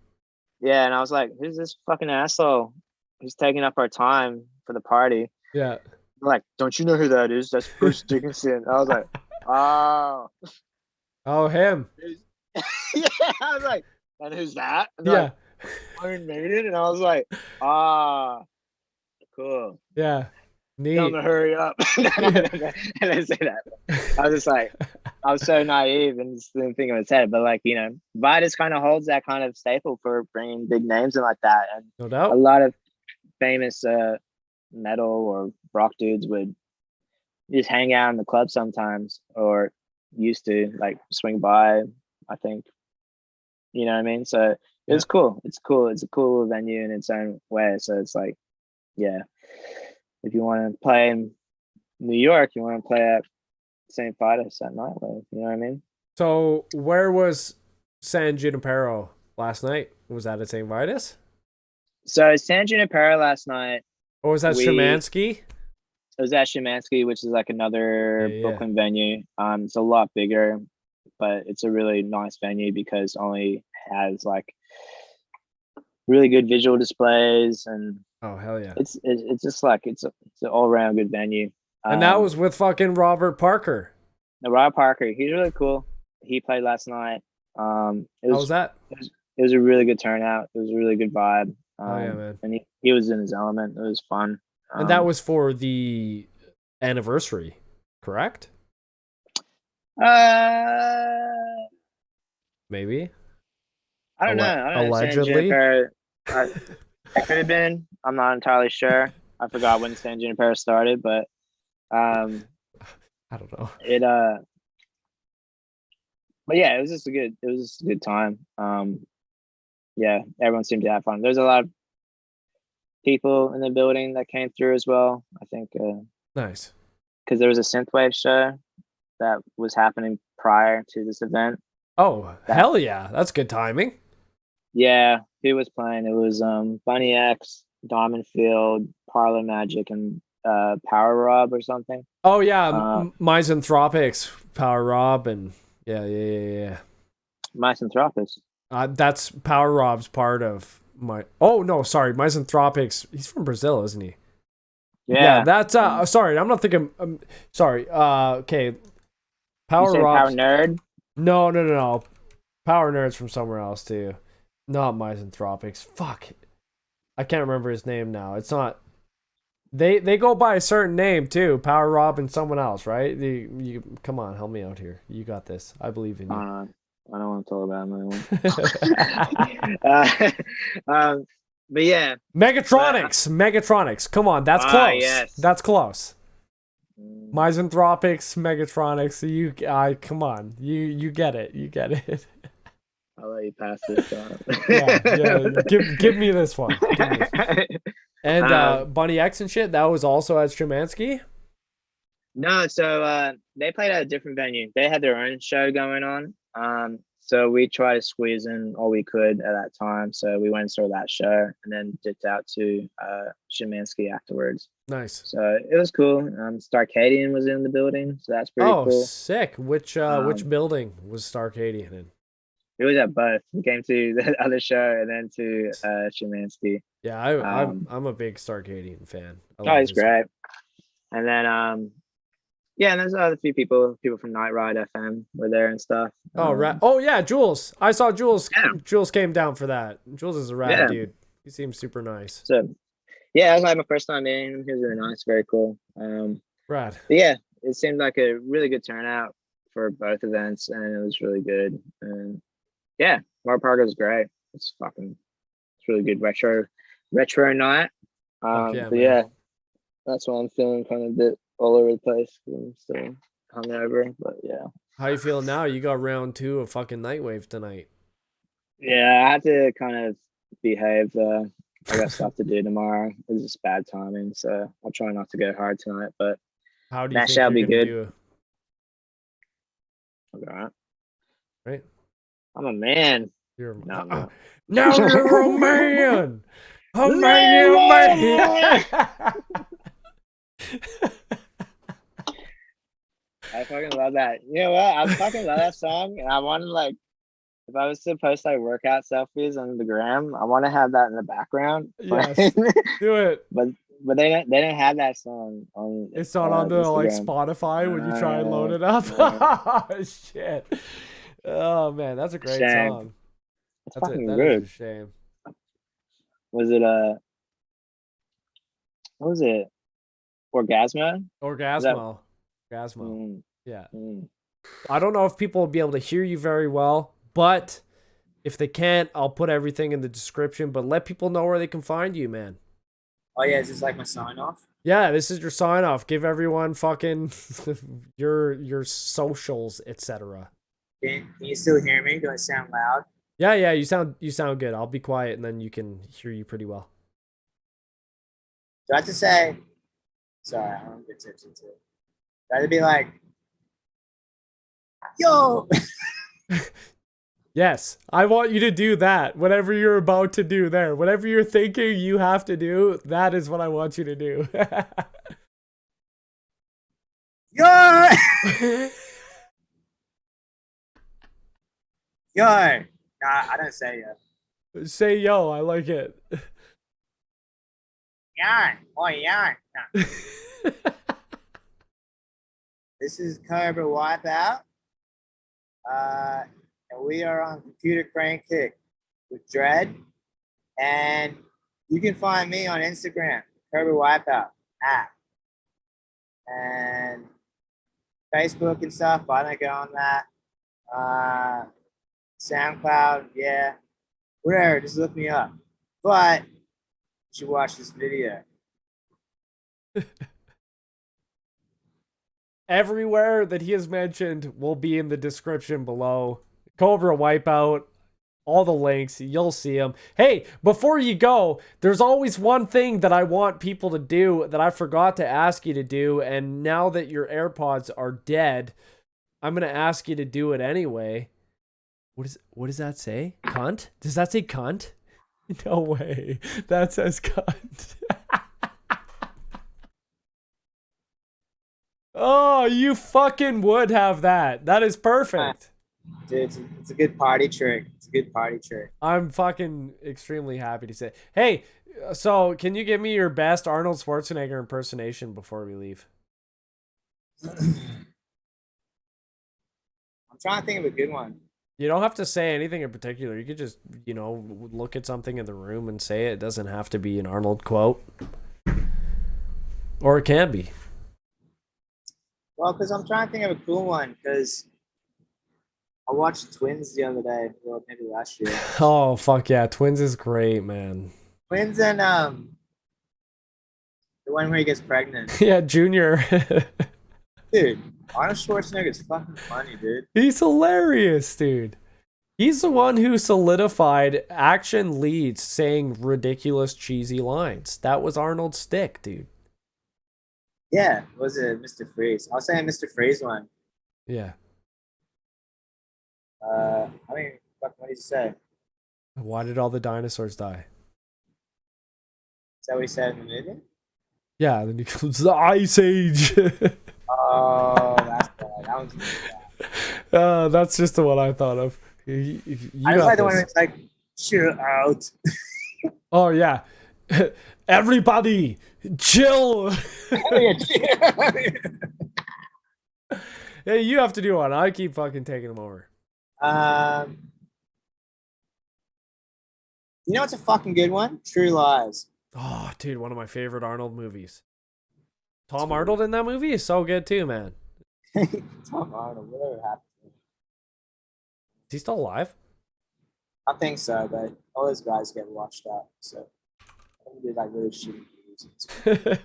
Yeah, and I was like, who's this fucking asshole who's taking up our time for the party? Yeah. I'm like, don't you know who that is? That's Bruce Dickinson. I was like, oh. Oh, him. Yeah, I was like, and who's that? And Yeah. like, Iron Maiden? And I was like, cool. Yeah. Neat. Tell him to hurry up. And I say that. I was just like, I was so naive and just didn't think of his head. But like, you know, Vitus kind of holds that kind of staple for bringing big names and like that. And No doubt. a lot of famous metal or rock dudes would just hang out in the club sometimes, or used to like swing by, I think. You know what I mean? So it's cool. It's cool. It's a cool venue in its own way. So it's like, yeah. If you want to play in New York, you want to play at St. Vitus at Nightwave. You know what I mean? So where was San Junipero last night? Was that at St. Vitus? So San Junipero last night. Or was that Szymanski? It was at Szymanski, which is like another Brooklyn venue. It's a lot bigger, but it's a really nice venue because it only has like really good visual displays, and oh hell yeah, it's just like it's an all around good venue. And that was with fucking Robert Parker. Robert Parker, he's really cool. He played last night. How was that? It was a really good turnout. It was a really good vibe. Oh yeah, man. And he was in his element. It was fun. And that was for the anniversary, correct? Maybe. I don't know. I don't allegedly. Know. It could have been. I'm not entirely sure. I forgot when San Junipero started, but I don't know. But yeah, it was just a good time. Yeah, everyone seemed to have fun. There's a lot of people in the building that came through as well. I think nice, because there was a synthwave show that was happening prior to this event. Oh, hell yeah, that's good timing. Yeah, who was playing? It was Bunny X, Diamond Field, Parlor Magic, and Power Rob or something. Oh yeah, Misanthropics, Power Rob, and yeah. Misanthropics. That's Power Rob's part of my. Oh no, sorry, Misanthropics. He's from Brazil, isn't he? Yeah, that's sorry, I'm not thinking. Sorry. Okay. Power Rob. Power Nerd. No. Power Nerd's from somewhere else too. Not Misanthropics. Fuck. I can't remember his name now. It's not. They go by a certain name too. Power Rob and someone else, right? You come on, help me out here. You got this. I believe in you. I don't want to talk about my one. But yeah, Megatronics. Come on, that's close. Yes. That's close. Misanthropics, Megatronics. Come on, you get it. You get it. I'll let you pass this on. yeah. Give me this one. And Bunny X and shit. That was also at Szymanski. No, so they played at a different venue. They had their own show going on. So we tried to squeeze in all we could at that time. So we went and saw that show and then dipped out to Szymanski afterwards. Nice. So it was cool. Starcadian was in the building, so that's pretty cool. Oh, sick. Which building was Starcadian in? It was at both. We came to the other show and then to Szymanski. Yeah, I'm a big Starcadian fan. Oh, he's great. And then yeah, and there's a few people from Night Ride FM were there and stuff. Oh, right. Oh yeah, Jules. I saw Jules. Yeah. Jules came down for that. Jules is a rad dude. He seems super nice. So yeah, it was like my first time meeting him. He was really nice, very cool. Rad. But yeah, it seemed like a really good turnout for both events, and it was really good. And yeah, Mark Parker was great. It's really good retro night. But yeah, that's what I'm feeling kind of a bit all over the place. I'm still hungover, but yeah. How you feeling now? You got round 2 of fucking Nightwave tonight. Yeah, I had to kind of behave. I got stuff to do tomorrow. It's just bad timing, so I'll try not to go hard tonight. But How do you that think shall you're be gonna good. do? All right. Right? I'm a man. You're No, I'm not. now you're a man. A man. I fucking love that. You know what? I fucking love that song, and I want to like, if I was to post like workout selfies on the gram, I want to have that in the background. Yes, do it. but they don't have that song on. It's not on the like Instagram. Spotify when you try and load it up. Oh shit! Oh man, that's a great Shame. song. It's That's fucking that good. is a shame. Was it what was it? Orgasmo? Orgasmo. Orgasmo. Mm, Yeah. mm. I don't know if people will be able to hear you very well, but if they can't, I'll put everything in the description. But let people know where they can find you, man. Oh yeah, is this like my sign off? Yeah, this is your sign off. Give everyone fucking your socials, etc. Can you still hear me? Do I sound loud? Yeah, you sound good. I'll be quiet and then you can hear you pretty well. Do I have to say? Sorry, I don't get tipsy too. Do I have to be like, yo? Yes, I want you to do that. Whatever you're about to do there, whatever you're thinking you have to do, that is what I want you to do. Yo! Yo! Nah, I don't say yo. Say yo, I like it. Yarn. Oh, yarn. Nah. This is Cobra Wipeout. And we are on Computer Crane Kick with Dread. And you can find me on Instagram, Cobra Wipeout app. And Facebook and stuff, but I don't go on that. SoundCloud, yeah. Whatever, just look me up. But you should watch this video. Everywhere that he has mentioned will be in the description below. Cobra Wipeout, all the links, you'll see them. Hey, before you go, there's always one thing that I want people to do that I forgot to ask you to do, and now that your AirPods are dead, I'm going to ask you to do it anyway. What does that say? Cunt? Does that say cunt? No way. That says cunt. Oh, you fucking would have that. That is perfect. Dude, it's a good party trick. It's a good party trick. I'm fucking extremely happy to say. Hey, so can you give me your best Arnold Schwarzenegger impersonation before we leave? I'm trying to think of a good one. You don't have to say anything in particular. You could just, look at something in the room and say it. It doesn't have to be an Arnold quote. Or it can be. Well, because I'm trying to think of a cool one, because I watched Twins the other day. Well, maybe last year. Oh, fuck yeah. Twins is great, man. Twins and the one where he gets pregnant. Yeah, Junior. Dude, Arnold Schwarzenegger is fucking funny, dude. He's hilarious, dude. He's the one who solidified action leads saying ridiculous, cheesy lines. That was Arnold's stick, dude. Yeah, was it Mr. Freeze? I was saying Mr. Freeze one. Yeah. I mean, what did he say? Why did all the dinosaurs die? Is that what he said in the movie? Yeah, then he comes the Ice Age. Oh, that's bad. That one's really bad. That's just the one I thought of. You I just got like the one this. where it's like, chill out. Oh yeah. Everybody, chill. Hey, you have to do one. I keep fucking taking them over. You know what's a fucking good one? True Lies. Oh, dude, one of my favorite Arnold movies. Tom Arnold in that movie is so good too, man. Tom Arnold, whatever happened to him. Is he still alive? I think so, but all those guys get washed up, so I think they like really shitty movies.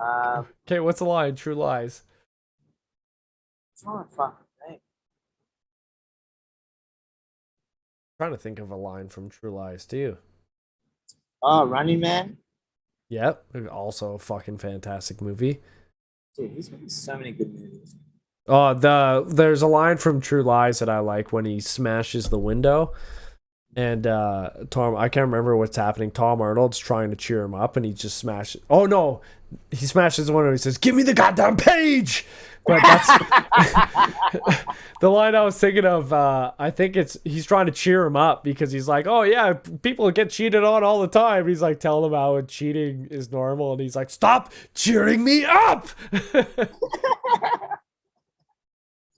Okay, what's the line? True Lies. Trying to fucking think. Trying to think of a line from True Lies too. Oh, Running Man. Yep, also a fucking fantastic movie. Dude, he's making so many good movies. There's a line from True Lies that I like when he smashes the window, and Tom, I can't remember what's happening. Tom Arnold's trying to cheer him up, and he just smashes. Oh no, he smashes the window. And he says, "Give me the goddamn page." But that's the line I was thinking of. I think he's trying to cheer him up because he's like, "Oh yeah, people get cheated on all the time." He's like telling him how cheating is normal, and he's like, "Stop cheering me up."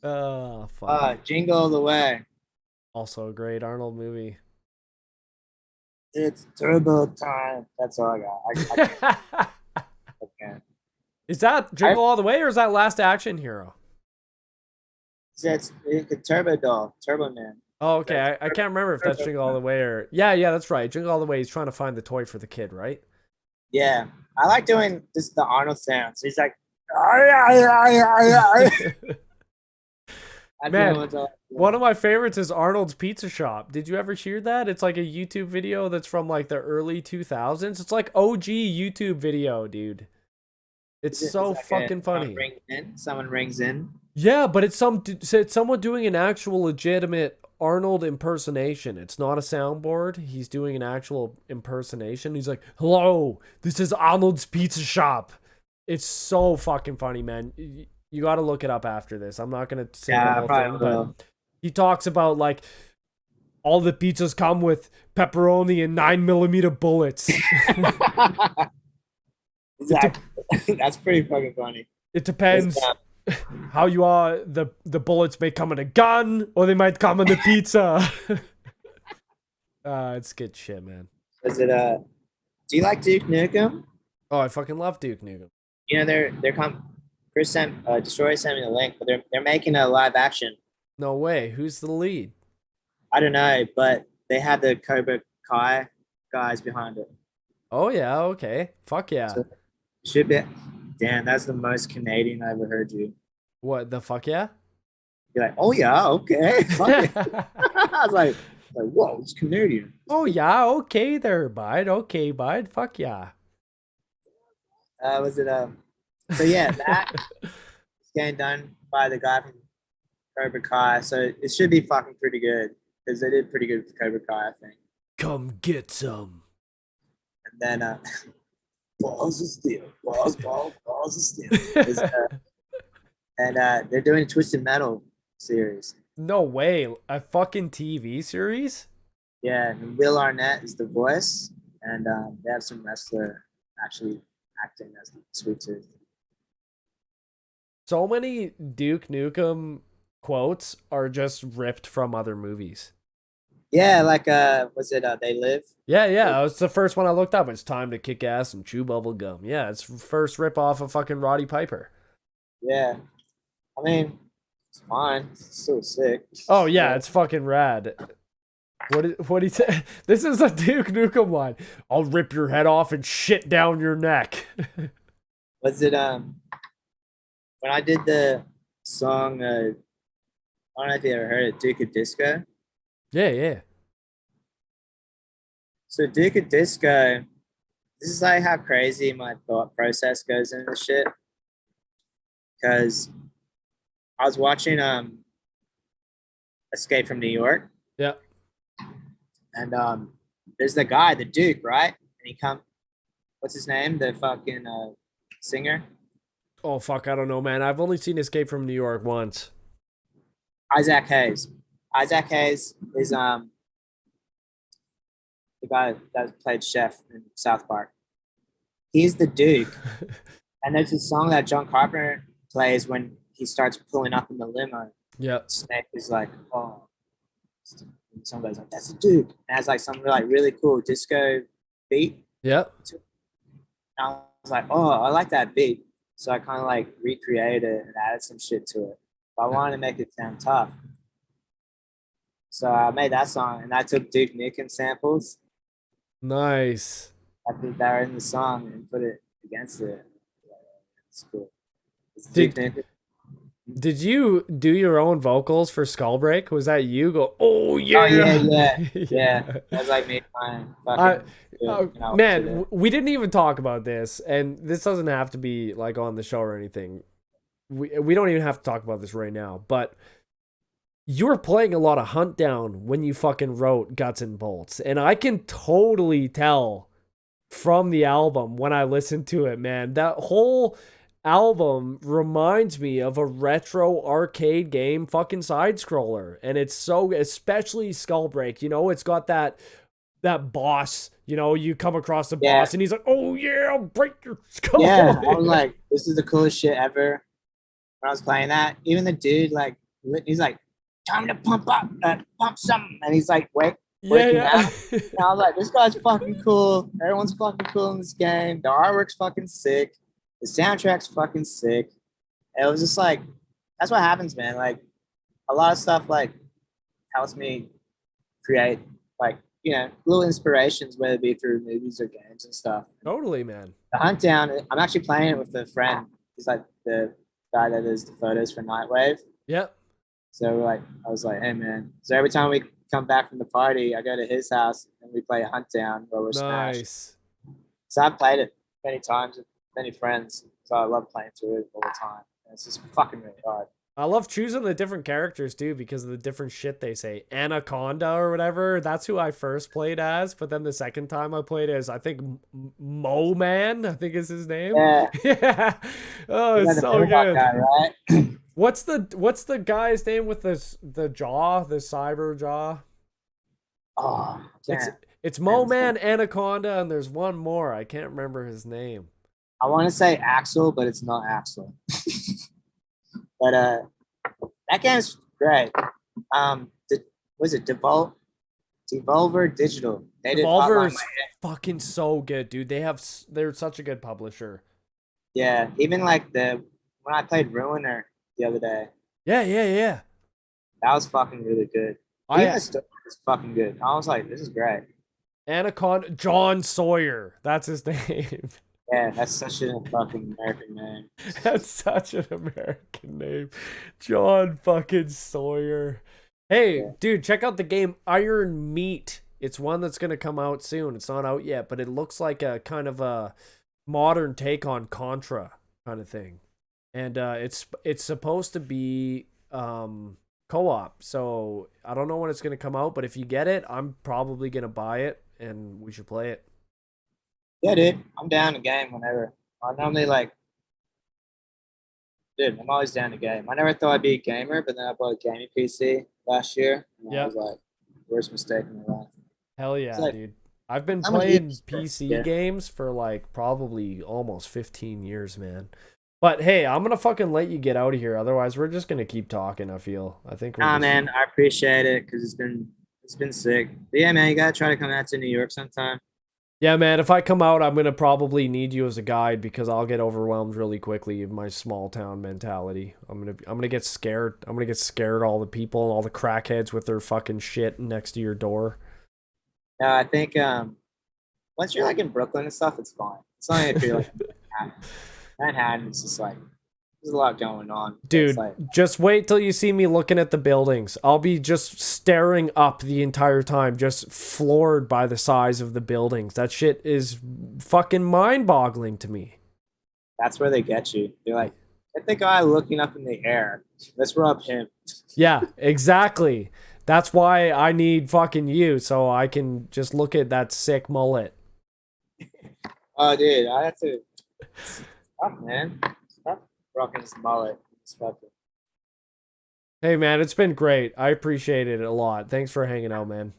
Oh fuck. Jingle All the Way. Also a great Arnold movie. It's turbo time. That's all I got. I can't. Is that Jingle All the Way or is that Last Action Hero? It's the Turbo Doll, Turbo Man. Oh, okay. I can't remember if that's Jingle All the Way or yeah, that's right. Jingle All the Way. He's trying to find the toy for the kid, right? Yeah, I like doing just the Arnold sounds. He's like, man, one of my favorites is Arnold's Pizza Shop. Did you ever hear that? It's like a YouTube video that's from like the early 2000s. It's like OG YouTube video, dude. It's so like fucking funny. Someone rings in. Yeah, but it's someone doing an actual legitimate Arnold impersonation. It's not a soundboard. He's doing an actual impersonation. He's like, "Hello, this is Arnold's Pizza Shop." It's so fucking funny, man. You got to look it up after this. I'm not gonna say the whole thing, but he talks about like all the pizzas come with pepperoni and 9mm bullets. Exactly. That's pretty fucking funny. It depends how you are. The bullets may come in a gun or they might come in the pizza. It's good shit, man. Is it do you like Duke Nukem? Oh, I fucking love Duke Nukem. You know Chris sent Destroyer sent me the link, but they're making a live action. No way. Who's the lead? I don't know, but they had the Cobra Kai guys behind it. Oh yeah, okay. Fuck yeah. So, should be. Damn, that's the most Canadian I ever heard you. What the fuck yeah? You're like, oh yeah, okay. Fuck it. I was like, whoa, it's Canadian. Oh yeah, okay there, bud. Okay, bud. Fuck yeah. Was it So yeah, that is getting done by the guy from Cobra Kai. So it should be fucking pretty good because they did pretty good with Cobra Kai, I think. Come get some. And then balls of steel, balls of steel. And they're doing a Twisted Metal series. No way. A fucking TV series? Yeah, and Will Arnett is the voice, and they have some wrestler actually acting as the Sweet Tooth. So many Duke Nukem quotes are just ripped from other movies. Yeah, like was it They Live? Yeah, that was the first one I looked up. It's time to kick ass and chew bubble gum. Yeah, it's first rip off of fucking Roddy Piper. Yeah. I mean, it's fine. It's still sick. Oh yeah, it's fucking rad. What he say? This is a Duke Nukem line. I'll rip your head off and shit down your neck. Was it when I did the song I don't know if you ever heard it, Duke of Disco? Yeah. So Duke of Disco, this is like how crazy my thought process goes into shit. Because I was watching Escape from New York. Yeah. And there's the guy, the Duke, right? And what's his name? The fucking singer? Oh fuck, I don't know, man. I've only seen Escape from New York once. Isaac Hayes. Isaac Hayes is the guy that played Chef in South Park. He's the Duke. And there's a song that John Carpenter plays when he starts pulling up in the limo. Yeah. Snake is like, oh. And somebody's like, that's the Duke. And it has like some like really cool disco beat. Yeah. And I was like, oh, I like that beat. So I kind of like recreated it and added some shit to it. But I wanted to make it sound tough. So I made that song and I took Duke Nukem samples. Nice. I put that in the song and put it against it. It's cool. It's Did- Duke Nukem. Did you do your own vocals for Skullbreak? Was that you? Go, oh yeah, Oh yeah. That was like me trying fucking man, we didn't even talk about this, and this doesn't have to be like on the show or anything. We don't even have to talk about this right now, but you were playing a lot of Huntdown when you fucking wrote Guts and Bolts, and I can totally tell from the album when I listened to it, man. That whole album reminds me of a retro arcade game fucking side scroller, and it's so, especially Skullbreak, you know, it's got that boss, you know, you come across the boss and he's like, oh yeah, I'll break your skull. Yeah, I was like, this is the coolest shit ever when I was playing that. Even the dude, like, he's like, time to pump something, and he's like, working out. And I was like, this guy's fucking cool. Everyone's fucking cool in this game. The artwork's fucking sick. The soundtrack's fucking sick. And it was just like, that's what happens, man. Like, a lot of stuff like helps me create, like, you know, little inspirations, whether it be through movies or games and stuff. Totally, man. The Huntdown, I'm actually playing it with a friend. He's like the guy that does the photos for Nightwave. Yep. So like, I was like, hey man. So every time we come back from the party, I go to his house and we play Huntdown where we're smashed. So I've played it many times with many friends. So I love playing through it all the time. And it's just fucking really hard. I love choosing the different characters too because of the different shit they say. Anaconda or whatever, that's who I first played as, but then the second time I played as, I think Mo Man, I think is his name. Yeah. Yeah. Oh, it's so good. Guy, right? What's the guy's name with the jaw, the cyber jaw? Oh, it's Mo Man, Anaconda, and there's one more. I can't remember his name. I want to say Axel, but it's not Axel. But that game's great. Was it Devolver Digital? Devolver is fucking so good, dude. They're such a good publisher. Yeah, even like when I played Ruiner the other day. Yeah. That was fucking really good. Even the story was fucking good. I was like, this is great. Anaconda, John Sawyer. That's his name. Yeah, that's such a fucking American name. That's such an American name. John fucking Sawyer. Hey, dude, check out the game Iron Meat. It's one that's going to come out soon. It's not out yet, but it looks like a kind of a modern take on Contra kind of thing. And it's supposed to be co-op. So I don't know when it's going to come out, but if you get it, I'm probably going to buy it and we should play it. Yeah, dude, I'm down to game whenever. I normally I'm always down to game. I never thought I'd be a gamer, but then I bought a gaming PC last year. And I was like, worst mistake in my life. Hell yeah, like, dude. I've been playing PC games for like probably almost 15 years, man. But hey, I'm going to fucking let you get out of here. Otherwise, we're just going to keep talking, I feel. I think man, I appreciate it because it's been sick. But yeah, man, you got to try to come out to New York sometime. Yeah, man, if I come out, I'm going to probably need you as a guide because I'll get overwhelmed really quickly in my small town mentality. I'm going to get scared. I'm going to get scared of all the people and all the crackheads with their fucking shit next to your door. No, I think once you're like in Brooklyn and stuff, it's fine. It's only if you're like Manhattan, it's just like there's a lot going on. Dude, just wait till you see me looking at the buildings. I'll be just staring up the entire time, just floored by the size of the buildings. That shit is fucking mind-boggling to me. That's where they get you. They're like, get the guy looking up in the air. Let's rub him. Yeah, exactly. That's why I need fucking you, so I can just look at that sick mullet. Oh, dude, I have to... Stop, man. Stop rocking this mullet. Hey, man, it's been great. I appreciate it a lot. Thanks for hanging out, man.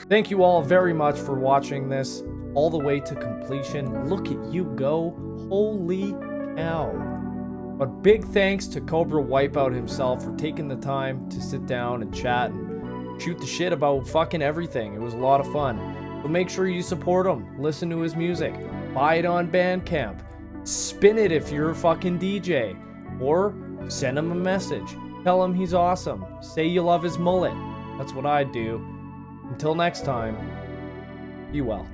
Thank you all very much for watching this all the way to completion. Look at you go. Holy cow. But big thanks to Cobra Wipeout himself for taking the time to sit down and chat and shoot the shit about fucking everything. It was a lot of fun. But make sure you support him. Listen to his music. Buy it on Bandcamp. Spin it if you're a fucking DJ. Or send him a message. Tell him he's awesome. Say you love his mullet. That's what I'd do. Until next time, be well.